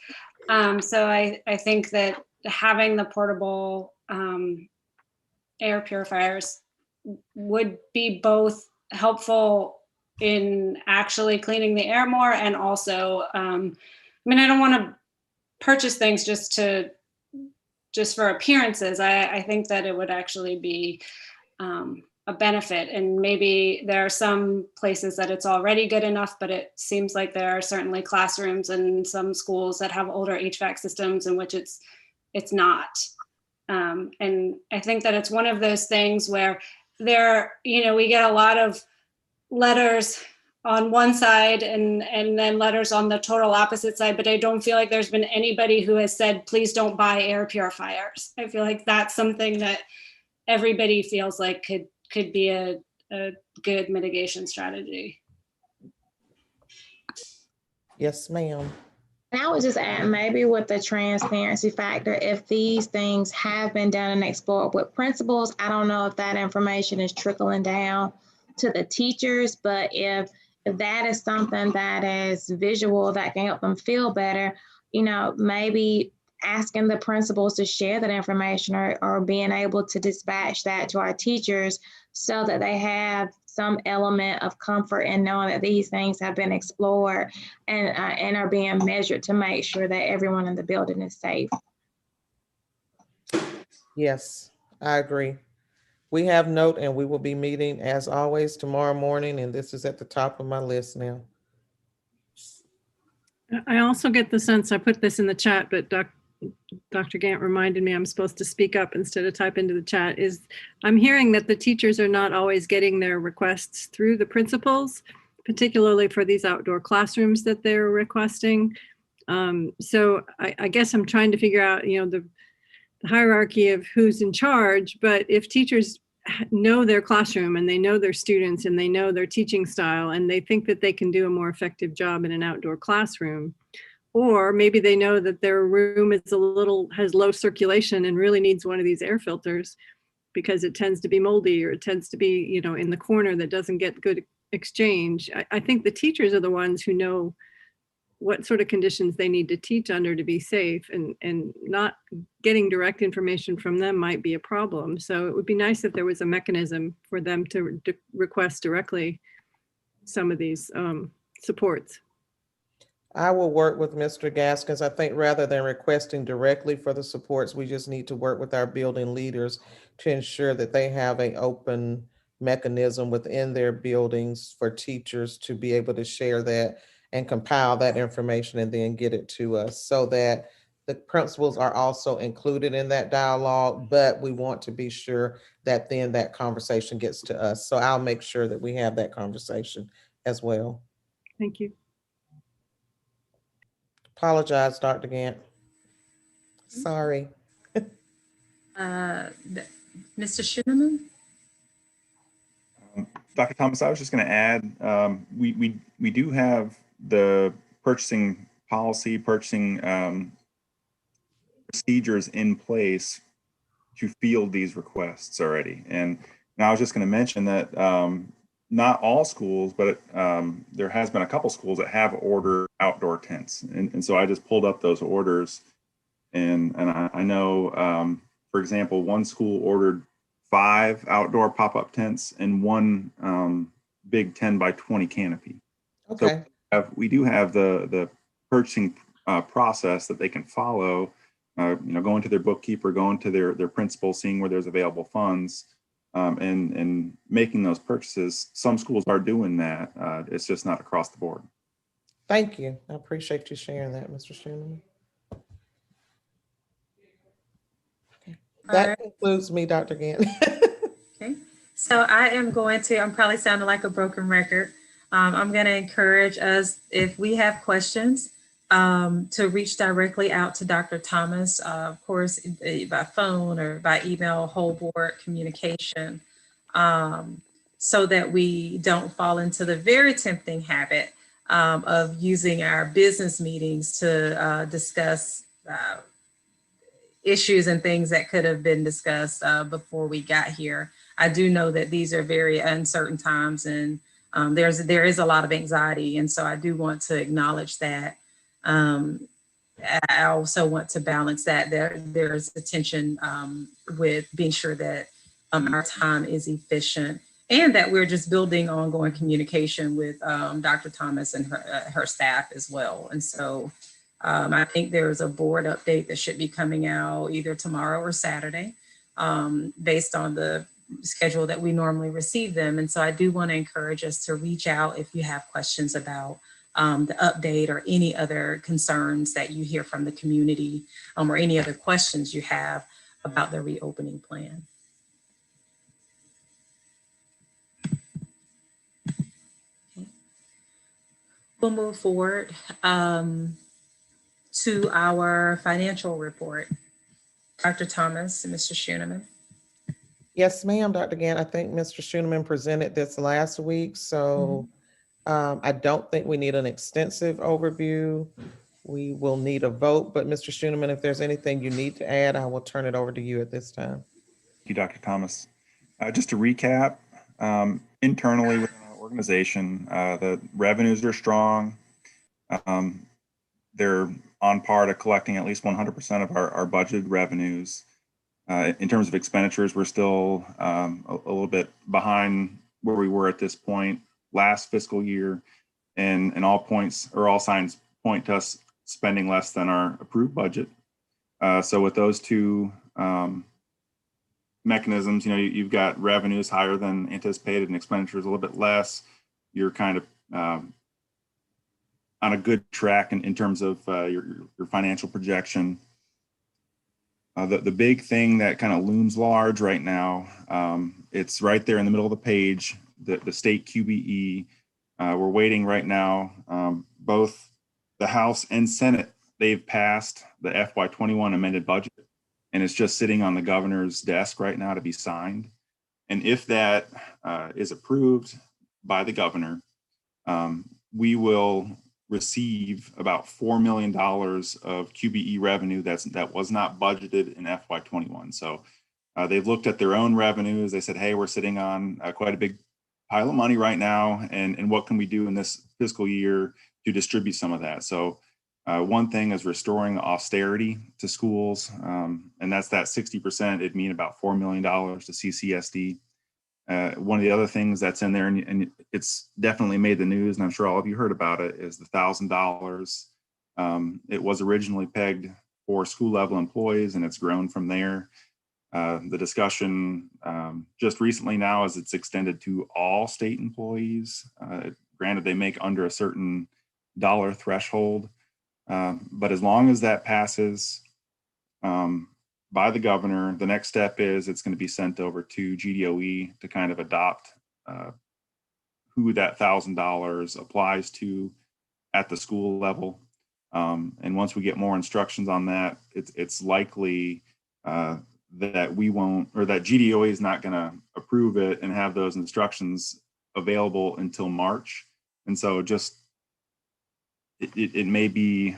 So I think that having the portable air purifiers would be both helpful in actually cleaning the air more and also, I mean, I don't want to purchase things just for appearances. I think that it would actually be a benefit, and maybe there are some places that it's already good enough, but it seems like there are certainly classrooms and some schools that have older HVAC systems in which it's not. And I think that it's one of those things where we get a lot of letters on one side and then letters on the total opposite side, but I don't feel like there's been anybody who has said, please don't buy air purifiers. I feel like that's something that everybody feels like could be a good mitigation strategy. Yes, ma'am. And I would just add, maybe with the transparency factor, if these things have been done and explored with principals, I don't know if that information is trickling down to the teachers, but if that is something that is visual that can help them feel better, maybe asking the principals to share that information or being able to dispatch that to our teachers so that they have some element of comfort in knowing that these things have been explored and are being measured to make sure that everyone in the building is safe. Yes, I agree. We have note and we will be meeting as always tomorrow morning, and this is at the top of my list now. I also get the sense, I put this in the chat, but Dr. Gant reminded me I'm supposed to speak up instead of type into the chat, is I'm hearing that the teachers are not always getting their requests through the principals, particularly for these outdoor classrooms that they're requesting. So I guess I'm trying to figure out, the hierarchy of who's in charge, but if teachers know their classroom and they know their students and they know their teaching style and they think that they can do a more effective job in an outdoor classroom. Or maybe they know that their room is has low circulation and really needs one of these air filters because it tends to be moldy or it tends to be, in the corner that doesn't get good exchange. I think the teachers are the ones who know what sort of conditions they need to teach under to be safe, and not getting direct information from them might be a problem. So it would be nice if there was a mechanism for them to request directly some of these supports. I will work with Mr. Gaskins. I think rather than requesting directly for the supports, we just need to work with our building leaders to ensure that they have an open mechanism within their buildings for teachers to be able to share that and compile that information and then get it to us, so that the principals are also included in that dialogue, but we want to be sure that then that conversation gets to us. So I'll make sure that we have that conversation as well. Thank you. Apologize, Dr. Gant. Sorry. Mr. Schooneman? Dr. Thomas, I was just going to add, we do have the purchasing policy, purchasing procedures in place to field these requests already. And I was just going to mention that not all schools, but there has been a couple schools that have ordered outdoor tents. And so I just pulled up those orders, and I know, for example, one school ordered 5 outdoor pop-up tents and 1 big 10 by 20 canopy. Okay. So we do have the purchasing process that they can follow, going to their bookkeeper, going to their principal, seeing where there's available funds, and making those purchases. Some schools are doing that. It's just not across the board. Thank you. I appreciate you sharing that, Mr. Schooneman. That concludes me, Dr. Gant. Okay, so I'm probably sounding like a broken record. I'm going to encourage us, if we have questions, to reach directly out to Dr. Thomas, of course, by phone or by email, whole board communication, so that we don't fall into the very tempting habit of using our business meetings to discuss issues and things that could have been discussed before we got here. I do know that these are very uncertain times, and there is a lot of anxiety, and so I do want to acknowledge that. I also want to balance that there's a tension with being sure that our time is efficient, and that we're just building ongoing communication with Dr. Thomas and her staff as well. And so I think there's a board update that should be coming out either tomorrow or Saturday, based on the schedule that we normally receive them. And so I do want to encourage us to reach out if you have questions about the update or any other concerns that you hear from the community, or any other questions you have about the reopening plan. Okay. We'll move forward to our financial report. Dr. Thomas and Mr. Schooneman. Yes, ma'am, Dr. Gant. I think Mr. Schooneman presented this last week, so I don't think we need an extensive overview. We will need a vote, but Mr. Schooneman, if there's anything you need to add, I will turn it over to you at this time. Thank you, Dr. Thomas. Just to recap, internally within our organization, the revenues are strong. They're on par to collecting at least 100% of our budgeted revenues. In terms of expenditures, we're still a little bit behind where we were at this point last fiscal year, and all signs point to us spending less than our approved budget. So with those two mechanisms, you've got revenues higher than anticipated and expenditures a little bit less. You're kind of on a good track in terms of your financial projection. The big thing that kind of looms large right now, it's right there in the middle of the page, the state QBE. We're waiting right now. Both the House and Senate, they've passed the FY21 amended budget, and it's just sitting on the governor's desk right now to be signed. And if that is approved by the governor, we will receive about $4 million of QBE revenue that was not budgeted in FY21. So they've looked at their own revenues. They said, hey, we're sitting on quite a big pile of money right now. And what can we do in this fiscal year to distribute some of that? So one thing is restoring austerity to schools. And that's that 60%. It'd mean about $4 million to CCSD. One of the other things that's in there, and it's definitely made the news, and I'm sure all of you heard about it, is the $1,000. It was originally pegged for school level employees, and it's grown from there. The discussion just recently now is it's extended to all state employees. Granted, they make under a certain dollar threshold, but as long as that passes by the governor, the next step is it's going to be sent over to GDOE to kind of adopt who that $1,000 applies to at the school level. And once we get more instructions on that, it's likely that we won't, or that GDOE is not going to approve it and have those instructions available until March. And so just it may be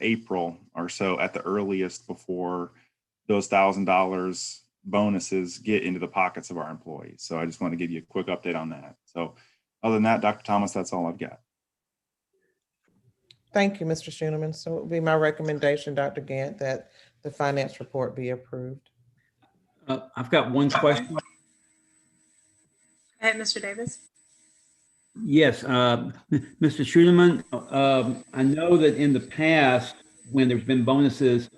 April or so at the earliest before those $1,000 bonuses get into the pockets of our employees. So I just want to give you a quick update on that. So other than that, Dr. Thomas, that's all I've got. Thank you, Mr. Schoeneman. So it would be my recommendation, Dr. Gant, that the finance report be approved. I've got one question. Go ahead, Mr. Davis. Yes, Mr. Schoeneman, I know that in the past, when there's been bonuses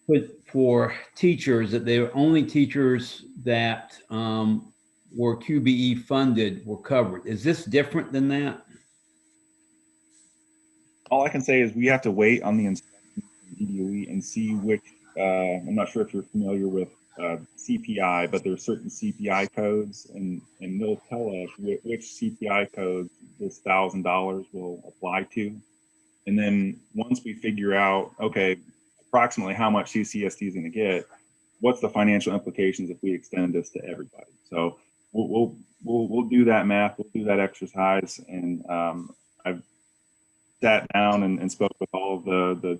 put for teachers, that they were only teachers that were QBE funded were covered. Is this different than that? All I can say is we have to wait on the instructions from GDOE and see which, I'm not sure if you're familiar with CPI, but there are certain CPI codes, and they'll tell us which CPI codes this $1,000 will apply to. And then once we figure out, okay, approximately how much CCSD is going to get, what's the financial implications if we extend this to everybody? So we'll do that math, we'll do that exercise, and I've sat down and spoke with all of the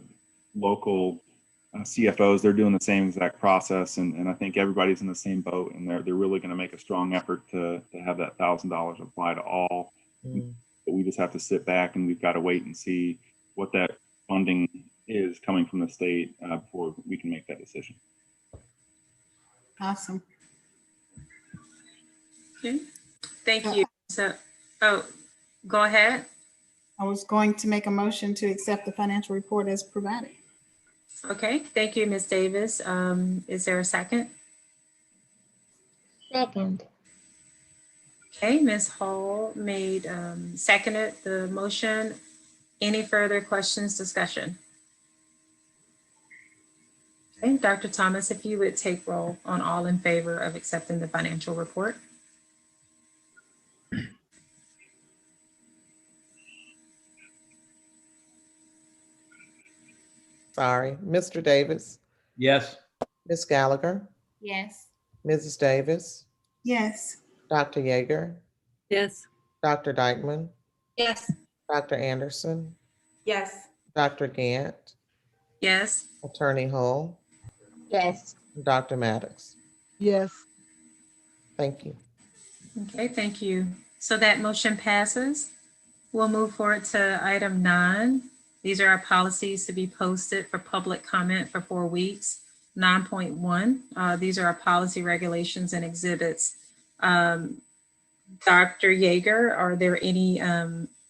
local CFOs. They're doing the same exact process, and I think everybody's in the same boat, and they're really going to make a strong effort to have that $1,000 apply to all. But we just have to sit back and we've got to wait and see what that funding is coming from the state before we can make that decision. Awesome. Okay. Thank you. So, go ahead. I was going to make a motion to accept the financial report as provided. Okay, thank you, Ms. Davis. Is there a second? Second. Okay, Ms. Hall made, seconded the motion. Any further questions, discussion? Okay, Dr. Thomas, if you would take roll on all in favor of accepting the financial report. Sorry, Mr. Davis, Yes. Ms. Gallagher, Yes. Mrs. Davis, Yes. Dr. Yeager, Yes. Dr. Dykeman, Yes. Dr. Anderson, Yes. Dr. Gant, Yes. Attorney Hull, Yes. Dr. Maddox. Yes. Thank you. Okay, thank you. So that motion passes. We'll move forward to item 9. These are our policies to be posted for public comment for 4 weeks. 9.1, these are our policy regulations and exhibits. Dr. Yeager, are there any,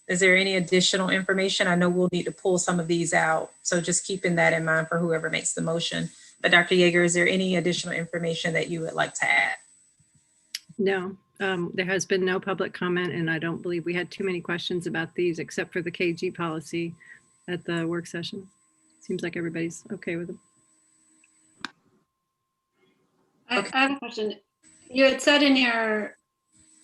is there any additional information? I know we'll need to pull some of these out, so just keeping that in mind for whoever makes the motion. But Dr. Yeager, is there any additional information that you would like to add? No, there has been no public comment, and I don't believe we had too many questions about these except for the KG policy at the work session. Seems like everybody's okay with them. I have a question. You had said in your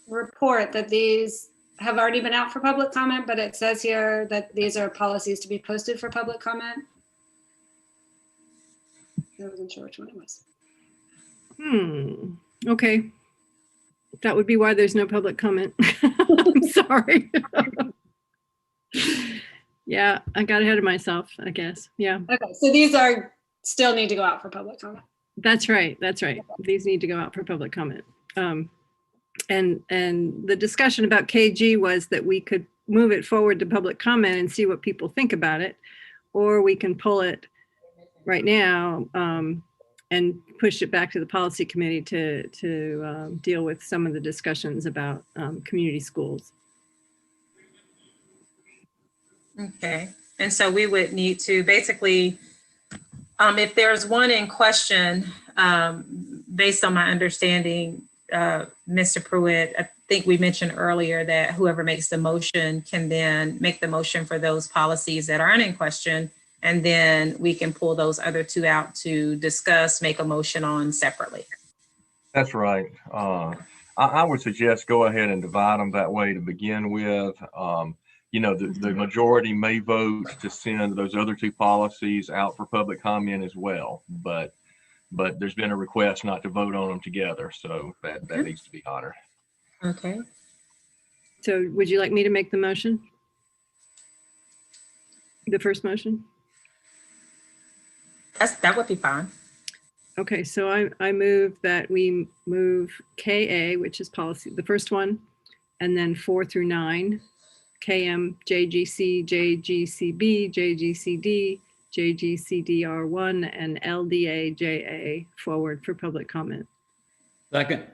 report that these have already been out for public comment, but it says here that these are policies to be posted for public comment. I wasn't sure which one it was. Okay. That would be why there's no public comment. I'm sorry. Yeah, I got ahead of myself, I guess. Yeah, Okay, so these are still need to go out for public comment. that's right. That's right. These need to go out for public comment. And the discussion about KG was that we could move it forward to public comment and see what people think about it, or we can pull it right now and push it back to the policy committee to deal with some of the discussions about community schools. Okay, and so we would need to basically, if there's one in question, based on my understanding, Mr. Pruitt, I think we mentioned earlier that whoever makes the motion can then make the motion for those policies that aren't in question, and then we can pull those other two to discuss, make a motion on separately. That's right. I would suggest go ahead and divide them that way to begin with. The majority may vote to send those other two policies out for public comment as well, but there's been a request not to vote on them together, so that needs to be honored. Okay. So would you like me to make the motion? The first motion? That would be fine. Okay, so I move that we move KA, which is policy, the first one, and then 4 through 9, KM, JGC, JGCB, JGCD, JGCDR1, and LDA-JA forward for public comment. Second.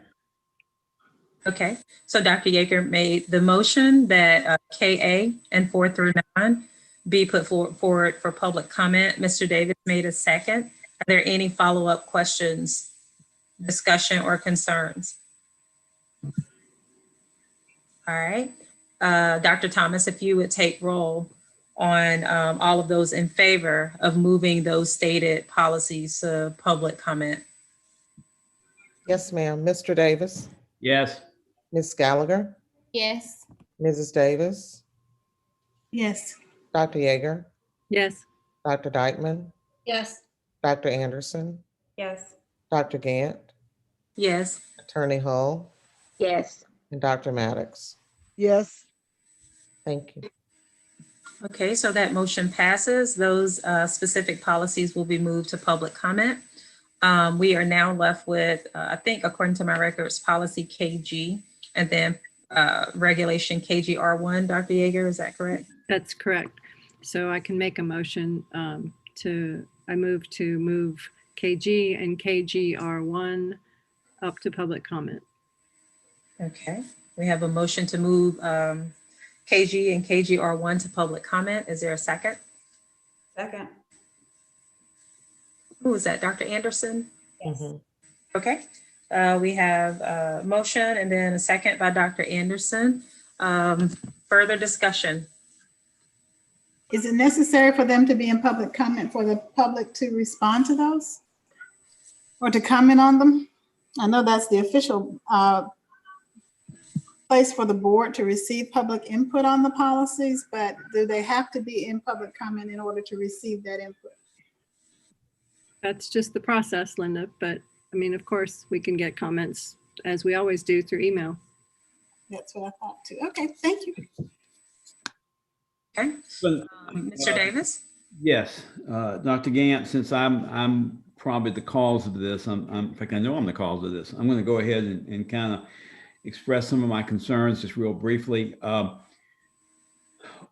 Okay, so Dr. Yeager made the motion that KA and 4 through 9 be put forward for public comment. Mr. Davis made a second. Are there any follow-up questions, discussion, or concerns? All right, Dr. Thomas, if you would take roll on all of those in favor of moving those stated policies to public comment. Yes, ma'am. Mr. Davis, Yes. Ms. Gallagher, Yes. Mrs. Davis, Yes. Dr. Yeager, Yes. Dr. Dykeman, Yes. Dr. Anderson, Yes. Dr. Gant, Yes. Attorney Hull, Yes. and Dr. Maddox. Yes. Thank you. Okay, so that motion passes. Those specific policies will be moved to public comment. We are now left with, I think, according to my records, policy KG, and then regulation KGR1. Dr. Yeager, is that correct? That's correct. So I can make a motion I move to move KG and KGR1 up to public comment. Okay, we have a motion to move KG and KGR1 to public comment. Is there a second? Second. Who was that, Dr. Anderson? Yes. Okay, we have a motion and then a second by Dr. Anderson. Further discussion. Is it necessary for them to be in public comment for the public to respond to those? Or to comment on them? I know that's the official place for the board to receive public input on the policies, but do they have to be in public comment in order to receive that input? That's just the process, Linda. But I mean, of course, we can get comments as we always do through email. That's what I thought too. Okay, thank you. Okay, Mr. Davis? Yes, Dr. Gant, since I'm probably the cause of this, in fact, I know I'm the cause of this. I'm going to go ahead and kind of express some of my concerns just real briefly.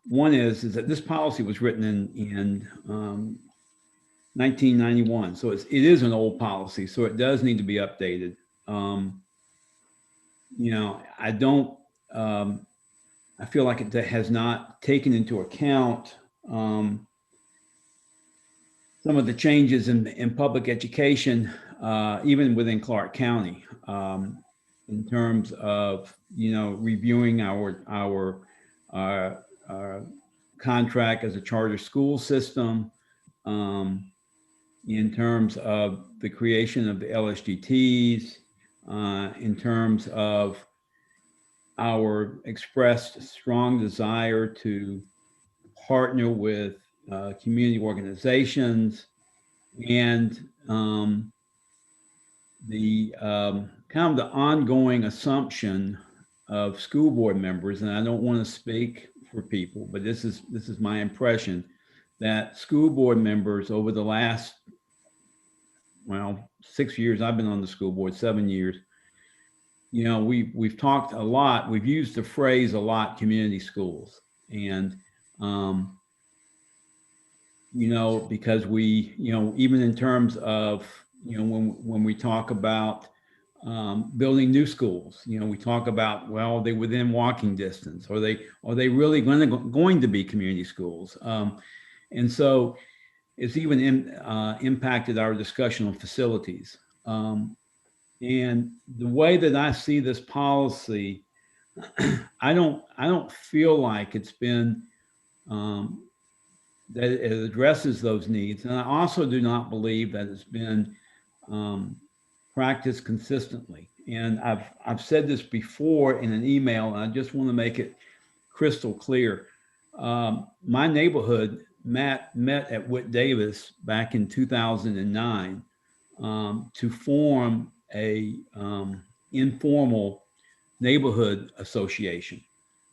One is that this policy was written in 1991, so it is an old policy, so it does need to be updated. I don't. I feel like it has not taken into account some of the changes in public education, even within Clark County, in terms of reviewing our contract as a charter school system, in terms of the creation of the LSGTs, in terms of our expressed strong desire to partner with community organizations and the kind of the ongoing assumption of school board members, and I don't want to speak for people, but this is my impression, that school board members over the last, well, 6 years, I've been on the school board, 7 years, you know, we've talked a lot, we've used the phrase a lot, community schools. And, you know, because we, you know, even in terms of, you know, when we talk about building new schools, you know, we talk about, well, they within walking distance, are they really going to be community schools? And so it's even impacted our discussion on facilities. And the way that I see this policy, I don't feel like it's been that it addresses those needs. And I also do not believe that it's been practiced consistently. And I've said this before in an email, and I just want to make it crystal clear. My neighborhood met at Whit Davis back in 2009 to form a informal neighborhood association.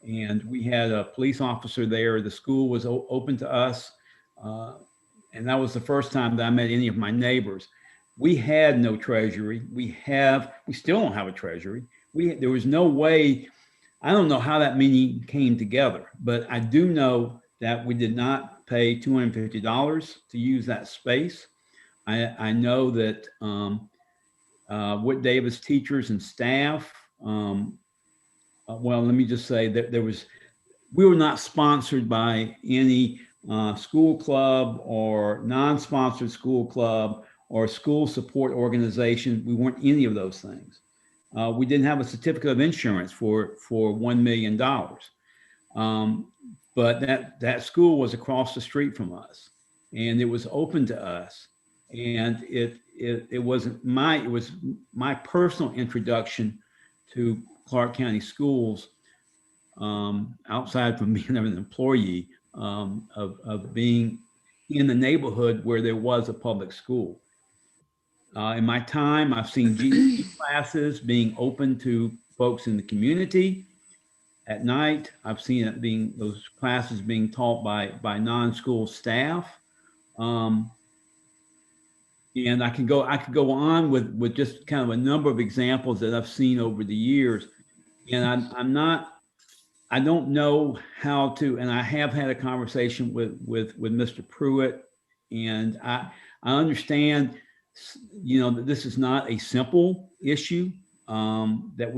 And we had a police officer there. The school was open to us. And that was the first time that I met any of my neighbors. We had no treasury. We still don't have a treasury. There was no way, I don't know how that meeting came together, but I do know that we did not pay $250 to use that space. I know that Whit Davis teachers and staff, well, let me just say that we were not sponsored by any school club or non-sponsored school club or school support organization. We weren't any of those things. We didn't have a certificate of insurance for $1 million. But that school was across the street from us, and it was open to us. And it was my personal introduction to Clark County schools, outside from being an employee, of being in the neighborhood where there was a public school. In my time, I've seen GED classes being open to folks in the community at night. I've seen those classes being taught by non-school staff. And I could go on with just kind of a number of examples that I've seen over the years. And I don't know how to, and I have had a conversation with Mr. Pruitt, and I understand, you know, that this is not a simple issue, that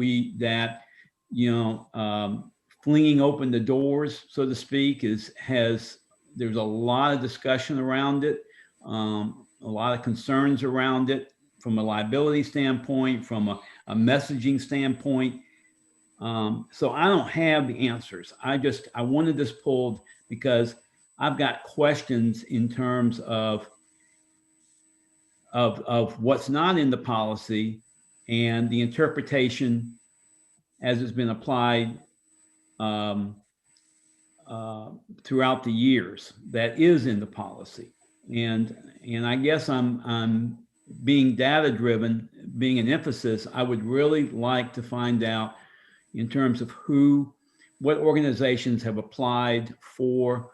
flinging open the doors, so to speak, there's a lot of discussion around it, a lot of concerns around it from a liability standpoint, from a messaging standpoint. So I don't have the answers. I wanted this pulled because I've got questions in terms of what's not in the policy and the interpretation as it's been applied throughout the years that is in the policy. And I guess I'm being data driven, being an emphasis. I would really like to find out in terms of what organizations have applied for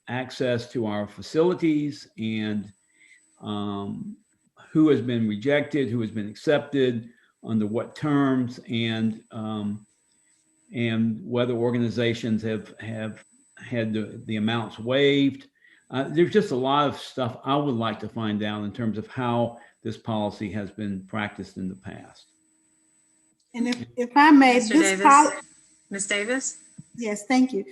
access to our facilities, and who has been rejected, who has been accepted, under what terms, and whether organizations have had the amounts waived. There's just a lot of stuff I would like to find out in terms of how this policy has been practiced in the past. And if I may, Ms. Davis? Yes, thank you.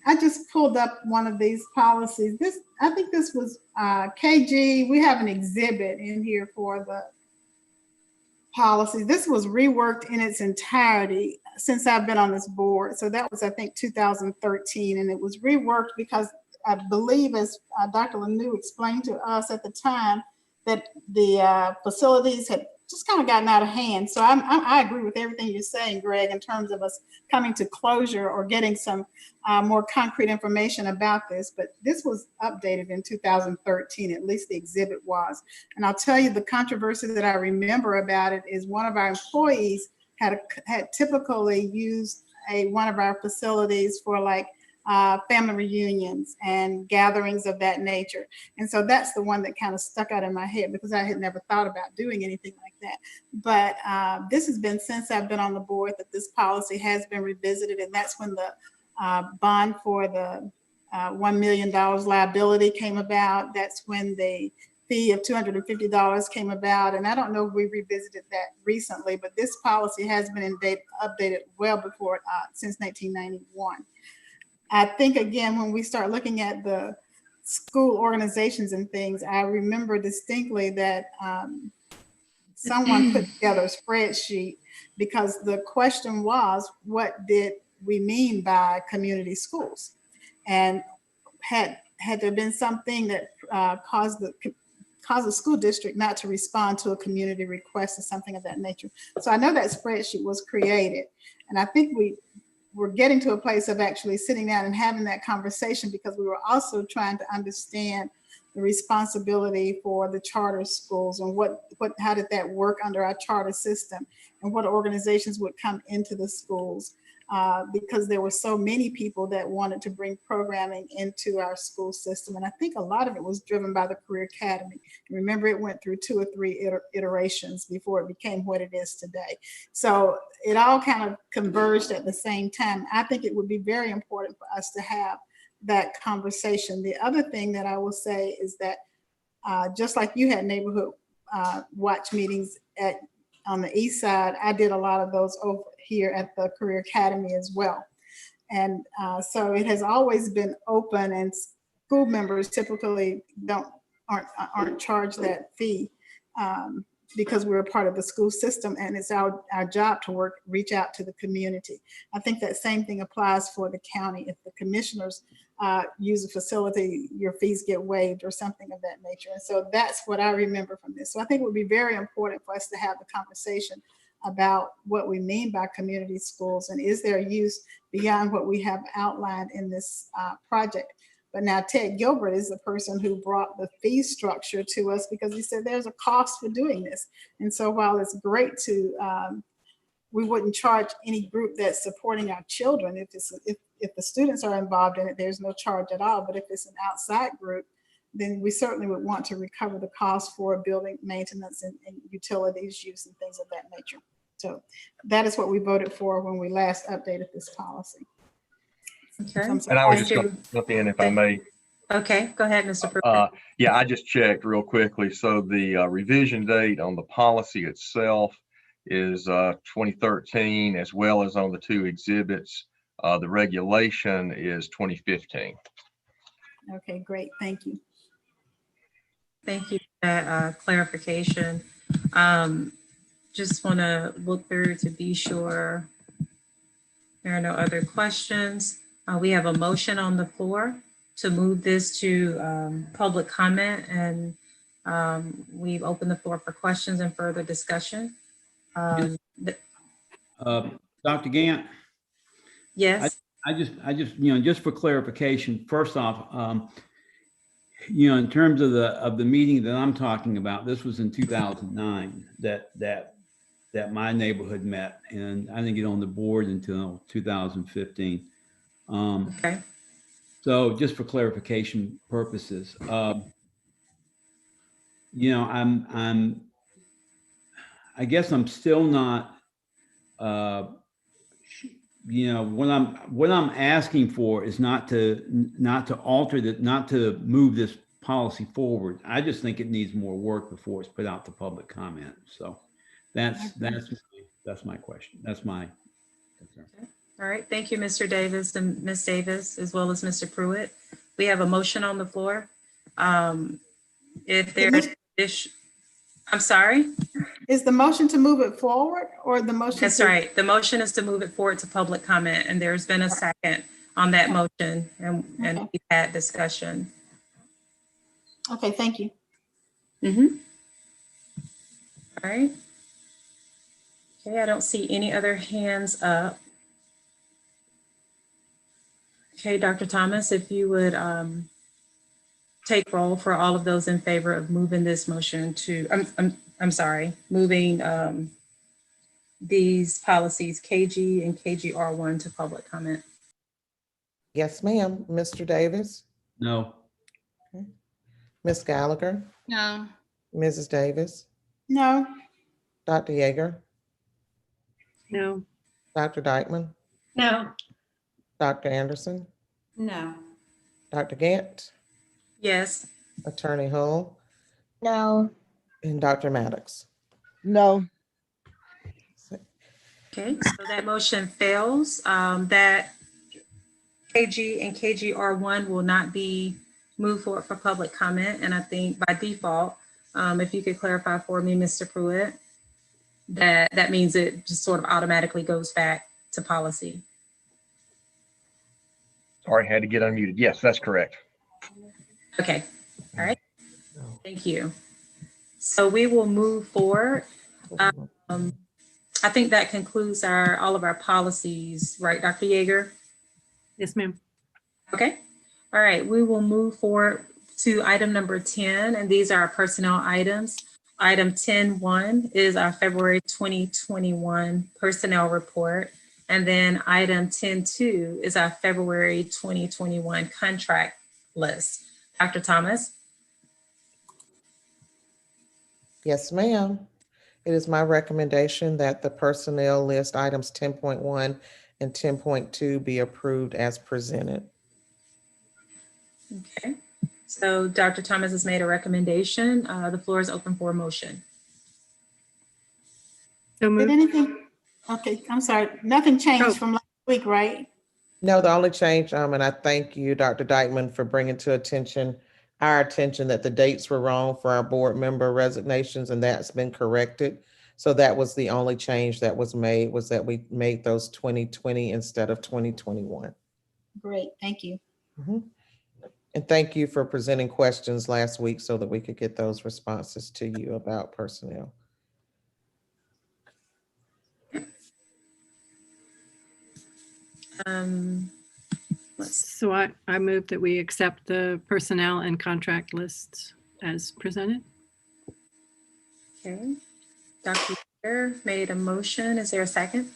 I just pulled up one of these policies. I think this was KG. We have an exhibit in here for the policy. This was reworked in its entirety since I've been on this board. So that was, I think, 2013, and it was reworked because I believe, as Dr. Lanu explained to us at the time, that the facilities had just kind of gotten out of hand. So I agree with everything you're saying, Greg, in terms of us coming to closure or getting some more concrete information about this. But this was updated in 2013, at least the exhibit was. And I'll tell you the controversy that I remember about it is one of our employees had typically used one of our facilities for like family reunions and gatherings of that nature. And so that's the one that kind of stuck out in my head because I had never thought about doing anything like that. But this has been since I've been on the board that this policy has been revisited. And that's when the bond for the $1 million liability came about. That's when the fee of $250 came about. And I don't know if we revisited that recently, but this policy has been updated well before, since 1991. I think, again, when we start looking at the school organizations and things, I remember distinctly that someone put together a spreadsheet because the question was, what did we mean by community schools? And had there been something that caused the school district not to respond to a community request or something of that nature? So I know that spreadsheet was created, and I think we're getting to a place of actually sitting down and having that conversation because we were also trying to understand the responsibility for the charter schools and how did that work under our charter system and what organizations would come into the schools because there were so many people that wanted to bring programming into our school system. And I think a lot of it was driven by the Career Academy. Remember, it went through 2 or 3 iterations before it became what it is today. So it all kind of converged at the same time. I think it would be very important for us to have that conversation. The other thing that I will say is that just like you had neighborhood watch meetings on the east side, I did a lot of those over here at the Career Academy as well. And so it has always been open, and school members typically aren't charged that fee because we're a part of the school system, and it's our job to reach out to the community. I think that same thing applies for the county. If the commissioners use a facility, your fees get waived or something of that nature. And so that's what I remember from this. So I think it would be very important for us to have the conversation about what we mean by community schools and is there use beyond what we have outlined in this project. But now Ted Gilbert is the person who brought the fee structure to us because he said there's a cost for doing this. And so while it's great to, we wouldn't charge any group that's supporting our children. If the students are involved in it, there's no charge at all. But if it's an outside group, then we certainly would want to recover the cost for building maintenance and utilities use and things of that nature. So that is what we voted for when we last updated this policy. Okay. And I was just going to jump in if I may. Okay, go ahead, Mr. Pruitt. Yeah, I just checked real quickly. So the revision date on the policy itself is 2013, as well as on the 2 exhibits. The regulation is 2015. Okay, great. Thank you. Thank you for that clarification. Just want to look through to be sure there are no other questions. We have a motion on the floor to move this to public comment, and we've opened the floor for questions and further discussion. Dr. Gant? Yes. I just, just for clarification, first off, in terms of the meeting that I'm talking about, this was in 2009 that my neighborhood met, and I didn't get on the board until 2015. Okay. So just for clarification purposes, I guess I'm still not, what I'm asking for is not to alter that, not to move this policy forward. I just think it needs more work before it's put out to public comment. So that's my question. That's my concern. Okay. All right. Thank you, Mr. Davis and Ms. Davis, as well as Mr. Pruitt. We have a motion on the floor. If there's, I'm sorry? Is the motion to move it forward or the motion? That's right. The motion is to move it forward to public comment, and there's been a second on that motion, and we've had discussion. Okay, thank you. All right. Okay, I don't see any other hands up. Okay, Dr. Thomas, if you would take roll for all of those in favor of moving this motion to, I'm sorry, moving these policies KG and KGR1 to public comment. Yes, ma'am. Mr. Davis, No. Ms. Gallagher, No. Mrs. Davis, No. Dr. Yeager, No. Dr. Dykeman, No. Dr. Anderson, No. Dr. Gant, Yes. Attorney Hull, No. and Dr. Maddox. No. Okay, so that motion fails. That KG and KGR1 will not be moved forward for public comment. And I think by default, if you could clarify for me, Mr. Pruitt, that means it just sort of automatically goes back to policy. Sorry, had to get unmuted. Yes, that's correct. Okay, all right, thank you. So we will move forward. I think that concludes all of our policies, right, Dr. Yeager? Yes, ma'am. Okay, all right, we will move forward to item number 10, and these are our personnel items. Item 10.1 is our February 2021 personnel report. And then item 10.2 is our February 2021 contract list. Dr. Thomas? Yes, ma'am. It is my recommendation that the personnel list items 10.1 and 10.2 be approved as presented. Okay, so Dr. Thomas has made a recommendation. The floor is open for a motion. So Did moved. anything? Okay, I'm sorry. Nothing changed from last week, right? No, the only change, and I thank you, Dr. Dykeman, for bringing to our attention that the dates were wrong for our board member resignations, and that's been corrected. So that was the only change that was made, was that we made those 2020 instead of 2021. Great, thank you. And thank you for presenting questions last week so that we could get those responses to you about personnel. So I move that we accept the personnel and contract lists as presented. Okay, Dr. Yeager made a motion. Is there a second?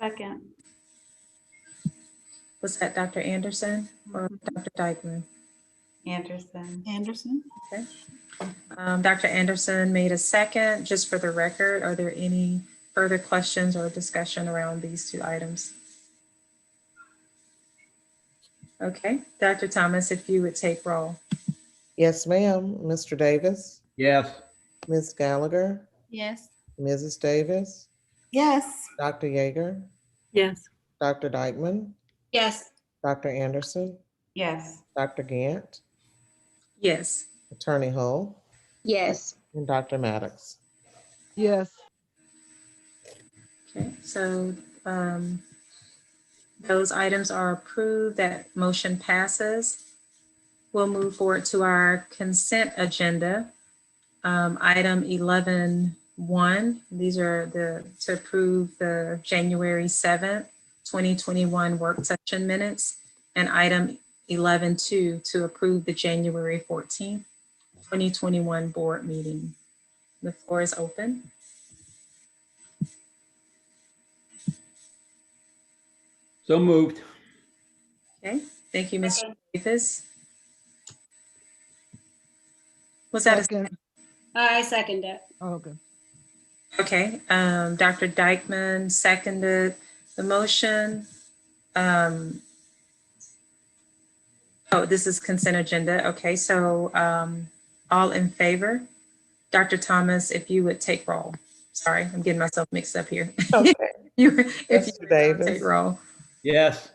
Second. Was that Dr. Anderson or Dr. Dykeman? Anderson. Anderson. Okay. Dr. Anderson made a second. Just for the record, are there any further questions or discussion around these two items? Okay, Dr. Thomas, if you would take roll. Yes, ma'am. Mr. Davis, Yes. Ms. Gallagher, Yes. Mrs. Davis, Yes. Dr. Yeager, Yes. Dr. Dykeman, Yes. Dr. Anderson, Yes. Dr. Gant, Yes. Attorney Hull, Yes. and Dr. Maddox. Yes. Okay, so those items are approved. That motion passes. We'll move forward to our consent agenda. Item 11.1, these are to approve the January 7th, 2021 work session minutes, and item 11.2 to approve the January 14th, 2021 board meeting. The floor is open. So moved. Okay, thank you, Mr. Davis. Was that Second. I second it. Oh, okay. okay? Dr. Dykeman seconded the motion. Oh, this is consent agenda. Okay, so all in favor? Dr. Thomas, if you would take roll. Sorry, I'm getting myself mixed up here. Okay. If you Mr. would Davis. take roll. Yes.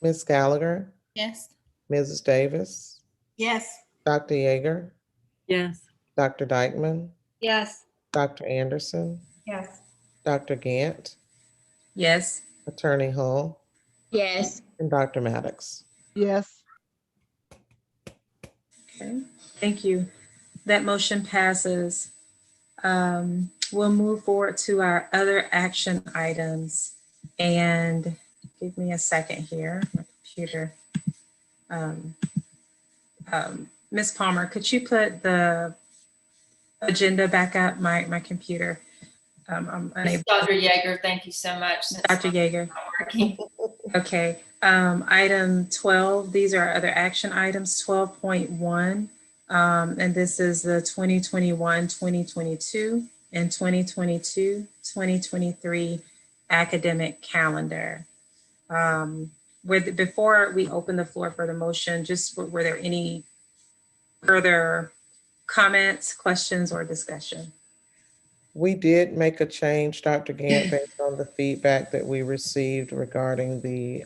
Ms. Gallagher, Yes. Mrs. Davis, Yes. Dr. Yeager, Yes. Dr. Dykeman, Yes. Dr. Anderson, Yes. Dr. Gant, Yes. Attorney Hull, Yes. and Dr. Maddox. Yes. Okay, thank you. That motion passes. we'll move forward to our other action items. And give me a second here, my computer. Ms. Palmer, could you put the agenda back up? My computer. I'm unable. Dr. Yeager, thank you so much. Dr. Yeager. Working. Okay. Item 12, these are other action items, 12.1. And this is the 2021-2022 and 2022-2023 academic calendar. Before we open the floor for the motion, just were there any further comments, questions, or discussion? We did make a change, Dr. Gant, based on the feedback that we received regarding the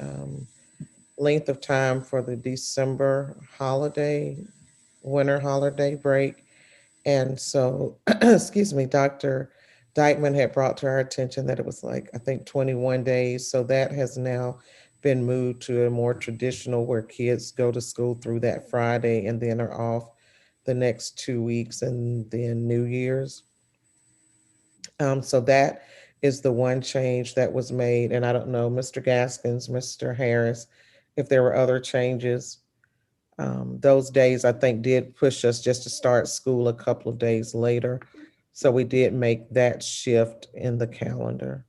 length of time for the December winter holiday break. And so, excuse me, Dr. Dykeman had brought to our attention that it was like, I think 21 days. So that has now been moved to a more traditional where kids go to school through that Friday and then are off the next 2 weeks and then New Year's. So that is the one change that was made. And I don't know, Mr. Gaskins, Mr. Harris, if there were other changes. Those days, I think, did push us just to start school a couple of days later. So we did make that shift in the calendar.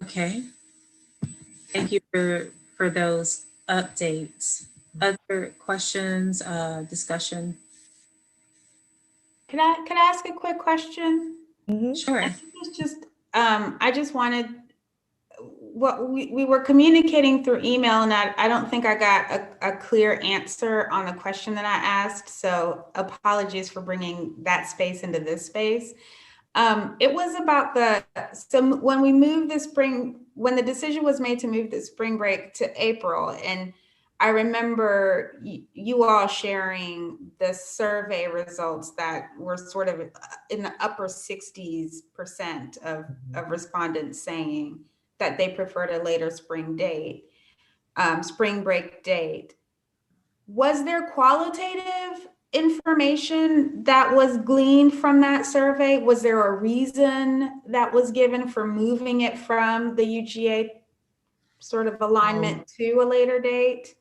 Okay. Thank you for those updates. Other questions, discussion? Can I ask a quick question? Sure. I just wanted, what we were communicating through email, and I don't think I got a clear answer on the question that I asked. So apologies for bringing that space into this space. It was about when we moved when the decision was made to move the spring break to April, and I remember you all sharing the survey results that were sort of in the upper 60% of respondents saying that they preferred a later spring break date. Was there qualitative information that was gleaned from that survey? Was there a reason that was given for moving it from the UGA sort of alignment to a later date?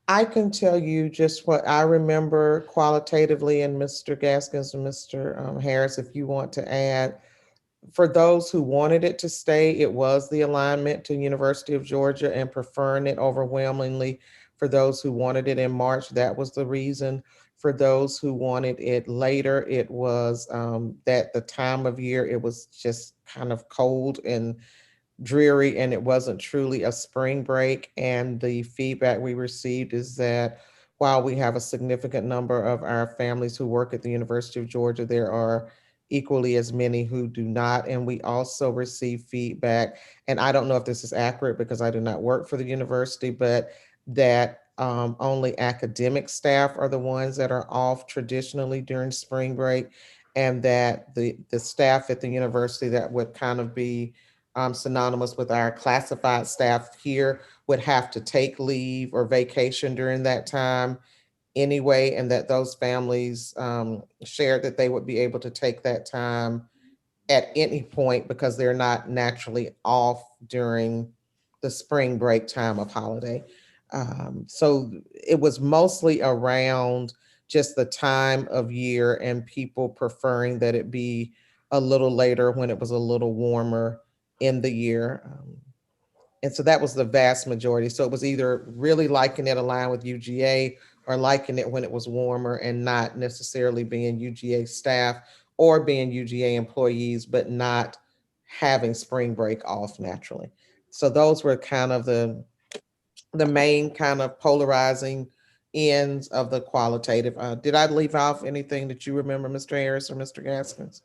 I can tell you just what I remember qualitatively, and Mr. Gaskins and Mr. Harris, if you want to add. For those who wanted it to stay, it was the alignment to University of Georgia and preferring it overwhelmingly. For those who wanted it in March, that was the reason. For those who wanted it later, it was that the time of year, it was just kind of cold and dreary and it wasn't truly a spring break. And the feedback we received is that while we have a significant number of our families who work at the University of Georgia, there are equally as many who do not. And we also receive feedback, and I don't know if this is accurate because I do not work for the university, but that only academic staff are the ones that are off traditionally during spring break, and that the staff at the university that would kind of be synonymous with our classified staff here would have to take leave or vacation during that time anyway, and that those families shared that they would be able to take that time at any point because they're not naturally off during the spring break time of holiday. So it was mostly around just the time of year and people preferring that it be a little later when it was a little warmer in the year. And so that was the vast majority. So it was either really liking it aligned with UGA or liking it when it was warmer and not necessarily being UGA staff or being UGA employees, but not having spring break off naturally. So those were kind of the main kind of polarizing ends of the qualitative. Did I leave off anything that you remember, Mr. Harris or Mr. Gaskins?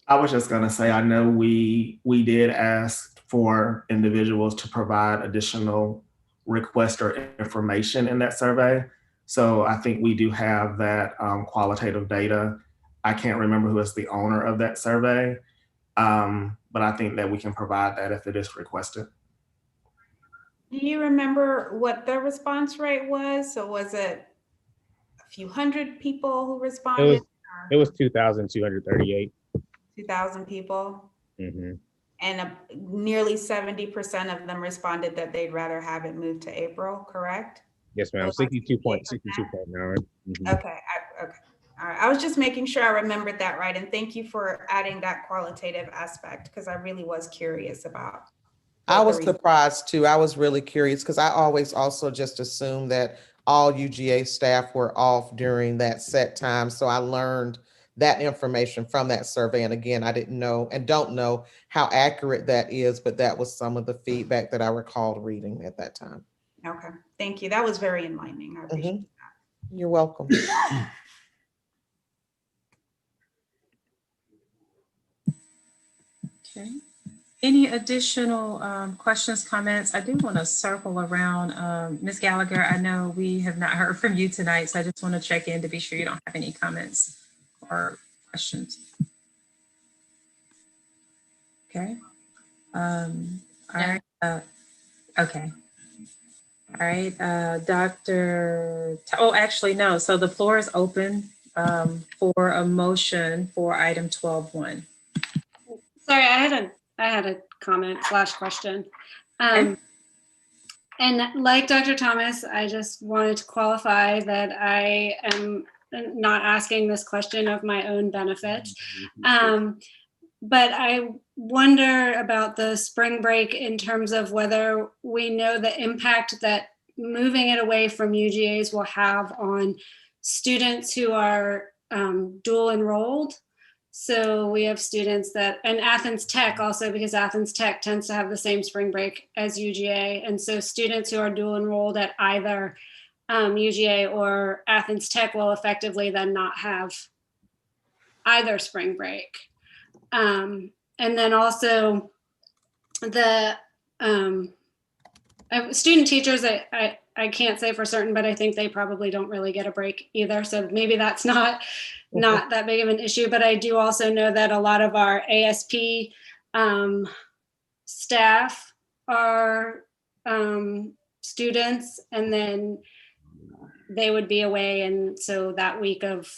I was just going to say, I know we did ask for individuals to provide additional request or information in that survey. So I think we do have that qualitative data. I can't remember who is the owner of that survey, but I think that we can provide that if it is requested. Do you remember what the response rate was? So was it a few hundred people who It responded? was 2,238. 2,000 people? Mm-hmm. And nearly 70% of them responded that they'd rather have it moved to April, correct? Yes, ma'am. 62.9. Mm-hmm. Okay, okay. All right. I was just making sure I remembered that right. And thank you for adding that qualitative aspect because I really was curious about. I was surprised too. I was really curious because I always also just assumed that all UGA staff were off during that set time. So I learned that information from that survey. And again, I didn't know and don't know how accurate that is, but that was some of the feedback that I recalled reading at that time. Okay, thank you. That was very enlightening. I appreciate that. You're welcome. Okay. Any additional questions, comments? I do want to circle around. Ms. Gallagher, I know we have not heard from you tonight, so I just want to check in to be sure you don't have any comments or questions. Okay. All right. Okay. All right. Dr. Oh, actually, no. So the floor is open for a motion for item 12.1. Sorry, I had a comment / question. And like Dr. Thomas, I just wanted to qualify that I am not asking this question of my own benefit. But I wonder about the spring break in terms of whether we know the impact that moving it away from UGAs will have on students who are dual enrolled. So we have students that, and Athens Tech also, because Athens Tech tends to have the same spring break as UGA. And so students who are dual enrolled at either UGA or Athens Tech will effectively then not have either spring break. And then also the student teachers, I can't say for certain, but I think they probably don't really get a break either. So maybe that's not that big of an issue. But I do also know that a lot of our ASP staff are students, and then they would be away. And so that week of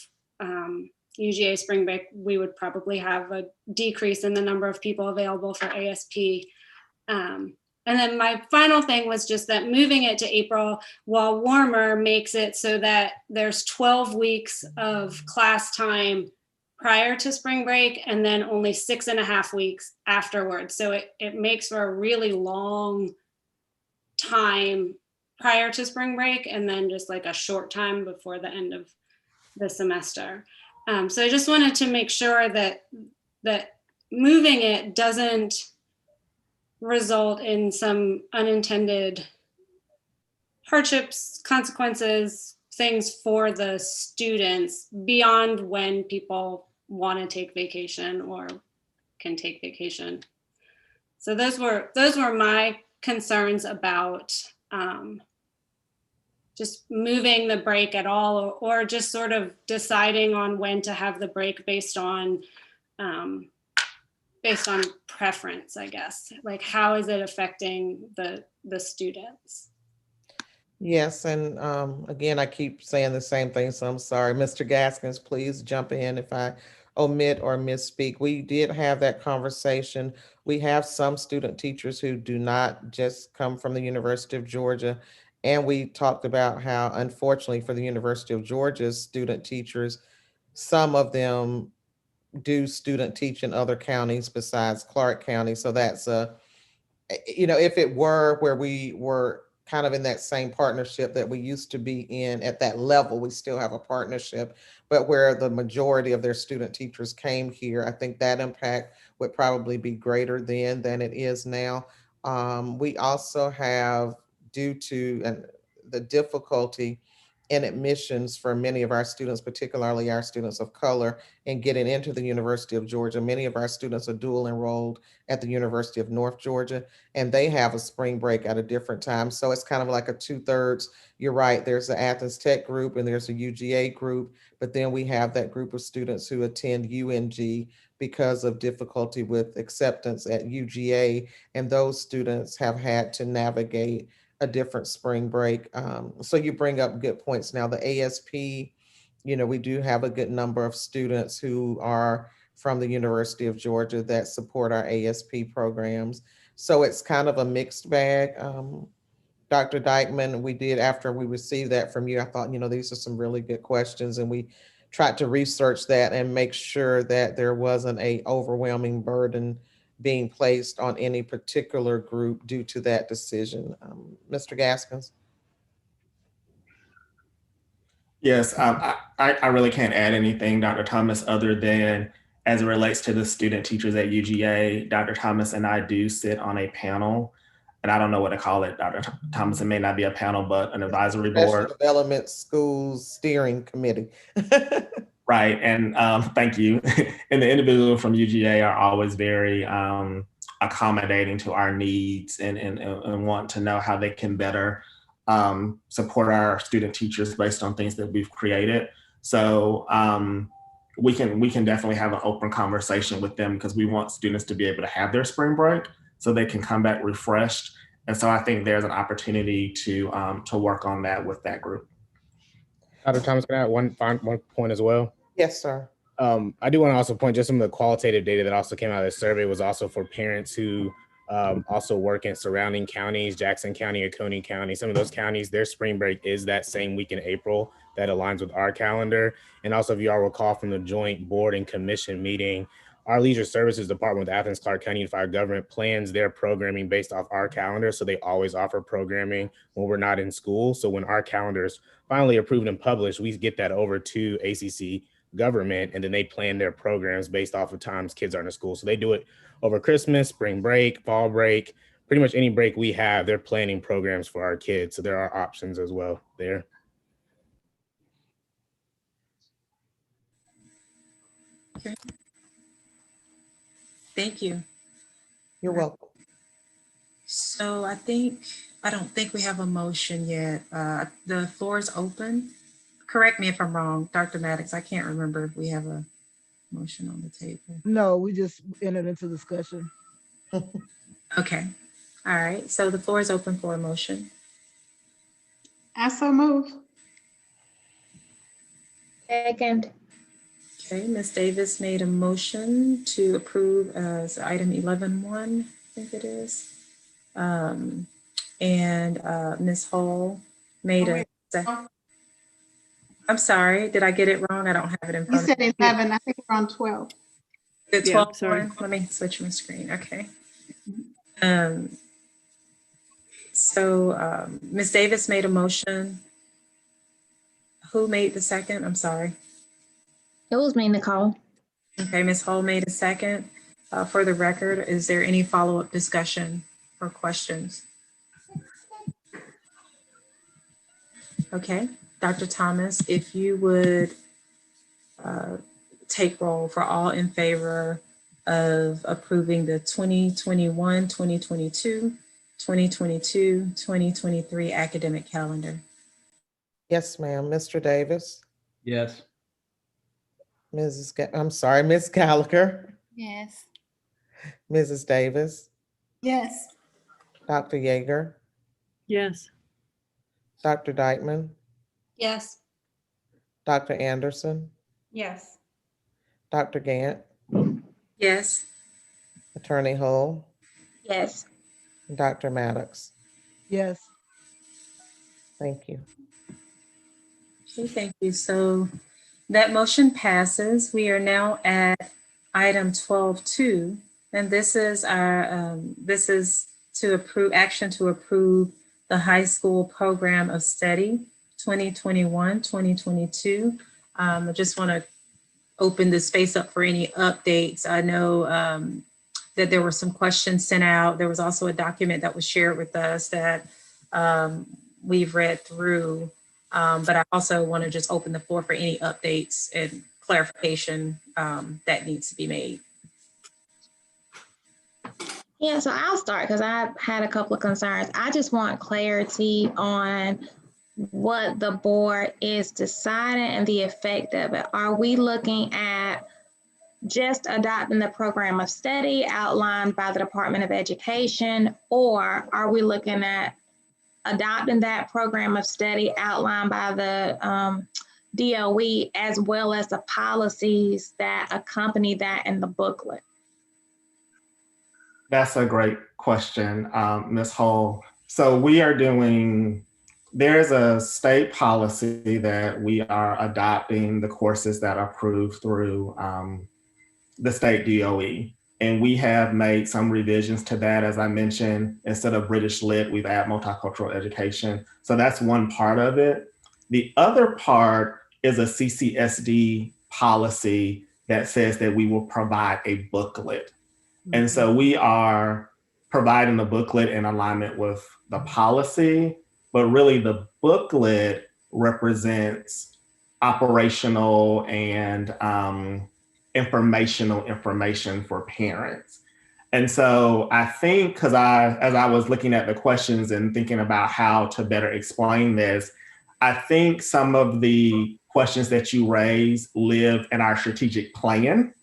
UGA spring break, we would probably have a decrease in the number of people available for ASP. And then my final thing was just that moving it to April while warmer makes it so that there's 12 weeks of class time prior to spring break and then only 6.5 weeks afterwards. So it makes for a really long time prior to spring break and then just like a short time before the end of the semester. So I just wanted to make sure that moving it doesn't result in some unintended hardships, consequences, things for the students beyond when people want to take vacation or can take vacation. So those were my concerns about just moving the break at all, or just sort of deciding on when to have the break based on preference, I guess. Like, how is it affecting the students? Yes, and again, I keep saying the same thing, so I'm sorry. Mr. Gaskins, please jump in if I omit or misspeak. We did have that conversation. We have some student teachers who do not just come from the University of Georgia, and we talked about how, unfortunately, for the University of Georgia's student teachers, some of them do student teach in other counties besides Clark County. So that's if it were where we were kind of in that same partnership that we used to be in at that level, we still have a partnership, but where the majority of their student teachers came here, I think that impact would probably be greater then than it is now. We also have, due to the difficulty in admissions for many of our students, particularly our students of color, in getting into the University of Georgia. Many of our students are dual enrolled at the University of North Georgia, and they have a spring break at a different time. So it's kind of like a 2/3. You're right, there's the Athens Tech group and there's a UGA group, but then we have that group of students who attend UNG because of difficulty with acceptance at UGA, and those students have had to navigate a different spring break. So you bring up good points. Now the ASP we do have a good number of students who are from the University of Georgia that support our ASP programs. So it's kind of a mixed bag. Dr. Dykeman, we did, after we received that from you, I thought, these are some really good questions, and we tried to research that and make sure that there wasn't a overwhelming burden being placed on any particular group due to that decision. Mr. Gaskins? Yes, I really can't add anything, Dr. Thomas, other than as it relates to the student teachers at UGA. Dr. Thomas and I do sit on a panel, and I don't know what to call it, Dr. Thomas. It may not be a panel, but an advisory board. Professional Development Schools Steering Committee. Right, and thank you. And the individuals from UGA are always very accommodating to our needs and want to know how they can better support our student teachers based on things that we've created. So we can definitely have an open conversation with them, because we want students to be able to have their spring break so they can come back refreshed. And so I think there's an opportunity to work on that with that group. Dr. Thomas, can I add one point as well? Yes, sir. I do want to also point just some of the qualitative data that also came out of this survey was also for parents who also work in surrounding counties, Jackson County, Oconee County. Some of those counties, their spring break is that same week in April. That aligns with our calendar. And also, if you all recall from the joint board and commission meeting, our Leisure Services Department with Athens Clarke County Unified Government plans their programming based off our calendar. So they always offer programming when we're not in school. So when our calendar is finally approved and published, we get that over to ACC government, and then they plan their programs based off of times kids are in school. So they do it over Christmas, spring break, fall break, pretty much any break we have, they're planning programs for our kids. So there are options as well there. Okay. Thank you. You're welcome. So I don't think we have a motion yet. The floor is open. Correct me if I'm wrong, Dr. Maddox. I can't remember if we have a motion on the table. No, we just entered into discussion. Okay. All right. So the floor is open for a motion. I so move. Second. Okay, Ms. Davis made a motion to approve as item 11.1, I think it is. And Ms. Hall made a second. I'm sorry, did I get it wrong? I don't have it in front of me. You said 11, I think we're on 12. The 12 Yeah, sorry. one? Let me switch my screen, okay. Ms. Davis made a motion. Who made the second? I'm sorry. It was me, Nicole. Okay, Ms. Hall made a second. For the record, is there any follow-up discussion or questions? Okay, Dr. Thomas, if you would take roll for all in favor of approving the 2021, 2022, 2022, 2023 academic calendar. Yes, ma'am. Mr. Davis? Yes. Ms. Gallagher? Yes. Mrs. Davis? Yes. Dr. Yeager? Yes. Dr. Dykeman? Yes. Dr. Anderson? Yes. Dr. Gant? Yes. Attorney Hull? Yes. Dr. Maddox? Yes. Thank you. Okay, thank you. So that motion passes. We are now at item 12.2, and this is to approve action to approve the high school program of study 2021-2022. I just want to open the space up for any updates. I know that there were some questions sent out. There was also a document that was shared with us that we've read through. But I also want to just open the floor for any updates and clarification that needs to be made. Yeah, so I'll start because I had a couple of concerns. I just want clarity on what the board is deciding and the effect of it. Are we looking at just adopting the program of study outlined by the Department of Education, or are we looking at adopting that program of study outlined by the DOE as well as the policies that accompany that in the booklet? That's a great question, Ms. Hull. So there's a state policy that we are adopting the courses that are approved through the state DOE. And we have made some revisions to that. As I mentioned, instead of British Lit, we've added multicultural education. So that's one part of it. The other part is a CCSD policy that says that we will provide a booklet. And so we are providing the booklet in alignment with the policy, but really the booklet represents operational and informational information for parents. And so I think, as I was looking at the questions and thinking about how to better explain this, I think some of the questions that you raised live in our strategic plan,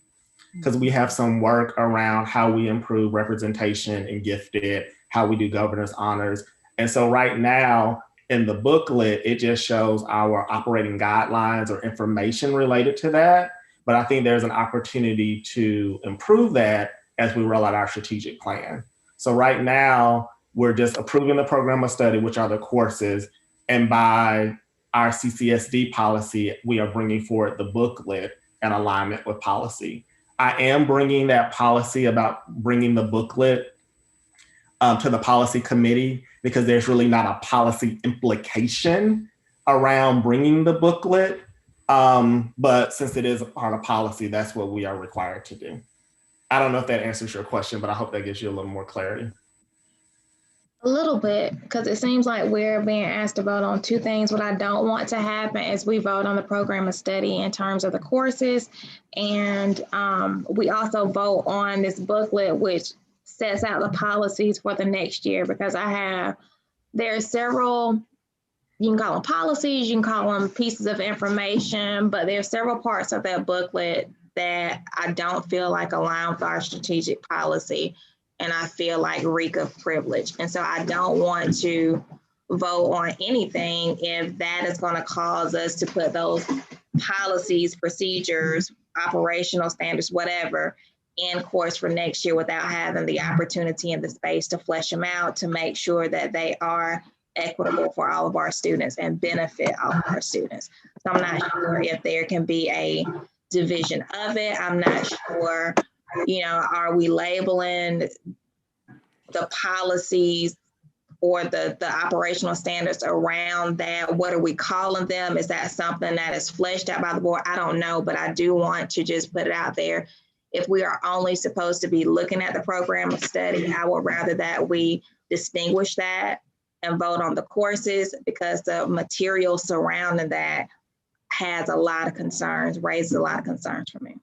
because we have some work around how we improve representation in gifted, how we do governance honors. And so right now in the booklet, it just shows our operating guidelines or information related to that. But I think there's an opportunity to improve that as we roll out our strategic plan. So right now, we're just approving the program of study, which are the courses. And by our CCSD policy, we are bringing forward the booklet in alignment with policy. I am bringing that policy about bringing the booklet to the policy committee, because there's really not a policy implication around bringing the booklet. But since it is a part of policy, that's what we are required to do. I don't know if that answers your question, but I hope that gives you a little more clarity. A little bit, because it seems like we're being asked to vote on two things. What I don't want to happen is we vote on the program of study in terms of the courses. And we also vote on this booklet, which sets out the policies for the next year, because there are several, you can call them policies, you can call them pieces of information, but there are several parts of that booklet that I don't feel like align with our strategic policy. And I feel like reek of privilege. And so I don't want to vote on anything if that is going to cause us to put those policies, procedures, operational standards, whatever, in course for next year without having the opportunity and the space to flesh them out to make sure that they are equitable for all of our students and benefit all of our students. So I'm not sure if there can be a division of it. I'm not sure, are we labeling the policies or the operational standards around that? What are we calling them? Is that something that is fleshed out by the board? I don't know, but I do want to just put it out there. If we are only supposed to be looking at the program of study, I would rather that we distinguish that and vote on the courses, because the material surrounding that has a lot of concerns, raises a lot of concerns for me.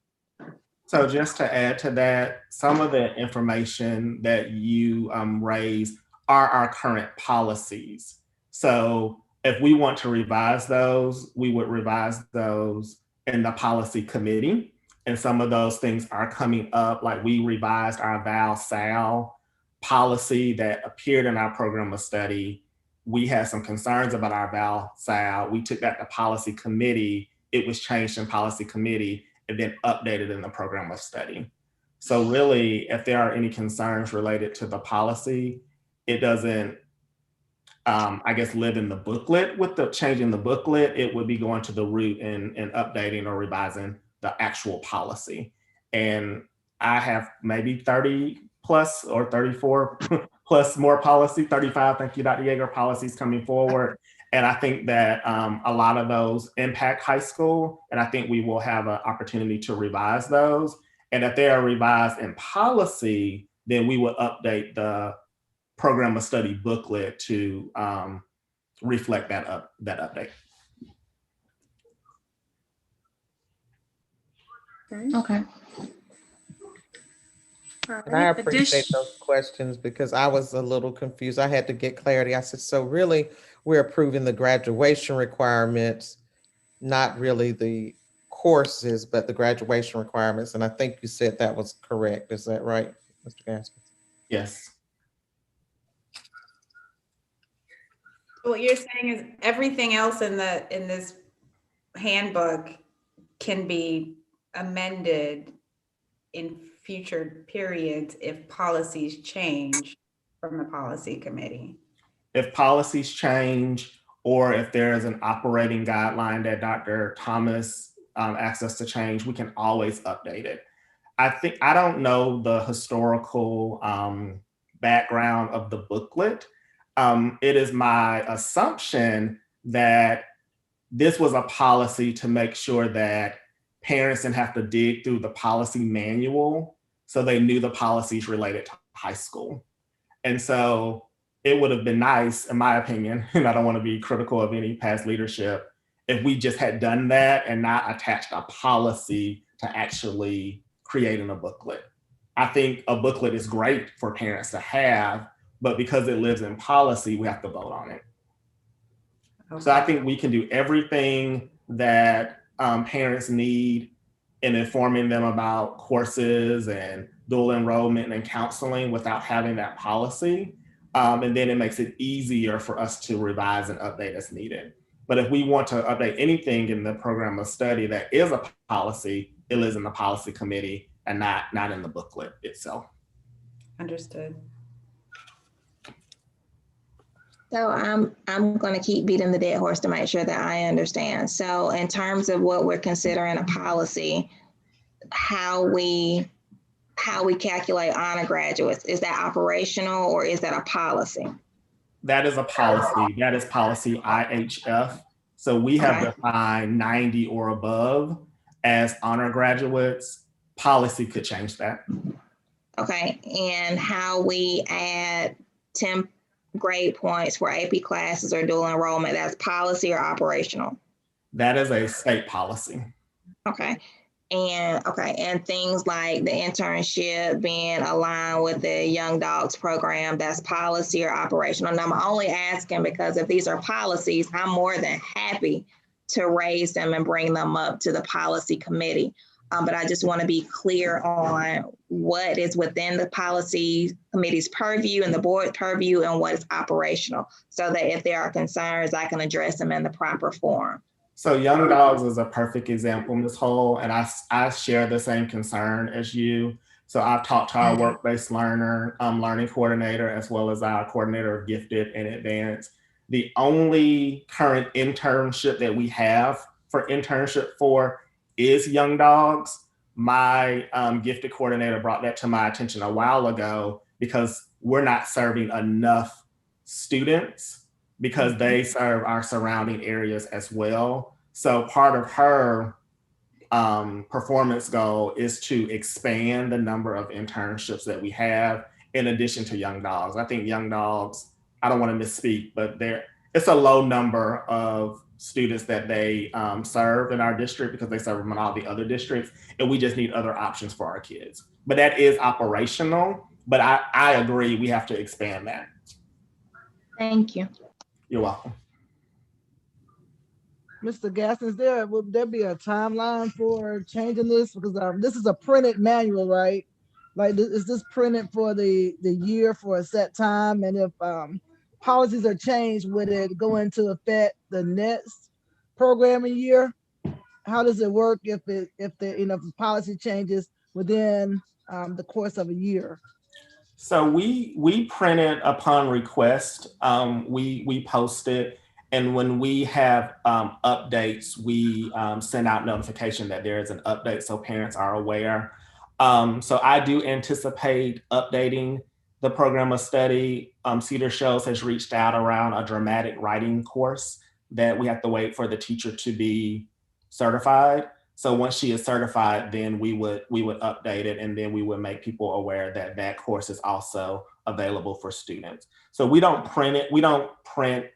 So just to add to that, some of the information that you raised are our current policies. So if we want to revise those, we would revise those in the policy committee. And some of those things are coming up, like we revised our Val-Sal policy that appeared in our program of study. We had some concerns about our Val-Sal. We took that to policy committee. It was changed in policy committee and then updated in the program of study. So really, if there are any concerns related to the policy, it doesn't, I guess, live in the booklet. With the change in the booklet, it would be going to the root and updating or revising the actual policy. And I have maybe 30 plus or 34 plus more policy, 35, thank you, Dr. Yeager, policies coming forward. And I think that a lot of those impact high school, and I think we will have an opportunity to revise those. And if they are revised in policy, then we will update the program of study booklet to reflect that update. Okay. And I appreciate those questions, because I was a little confused. I had to get clarity. I said, so really we're approving the graduation requirements, not really the courses, but the graduation requirements. And I think you said that was correct. Is that right, Mr. Gaskins? Yes. What you're saying is everything else in this handbook can be amended in future periods if policies change from the policy committee. If policies change, or if there is an operating guideline that Dr. Thomas asks us to change, we can always update it. I don't know the historical background of the booklet. It is my assumption that this was a policy to make sure that parents didn't have to dig through the policy manual, so they knew the policies related to high school. And so it would have been nice, in my opinion, and I don't want to be critical of any past leadership, if we just had done that and not attached a policy to actually creating a booklet. I think a booklet is great for parents to have, but because it lives in policy, we have to vote on it. Okay. So I think we can do everything that parents need in informing them about courses and dual enrollment and counseling without having that policy. And then it makes it easier for us to revise and update as needed. But if we want to update anything in the program of study that is a policy, it lives in the policy committee and not in the booklet itself. Understood. So I'm going to keep beating the dead horse to make sure that I understand. So in terms of what we're considering a policy, how we calculate honor graduates, is that operational or is that a policy? That is a policy. That is policy IHF. So we have defined 90 or above as honor graduates. Policy could change that. Okay, and how we add 10 grade points for AP classes or dual enrollment, that's policy or operational? That is a state policy. Okay. And things like the internship being aligned with the Young Dogs program, that's policy or operational? And I'm only asking because if these are policies, I'm more than happy to raise them and bring them up to the policy committee. But I just want to be clear on what is within the policy committee's purview and the board's purview and what is operational, so that if there are concerns, I can address them in the proper form. So Young Dogs is a perfect example, Ms. Hull, and I share the same concern as you. So I've talked to our work-based learning coordinator, as well as our coordinator of gifted and advanced. The only current internship that we have for internship for is Young Dogs. My gifted coordinator brought that to my attention a while ago because we're not serving enough students because they serve our surrounding areas as well. So part of her performance goal is to expand the number of internships that we have in addition to Young Dogs. I think Young Dogs, I don't want to misspeak, but it's a low number of students that they serve in our district because they serve them in all the other districts, and we just need other options for our kids. But that is operational, but I agree we have to expand that. Thank you. You're welcome. Mr. Gaston, would there be a timeline for changing this? Because this is a printed manual, right? Like, is this printed for the year for a set time? And if policies are changed, would it go into effect the next programming year? How does it work if the policy changes within the course of a year? So we print it upon request. We post it, and when we have updates, we send out notification that there is an update so parents are aware. So I do anticipate updating the program of study. Cedar Shoals has reached out around a dramatic writing course that we have to wait for the teacher to be certified. So once she is certified, then we would update it, and then we would make people aware that that course is also available for students. So we don't print it. We don't print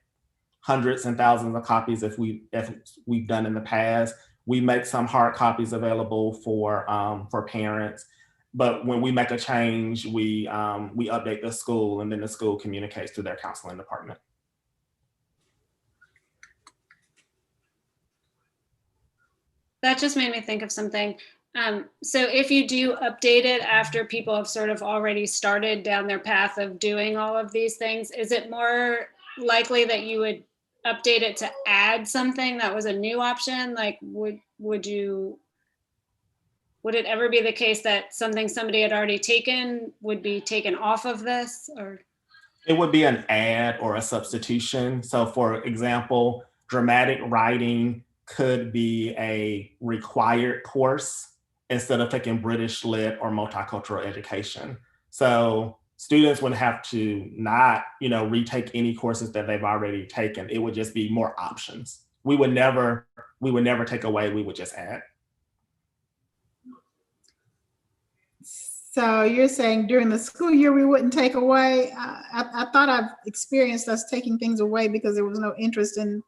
hundreds and thousands of copies if we've done in the past. We make some hard copies available for parents. But when we make a change, we update the school, and then the school communicates to their counseling department. That just made me think of something. So if you do update it after people have sort of already started down their path of doing all of these things, is it more likely that you would update it to add something that was a new option? Like, would it ever be the case that something somebody had already taken would be taken off of this, or? It would be an add or a substitution. So for example, dramatic writing could be a required course instead of taking British Lit or multicultural education. So students would have to not, retake any courses that they've already taken. It would just be more options. We would never take away, we would just add. So you're saying during the school year, we wouldn't take away? I thought I've experienced us taking things away because there was no interest in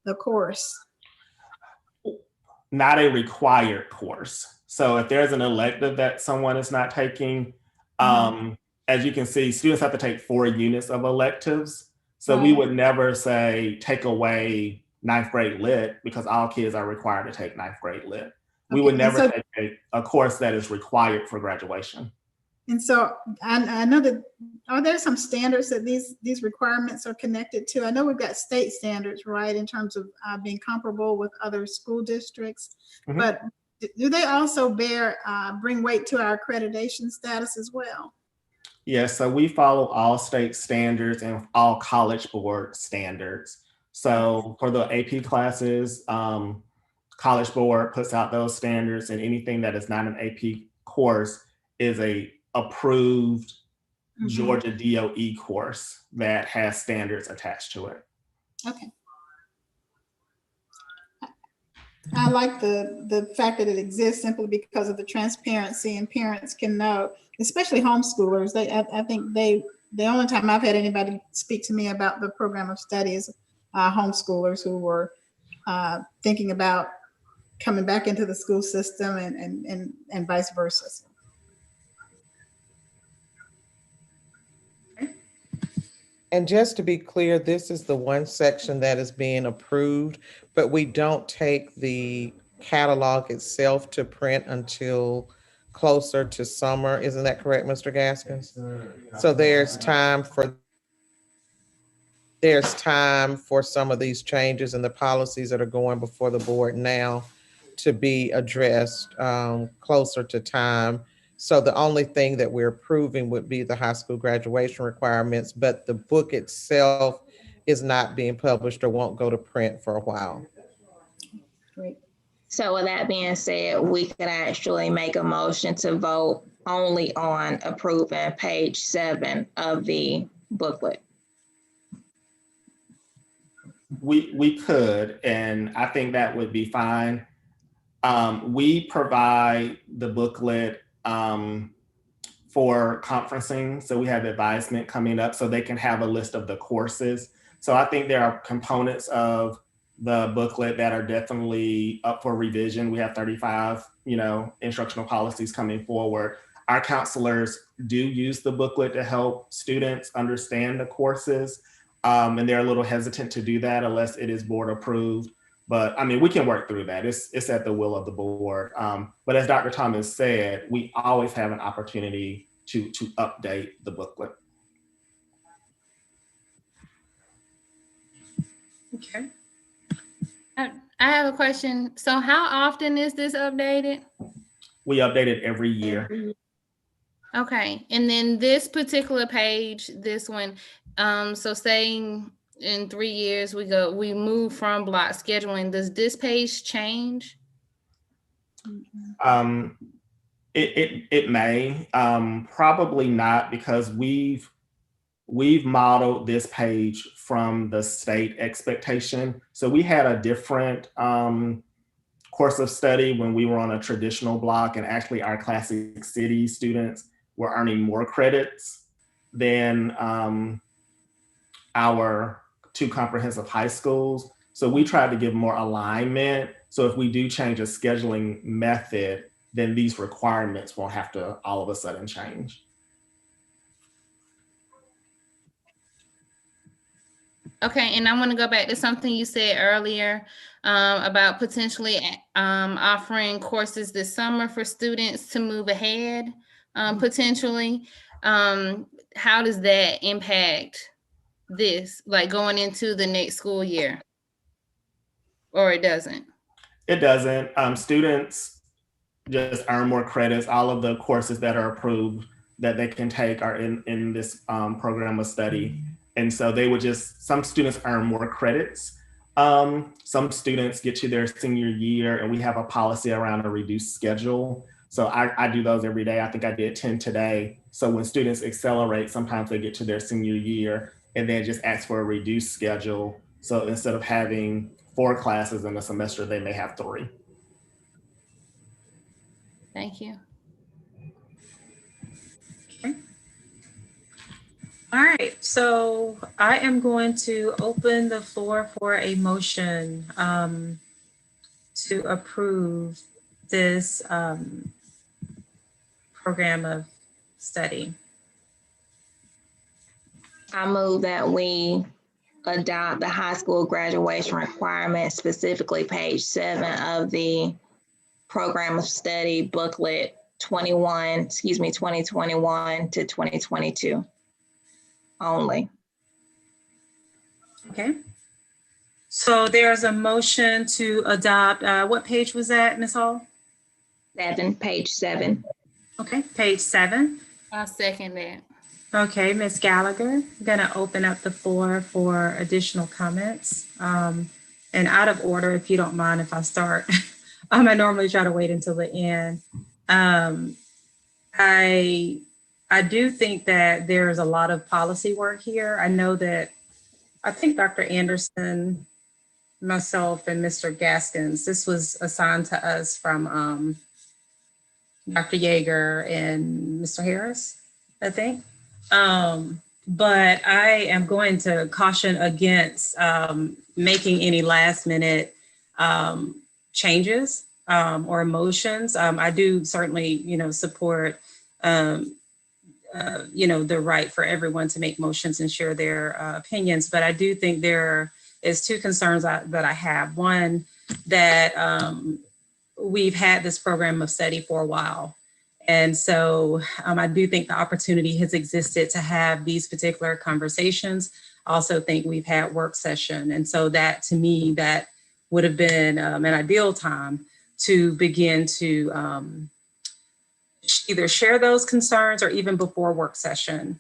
the course. Not a required course. So if there's an elective that someone is not taking, as you can see, students have to take 4 units of electives. So we would never say take away 9th grade lit because all kids are required to take 9th grade lit. We would never take a course that is required for graduation. And so I know that, are there some standards that these requirements are connected to? I know we've got state standards, right, in terms of being comparable with other school districts, but do they also bring weight to our accreditation status as well? Yes, so we follow all state standards and all College Board standards. So for the AP classes, College Board puts out those standards, and anything that is not an AP course is a approved Georgia DOE course that has standards attached to it. Okay. I like the fact that it exists simply because of the transparency, and parents can know, especially homeschoolers. I think the only time I've had anybody speak to me about the program of study is homeschoolers who were thinking about coming back into the school system and vice versa. And just to be clear, this is the one section that is being approved, but we don't take the catalog itself to print until closer to summer. Isn't that correct, Mr. Gaskins? So there's time for some of these changes in the policies that are going before the board now to be addressed closer to time. So the only thing that we're approving would be the high school graduation requirements, but the book itself is not being published or won't go to print for a while. Great. So with that being said, we could actually make a motion to vote only on approving page 7 of the booklet. We could, and I think that would be fine. We provide the booklet for conferencing. So we have advisement coming up so they can have a list of the courses. So I think there are components of the booklet that are definitely up for revision. We have 35, instructional policies coming forward. Our counselors do use the booklet to help students understand the courses. And they're a little hesitant to do that unless it is board approved. But I mean, we can work through that. It's at the will of the board. But as Dr. Thomas said, we always have an opportunity to update the booklet. Okay. I have a question. So how often is this updated? We update it every year. Okay. And then this particular page, this one, so saying in 3 years we move from block scheduling, does this page change? It may, probably not, because we've modeled this page from the state expectation. So we had a different course of study when we were on a traditional block, and actually our Classic City students were earning more credits than our 2 comprehensive high schools. So we tried to give more alignment. So if we do change a scheduling method, then these requirements won't have to all of a sudden change. Okay, and I want to go back to something you said earlier about potentially offering courses this summer for students to move ahead, potentially. How does that impact this, like going into the next school year? or it doesn't? It doesn't. Students just earn more credits. All of the courses that are approved that they can take are in this program of study. And so they would some students earn more credits. Some students get to their senior year and we have a policy around a reduced schedule. So I do those every day. I think I did 10 today. So when students accelerate, sometimes they get to their senior year and then just ask for a reduced schedule. So instead of having 4 classes in a semester, they may have 3. Thank you. Okay. All right, so I am going to open the floor for a motion to approve this program of study. I move that we adopt the high school graduation requirements, specifically page 7 of the program of study booklet 2021 to 2022 only. Okay. So there's a motion to adopt, what page was that, Ms. Hall? Page 7. Okay, page 7. I'll second that. Okay, Ms. Gallagher, I'm gonna open up the floor for additional comments. And out of order, if you don't mind if I start, I normally try to wait until the end. I do think that there's a lot of policy work here. I know that, I think Dr. Anderson, myself, and Mr. Gaskins, this was assigned to us from Dr. Yeager and Mr. Harris, I think. But I am going to caution against making any last minute changes or motions. I do certainly, support, the right for everyone to make motions and share their opinions. But I do think there is 2 concerns that I have. One, that we've had this program of study for a while. And so I do think the opportunity has existed to have these particular conversations. I also think we've had work session. And so that, to me, that would have been an ideal time to begin to either share those concerns or even before work session.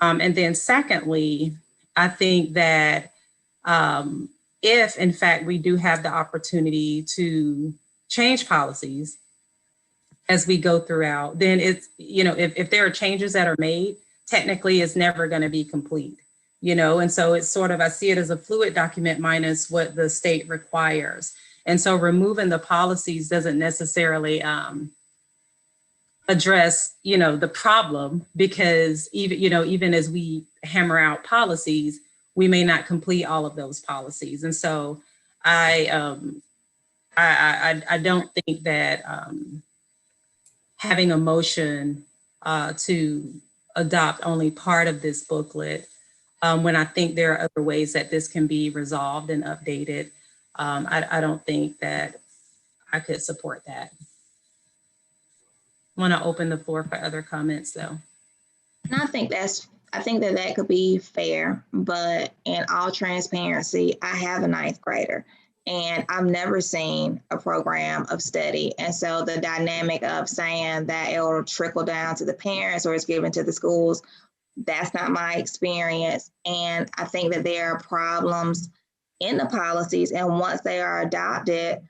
And then secondly, I think that if in fact we do have the opportunity to change policies as we go throughout, then it's, if there are changes that are made, technically it's never going to be complete, and so it's sort of, I see it as a fluid document minus what the state requires. And so removing the policies doesn't necessarily address, the problem, because even as we hammer out policies, we may not complete all of those policies. And so I don't think that having a motion to adopt only part of this booklet, when I think there are other ways that this can be resolved and updated, I don't think that I could support that. I want to open the floor for other comments, though. And I think that could be fair, but in all transparency, I have a 9th grader and I've never seen a program of study. And so the dynamic of saying that it will trickle down to the parents or it's given to the schools, that's not my experience. And I think that there are problems in the policies, and once they are adopted,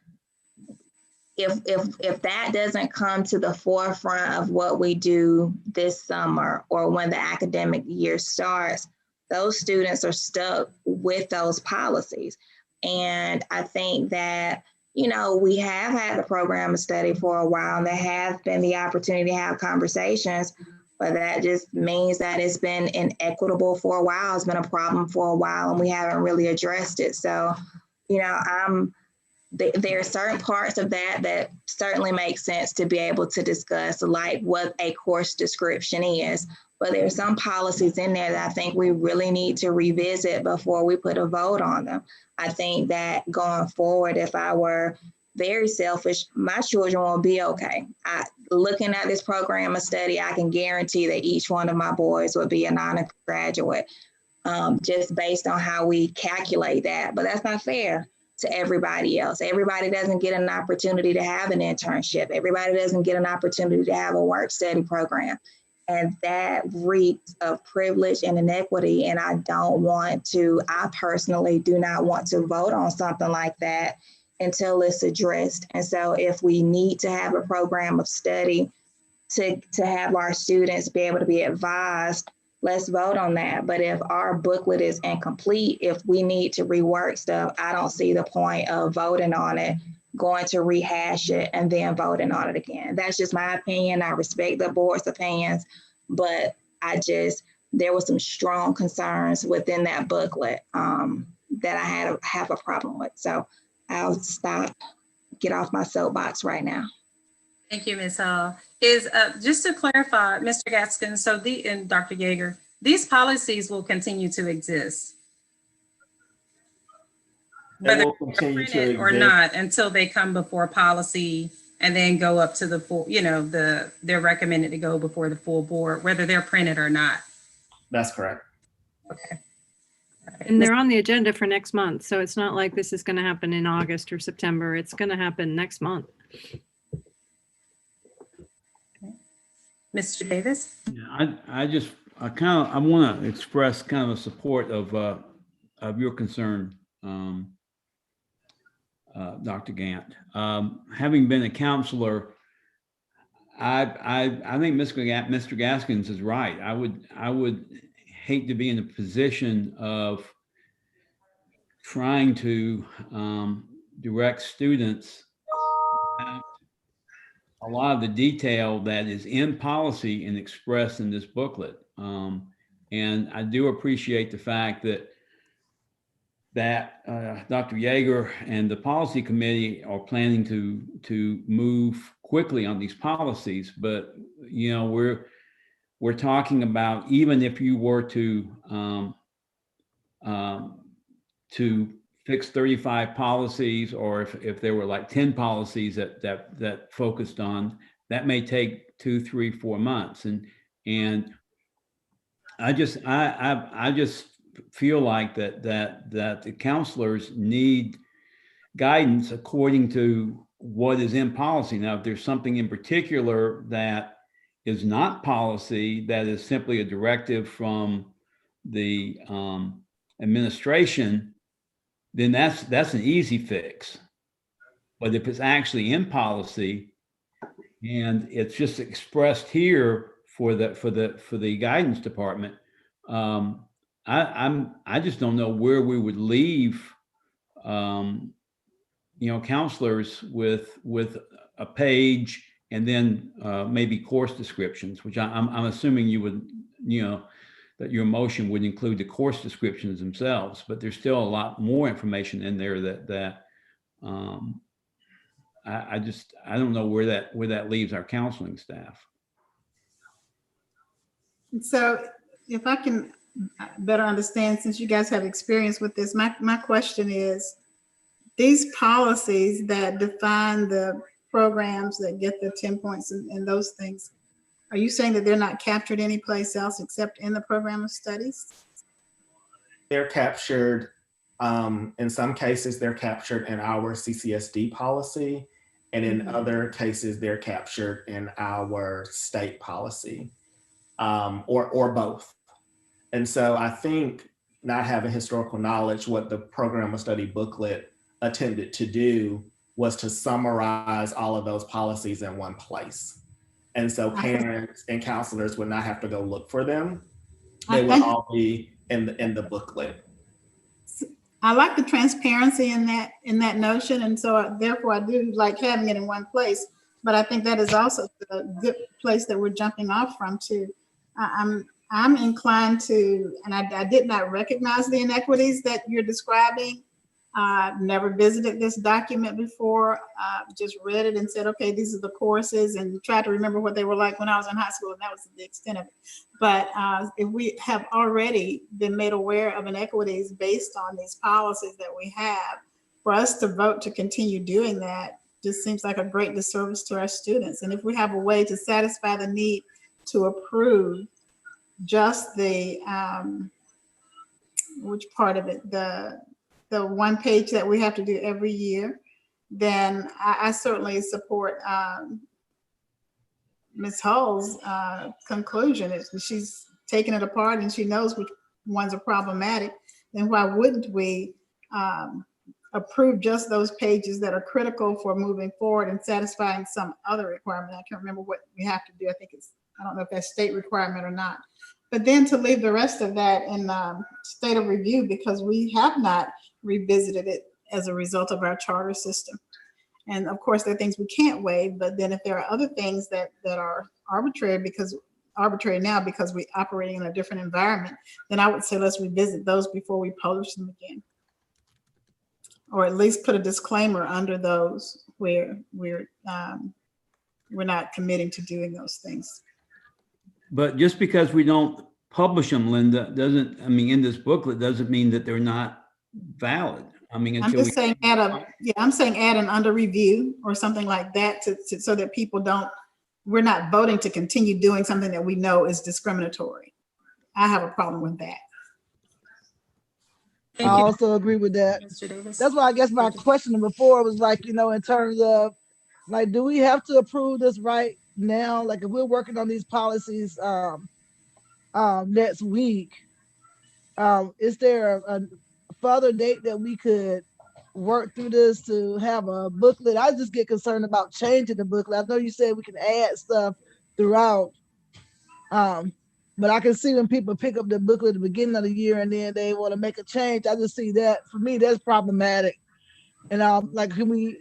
if that doesn't come to the forefront of what we do this summer or when the academic year starts, those students are stuck with those policies. And I think that, we have had the program of study for a while, and there has been the opportunity to have conversations, but that just means that it's been inequitable for a while. It's been a problem for a while, and we haven't really addressed it. So, there are certain parts of that certainly make sense to be able to discuss, like what a course description is. But there are some policies in there that I think we really need to revisit before we put a vote on them. I think that going forward, if I were very selfish, my children will be okay. Looking at this program of study, I can guarantee that each one of my boys will be an honor graduate, just based on how we calculate that. But that's not fair. to everybody else. Everybody doesn't get an opportunity to have an internship. Everybody doesn't get an opportunity to have a work study program. And that reeks of privilege and inequity. And I personally do not want to vote on something like that until it's addressed. And so if we need to have a program of study to have our students be able to be advised, let's vote on that. But if our booklet is incomplete, if we need to rework stuff, I don't see the point of voting on it, going to rehash it, and then voting on it again. That's just my opinion. I respect the board's opinions, but there were some strong concerns within that booklet that I have a problem with. So I'll get off my soapbox right now. Thank you, Ms. Hall. Just to clarify, Mr. Gaskins, and Dr. Yeager, these policies will continue to exist. They Whether will continue they're to printed or exist. not, until they come before policy and then go up to the full, they're recommended to go before the full board, whether they're printed or not. That's correct. Okay. And they're on the agenda for next month. So it's not like this is going to happen in August or September. It's going to happen next month. Mr. Davis? Yeah, I want to express kind of a support of your concern, Dr. Gant. Having been a counselor, I think Mr. Gaskins is right. I would hate to be in a position of trying to direct students out a lot of the detail that is in policy and expressed in this booklet. And I do appreciate the fact that Dr. Yeager and the policy committee are planning to move quickly on these policies, but we're talking about, even if you were to fix 35 policies, or if there were like 10 policies that focused on, that may take 2, 3, 4 months. And I just feel like that the counselors need guidance according to what is in policy. Now, if there's something in particular that is not policy, that is simply a directive from the administration, then that's an easy fix. But if it's actually in policy and it's just expressed here for the guidance department, I just don't know where we would leave counselors with a page and then maybe course descriptions, which I'm assuming you would, that your motion would include the course descriptions themselves, but there's still a lot more information in there that I don't know where that leaves our counseling staff. So if I can better understand, since you guys have experience with this, my question is, these policies that define the programs that get the 10 points and those things, are you saying that they're not captured anyplace else except in the program of studies? They're captured, in some cases, they're captured in our CCSD policy, and in other cases, they're captured in our state policy, or both. And so I think, not having historical knowledge, what the program of study booklet attempted to do was to summarize all of those policies in one place. And so parents and counselors would not have to go look for them. They would all be in the booklet. I like the transparency in that notion, and so therefore I do like having it in one place. But I think that is also a good place that we're jumping off from too. I'm inclined to, and I did not recognize the inequities that you're describing. Never visited this document before, just read it and said, okay, these are the courses, and tried to remember what they were like when I was in high school, and that was the extent of it. But if we have already been made aware of inequities based on these policies that we have, for us to vote to continue doing that just seems like a great disservice to our students. And if we have a way to satisfy the need to approve just the, which part of it, the one page that we have to do every year, then I certainly support Ms. Hull's conclusion. She's taken it apart and she knows which ones are problematic. Then why wouldn't we approve just those pages that are critical for moving forward and satisfying some other requirement? I can't remember what we have to do. I don't know if that's state requirement or not. But then to leave the rest of that in state of review, because we have not revisited it as a result of our charter system. And of course, there are things we can't waive, but then if there are other things that are arbitrary now because we're operating in a different environment, then I would say let's revisit those before we publish them again. Or at least put a disclaimer under those where we're not committing to doing those things. But just because we don't publish them, Linda, in this booklet doesn't mean that they're not valid. I'm just saying add an under review or something like that so that people we're not voting to continue doing something that we know is discriminatory. I have a problem with that. I also agree with that. That's why I guess my question before was like, in terms of like, do we have to approve this right now? Like if we're working on these policies next week, is there a further date that we could work through this to have a booklet? I just get concerned about changing the booklet. I know you said we can add stuff throughout, but I can see when people pick up the booklet at the beginning of the year and then they want to make a change. I just see that, for me, that's problematic. And like, can we,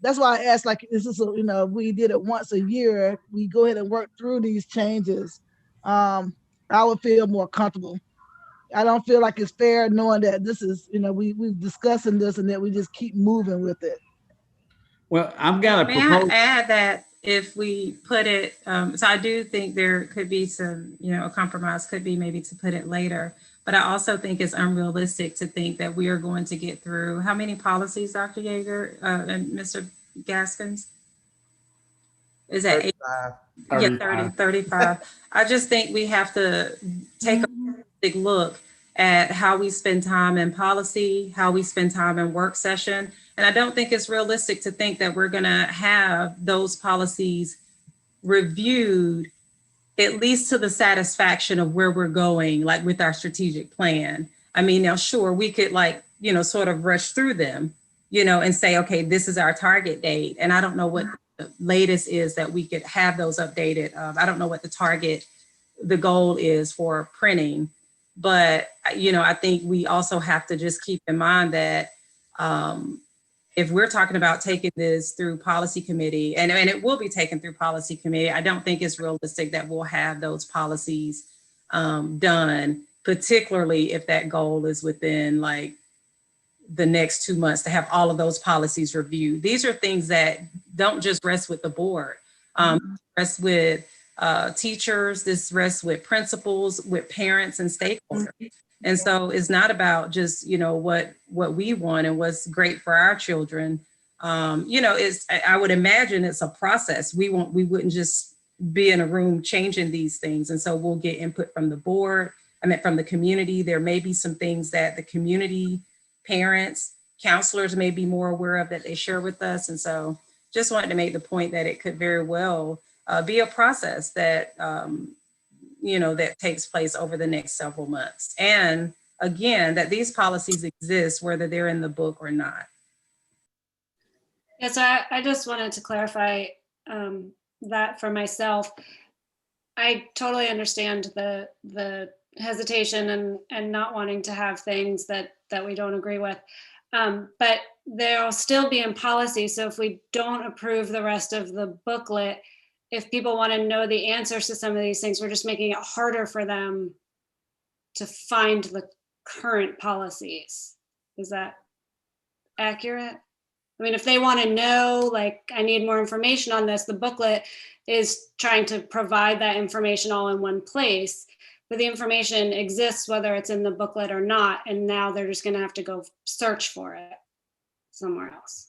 that's why I asked, like, is this, if we did it once a year, we go ahead and work through these changes, I would feel more comfortable. I don't feel like it's fair knowing that this is, we're discussing this and that we just keep moving with it. Well, I've got a proposal. May I add that if we put it, so I do think there could be some, a compromise could be maybe to put it later, but I also think it's unrealistic to think that we are going to get through, how many policies, Dr. Yeager and Mr. Gaskins? Is that 35. 35. I just think we have to take a big look at how we spend time in policy, how we spend time in work session. And I don't think it's realistic to think that we're going to have those policies reviewed, at least to the satisfaction of where we're going, like with our strategic plan. Now, sure, we could sort of rush through them, and say, okay, this is our target date. And I don't know what the latest is that we could have those updated. I don't know what the goal is for printing. But, I think we also have to just keep in mind that if we're talking about taking this through policy committee, and it will be taken through policy committee, I don't think it's realistic that we'll have those policies done, particularly if that goal is within like the next 2 months to have all of those policies reviewed. These are things that don't just rest with the board, rest with teachers, this rests with principals, with parents and stakeholders. And so it's not about just, what we want and what's great for our children. I would imagine it's a process. We wouldn't just be in a room changing these things. And so we'll get input from the board, from the community. There may be some things that the community, parents, counselors may be more aware of that they share with us. And so just wanted to make the point that it could very well be a process that, that takes place over the next several months. And again, that these policies exist, whether they're in the book or not. Yes, I just wanted to clarify that for myself. I totally understand the hesitation and not wanting to have things that we don't agree with. But they'll still be in policy. So if we don't approve the rest of the booklet, if people want to know the answers to some of these things, we're just making it harder for them to find the current policies. Is that accurate? If they want to know, like, I need more information on this, the booklet is trying to provide that information all in one place, but the information exists whether it's in the booklet or not. And now they're just going to have to go search for it somewhere else.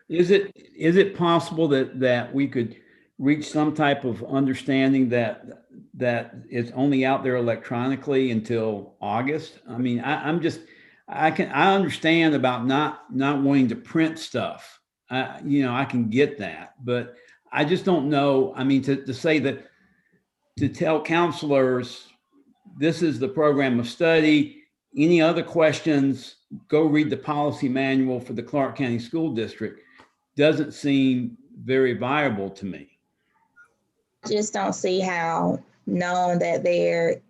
Is it possible that we could reach some type of understanding that it's only out there electronically until August? I mean, I understand about not wanting to print stuff. I can get that, but I just don't know. I mean, to say that, to tell counselors, this is the program of study. Any other questions, go read the policy manual for the Clark County School District, doesn't seem very viable to me. Just don't see how, knowing that there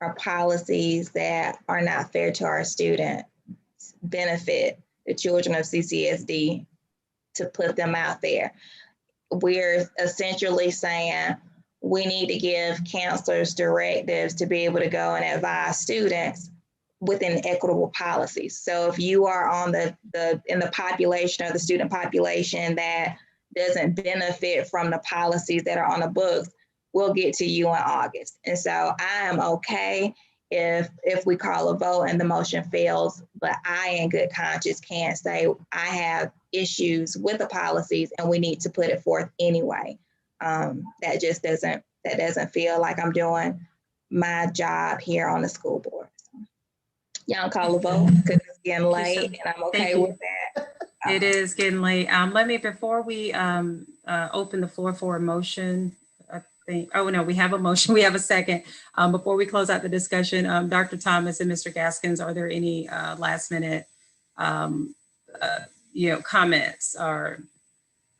are policies that are not fair to our students, benefit the children of CCSD to put them out there. We're essentially saying we need to give counselors directives to be able to go and advise students within equitable policies. So if you are on in the population or the student population that doesn't benefit from the policies that are on the books, we'll get to you in August. And so I am okay if we call a vote and the motion fails, but I in good conscience can't say I have issues with the policies and we need to put it forth anyway. That just doesn't feel like I'm doing my job here on the school board. Y'all call a vote because it's getting late and I'm okay with that. It is getting late. Before we open the floor for a motion, I think, oh no, we have a motion, we have a second. Before we close out the discussion, Dr. Thomas and Mr. Gaskins, are there any last minute comments or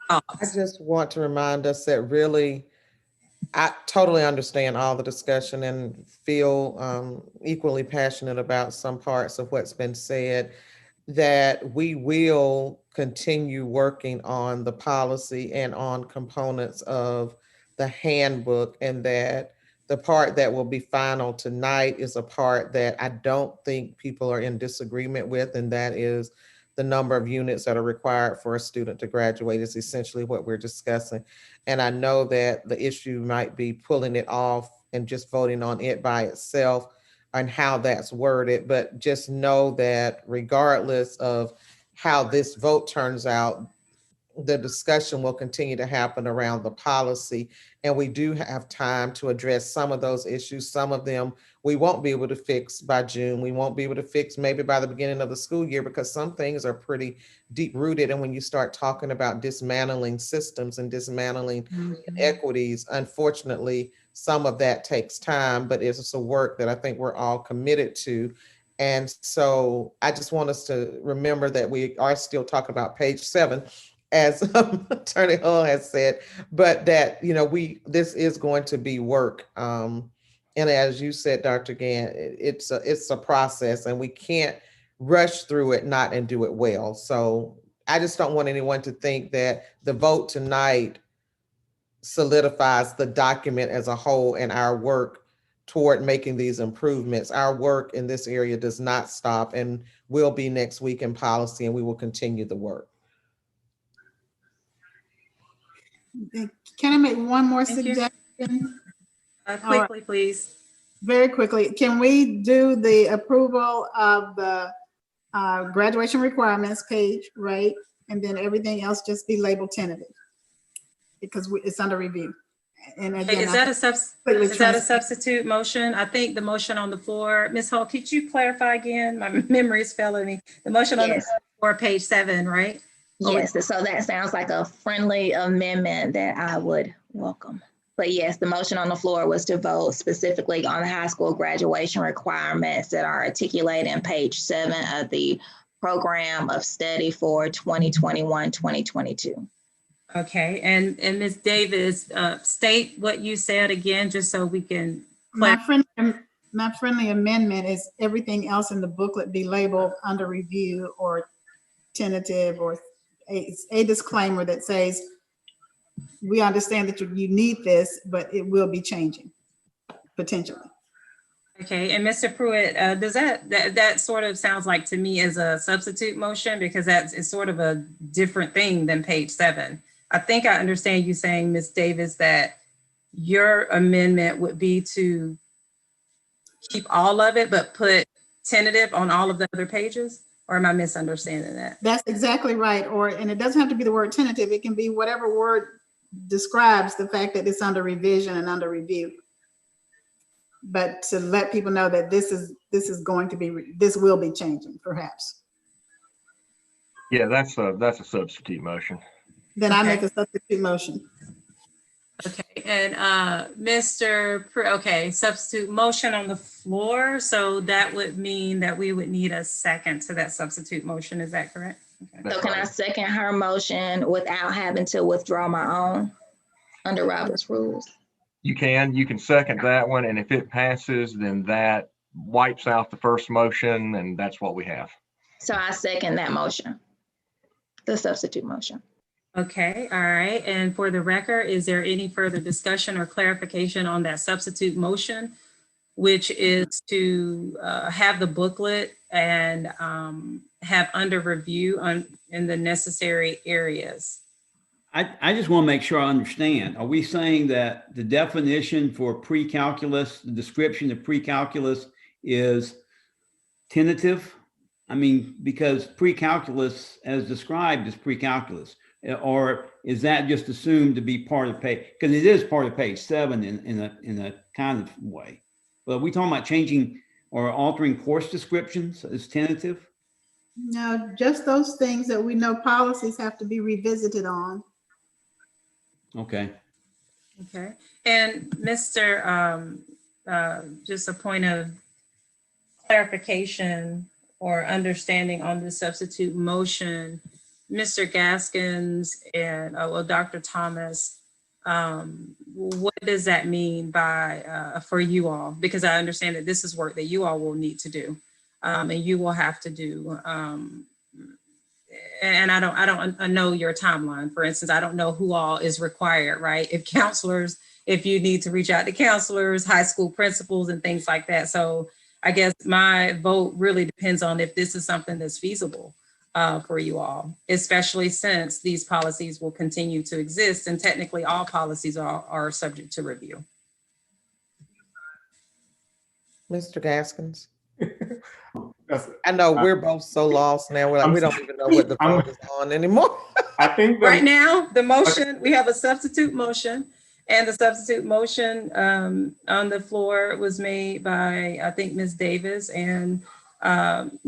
thoughts? I just want to remind us that really, I totally understand all the discussion and feel equally passionate about some parts of what's been said, that we will continue working on the policy and on components of the handbook, and that the part that will be final tonight is a part that I don't think people are in disagreement with, and that is the number of units that are required for a student to graduate is essentially what we're discussing. And I know that the issue might be pulling it off and just voting on it by itself and how that's worded, but just know that regardless of how this vote turns out, the discussion will continue to happen around the policy. And we do have time to address some of those issues. Some of them we won't be able to fix by June. We won't be able to fix maybe by the beginning of the school year, because some things are pretty deep rooted. And when you start talking about dismantling systems and dismantling inequities, unfortunately, some of that takes time, but it's a work that I think we're all committed to. And so I just want us to remember that we are still talking about page 7, as Attorney Hull has said, but that, this is going to be work. And as you said, Dr. Gann, it's a process, and we can't rush through it, and do it well. So I just don't want anyone to think that the vote tonight solidifies the document as a whole and our work toward making these improvements. Our work in this area does not stop, and will be next week in policy, and we will continue the work. Can I make one more suggestion? Quickly, please. Very quickly. Can we do the approval of the graduation requirements page, right? And then everything else just be labeled tentative because it's under review. And again, Is that a substitute motion? I think the motion on the floor, Ms. Hall, could you clarify again? My memory is failing me. The motion on the floor, page 7, right? Yes, so that sounds like a friendly amendment that I would welcome. But yes, the motion on the floor was to vote specifically on the high school graduation requirements that are articulated in page 7 of the program of study for 2021-2022. Okay, and Ms. Davis, state what you said again, just so we can. My friendly amendment is everything else in the booklet be labeled under review or tentative, or a disclaimer that says, we understand that you need this, but it will be changing potentially. Okay, and Mr. Pruitt, does that sort of sounds like to me as a substitute motion, because it's sort of a different thing than page 7. I think I understand you saying, Ms. Davis, that your amendment would be to keep all of it, but put tentative on all of the other pages, or am I misunderstanding that? That's exactly right. And it doesn't have to be the word tentative. It can be whatever word describes the fact that it's under revision and under review. But to let people know that this is going to be, this will be changing perhaps. Yeah, that's a substitute motion. Then I Okay. make a substitute motion. Okay, and okay, substitute motion on the floor. So that would mean that we would need a second to that substitute motion. Is that correct? Okay. So can I second her motion without having to withdraw my own under Robert's rules? You can second that one, and if it passes, then that wipes out the first motion, and that's what we have. So I second that motion, the substitute motion. Okay, all right. And for the record, is there any further discussion or clarification on that substitute motion, which is to have the booklet and have under review in the necessary areas? I just want to make sure I understand. Are we saying that the definition for pre-calculus, the description of pre-calculus is tentative? I mean, because pre-calculus as described is pre-calculus, or is that just assumed to be part of page? Because it is part of page 7 in a kind of way. But are we talking about changing or altering course descriptions as tentative? No, just those things that we know policies have to be revisited on. Okay. Okay. And Mr. Just a point of clarification or understanding on the substitute motion, Mr. Gaskins and Dr. Thomas, what does that mean by for you all? Because I understand that this is work that you all will need to do, and you will have to do. And I don't know your timeline. For instance, I don't know who all is required, right? If you need to reach out to counselors, high school principals, and things like that. So I guess my vote really depends on if this is something that's feasible for you all, especially since these policies will continue to exist, and technically all policies are subject to review. Mr. Gaskins. I know we're both so lost now. We're like, we don't even know what the vote is on anymore. I think right now, the motion, we have a substitute motion, and the substitute motion on the floor was made by, I think, Ms. Davis, and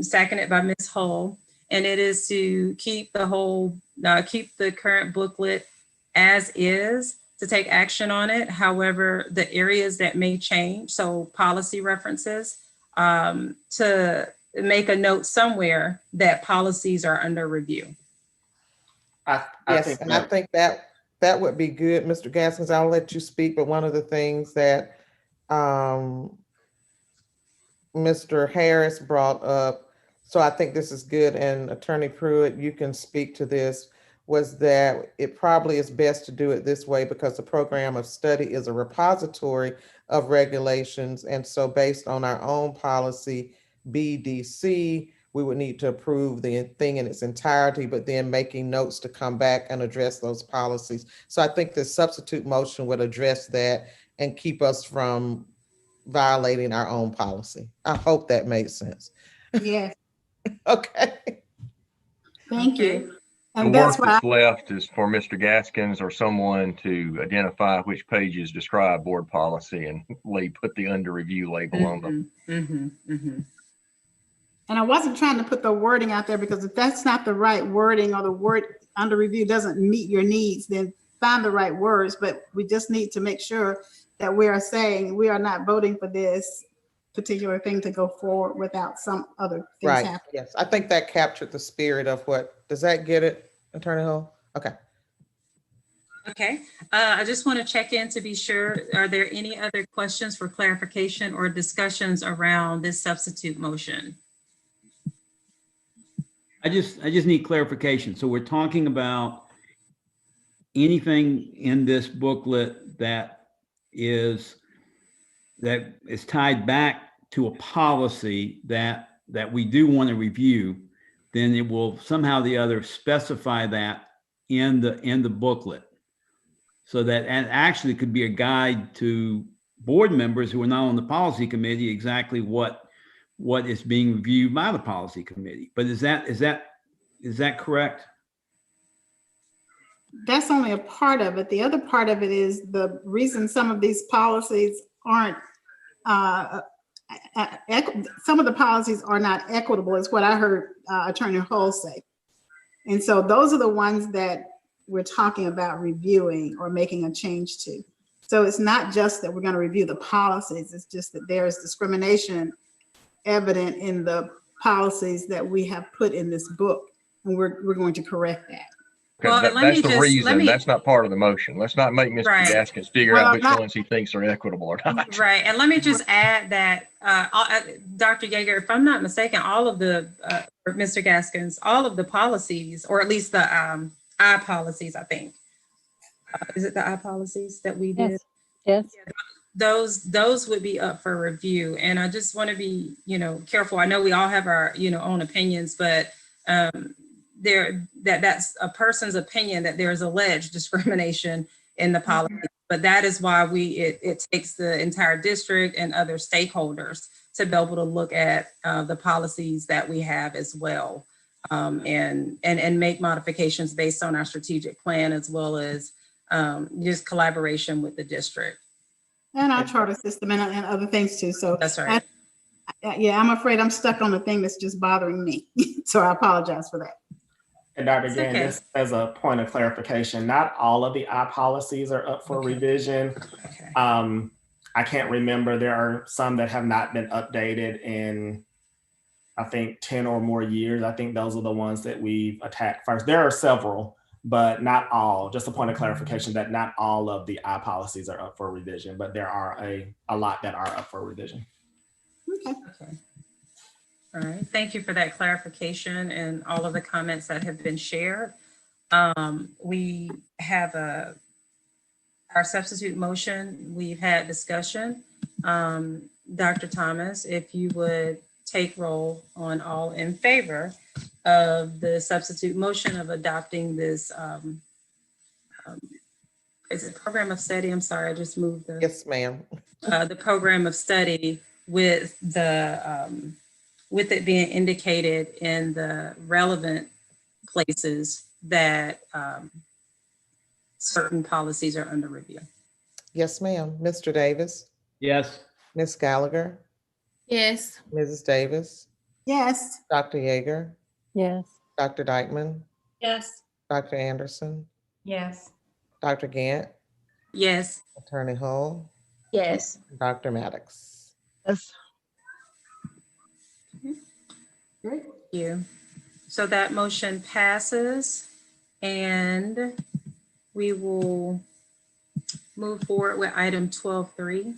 seconded by Ms. Hull. And it is to keep keep the current booklet as is, to take action on it. However, the areas that may change, so policy references, to make a note somewhere that policies are under review. I think that would be good, Mr. Gaskins. I'll let you speak, but one of the things that Mr. Harris brought up, so I think this is good, and Attorney Pruitt, you can speak to this, was that it probably is best to do it this way because the program of study is a repository of regulations. And so based on our own policy, BDC, we would need to approve the thing in its entirety, but then making notes to come back and address those policies. So I think the substitute motion would address that and keep us from violating our own policy. I hope that made sense. Yes. Okay. Thank you. The And work that's why that's left is for Mr. Gaskins or someone to identify which pages describe board policy and put the under review label on them. And I wasn't trying to put the wording out there, because if that's not the right wording, or the word under review doesn't meet your needs, then find the right words. But we just need to make sure that we are saying we are not voting for this particular thing to go forward without some other things Right. happening. Yes. I think that captured the spirit of what, does that get it, Attorney Hull? Okay. Okay. I just want to check in to be sure. Are there any other questions for clarification or discussions around this substitute motion? I just need clarification. So we're talking about anything in this booklet that is tied back to a policy that we do want to review, then it will somehow or the other specify that in the booklet. So that, and actually could be a guide to board members who are not on the policy committee exactly what is being reviewed by the policy committee. But is that correct? that's only a part of it. The other part of it is the reason some of these policies aren't, some of the policies are not equitable is what I heard Attorney Hull say. And so those are the ones that we're talking about reviewing or making a change to. So it's not just that we're going to review the policies, it's just that there's discrimination evident in the policies that we have put in this book, and we're going to correct that. Well, Okay, let me that's the just- let reason. me- That's not part of the motion. Let's not make Mr. Right. Gaskins figure Well, out I'm which not- ones he thinks are equitable or not. Right, and let me just add that, Dr. Yeager, if I'm not mistaken, all of the, or Mr. Gaskins, all of the policies, or at least the I policies, I think. Is it the I policies that we did? Yes. Those would be up for review, and I just want to be, careful. I know we all have our, own opinions, but that's a person's opinion that there's alleged discrimination in the policy. But that is why it takes the entire district and other stakeholders to be able to look at the policies that we have as well, and make modifications based on our strategic plan, as well as just collaboration with the district. And our charter system and other things too. So That's right. I'm afraid I'm stuck on the thing that's just bothering me. So I apologize for that. And Dr. It's Gann, okay. just as a point of clarification, not all of the I policies are up for revision. Okay. I can't remember. There are some that have not been updated in, I think, 10 or more years. I think those are the ones that we've attacked first. There are several, but not all. Just a point of clarification that not all of the I policies are up for revision, but there are a lot that are up for revision. Okay. All right. Thank you for that clarification and all of the comments that have been shared. We have our substitute motion. We've had discussion. Dr. Thomas, if you would take roll on all in favor of the substitute motion of adopting this, is it program of study? I'm sorry, I just moved the. Yes, ma'am. The program of study with with it being indicated in the relevant places that certain policies are under review. Yes, ma'am. Mr. Davis, Yes. Ms. Gallagher, Yes. Mrs. Davis, Yes. Dr. Yeager, Yes. Dr. Dykeman, Yes. Dr. Anderson, Yes. Dr. Gant, Yes. Attorney Hull, Yes. Dr. Maddox. Yes. Great. Thank you. So that motion passes, and we will move forward with item 12.3.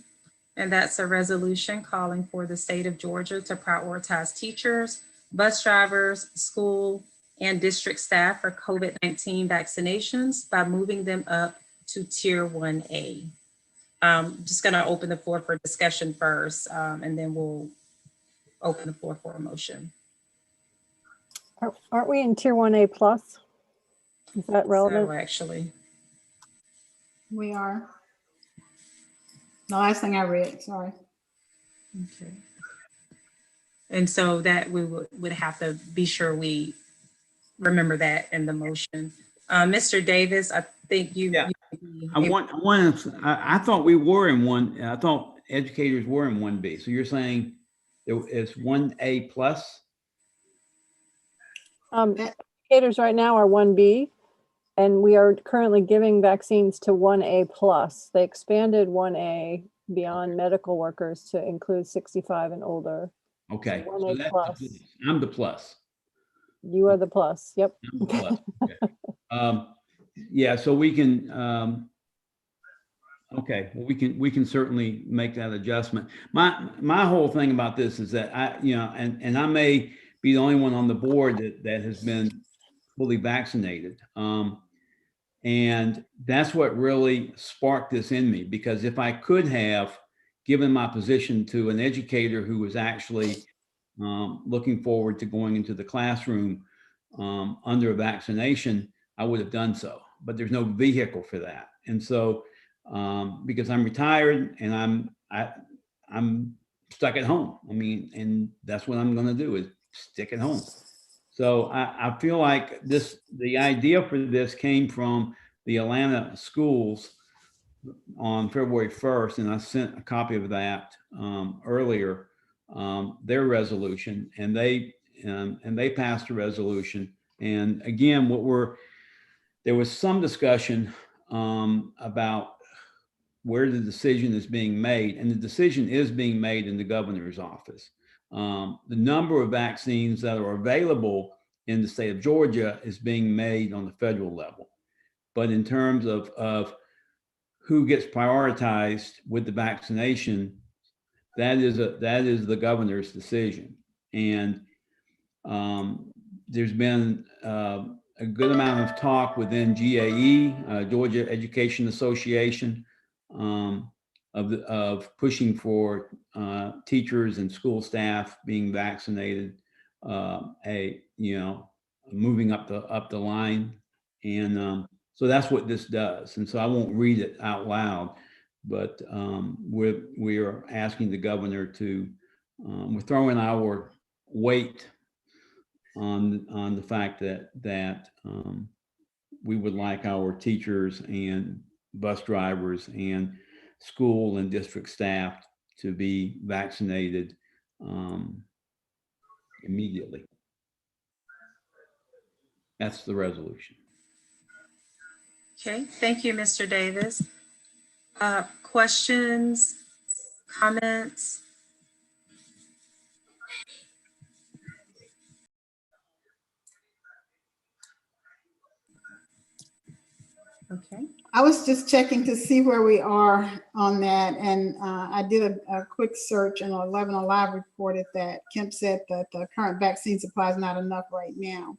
And that's a resolution calling for the state of Georgia to prioritize teachers, bus drivers, school, and district staff for COVID-19 vaccinations by moving them up to Tier 1A. Just going to open the floor for discussion first, and then we'll open the floor for a motion. Aren't we in Tier 1A plus? Is that relevant? So actually, We are. The last thing I read, sorry. okay. And so that we would have to be sure we remember that in the motion. Mr. Davis, I think you. Yeah. you- I thought we were in one. I thought educators were in 1B. So you're saying it's 1A plus? Educators right now are 1B, and we are currently giving vaccines to 1A plus. They expanded 1A beyond medical workers to include 65 and older. Okay. So So 1A that's plus. the plus. I'm the plus. You are the plus. Yep. I'm the plus. Okay. Yeah, so we can, okay, well, we can certainly make that adjustment. My whole thing about this is that and I may be the only one on the board that has been fully vaccinated. And that's what really sparked this in me, because if I could have given my position to an educator who was actually looking forward to going into the classroom under a vaccination, I would have done so. But there's no vehicle for that. And so because I'm retired and I'm stuck at home. I mean, and that's what I'm going to do is stick at home. So I feel like the idea for this came from the Atlanta schools on February 1st, and I sent a copy of that earlier, their resolution, and they passed a resolution. And again, there was some discussion about where the decision is being made, and the decision is being made in the governor's office. The number of vaccines that are available in the state of Georgia is being made on the federal level. But in terms of who gets prioritized with the vaccination, that is the governor's decision. And there's been a good amount of talk within GAE, Georgia Education Association, of pushing for teachers and school staff being vaccinated, moving up the line. And so that's what this does. And so I won't read it out loud, but we are asking the governor to, we're throwing our weight on the fact that we would like our teachers and bus drivers and school and district staff to be vaccinated immediately. That's the resolution. Okay, thank you, Mr. Davis. Questions, comments? Okay. I was just checking to see where we are on that, and I did a quick search, and 11 Alive reported that Kemp said that the current vaccine supply is not enough right now,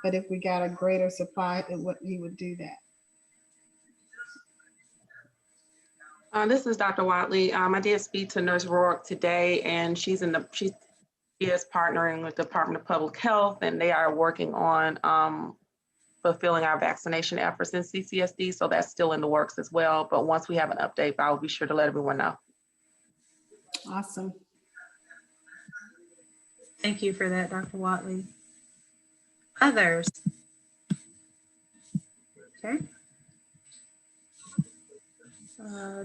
but if we got a greater supply, he would do that. This is Dr. Watley. I did speak to Nurse Rourke today, and she is partnering with the Department of Public Health, and they are working on fulfilling our vaccination efforts in CCSD. So that's still in the works as well. But once we have an update, I will be sure to let everyone know. Awesome. Thank you for that, Dr. Watley. Others? Okay.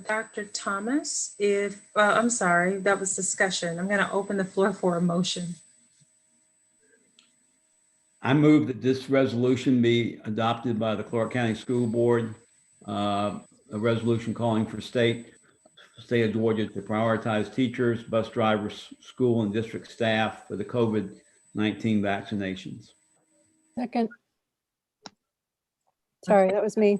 Dr. Thomas, I'm sorry, that was discussion. I'm going to open the floor for a motion. I move that this resolution be adopted by the Clark County School Board, a resolution calling for state of Georgia to prioritize teachers, bus drivers, school and district staff for the COVID-19 vaccinations. Second. Sorry, that was me.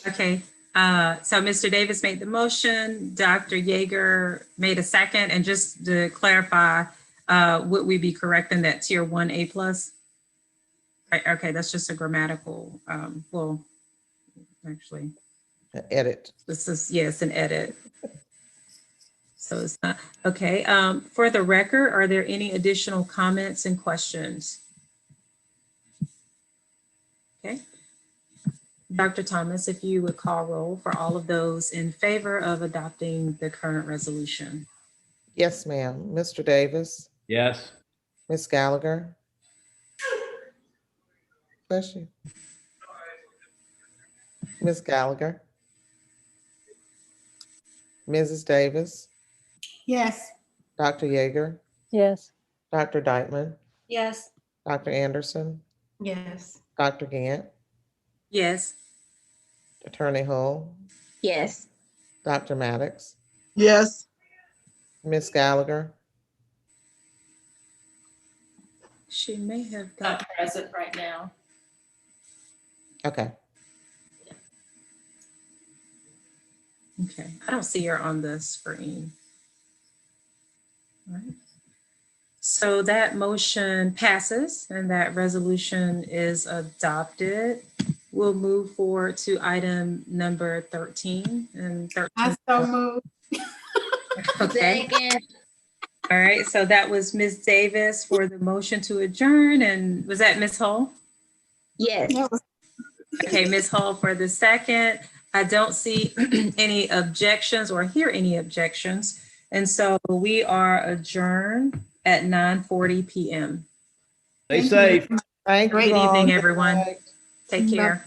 Okay. So Mr. Davis made the motion, Dr. Yeager made a second, and just to clarify, would we be correct in that tier 1A plus? Right, okay, that's just a grammatical, well, actually. An edit. This is, yes, an edit. So it's not, okay. For the record, are there any additional comments and questions? Okay. Dr. Thomas, if you would call roll for all of those in favor of adopting the current resolution. Yes, ma'am. Mr. Davis? Yes. Ms. Gallagher? Bless you. Ms. Gallagher? Mrs. Davis? Yes. Dr. Yeager? Yes. Dr. Deitman? Yes. Dr. Anderson? Yes. Dr. Gant? Yes. Attorney Hull? Yes. Dr. Maddox? Yes. Ms. Gallagher? She may have Not got, present right now. Okay. okay. I don't see her on the screen. All right. So that motion passes and that resolution is adopted. We'll move forward to item number 13 and 13. I so moved. Okay. All right. So that was Ms. Davis for the motion to adjourn. And was that Ms. Hull? Yes. Okay, Ms. Hull for the second. I don't see any objections or hear any objections. And so we are adjourned at 9:40 p.m. Stay safe. Thank you Great all. evening, Good everyone. night. Take care.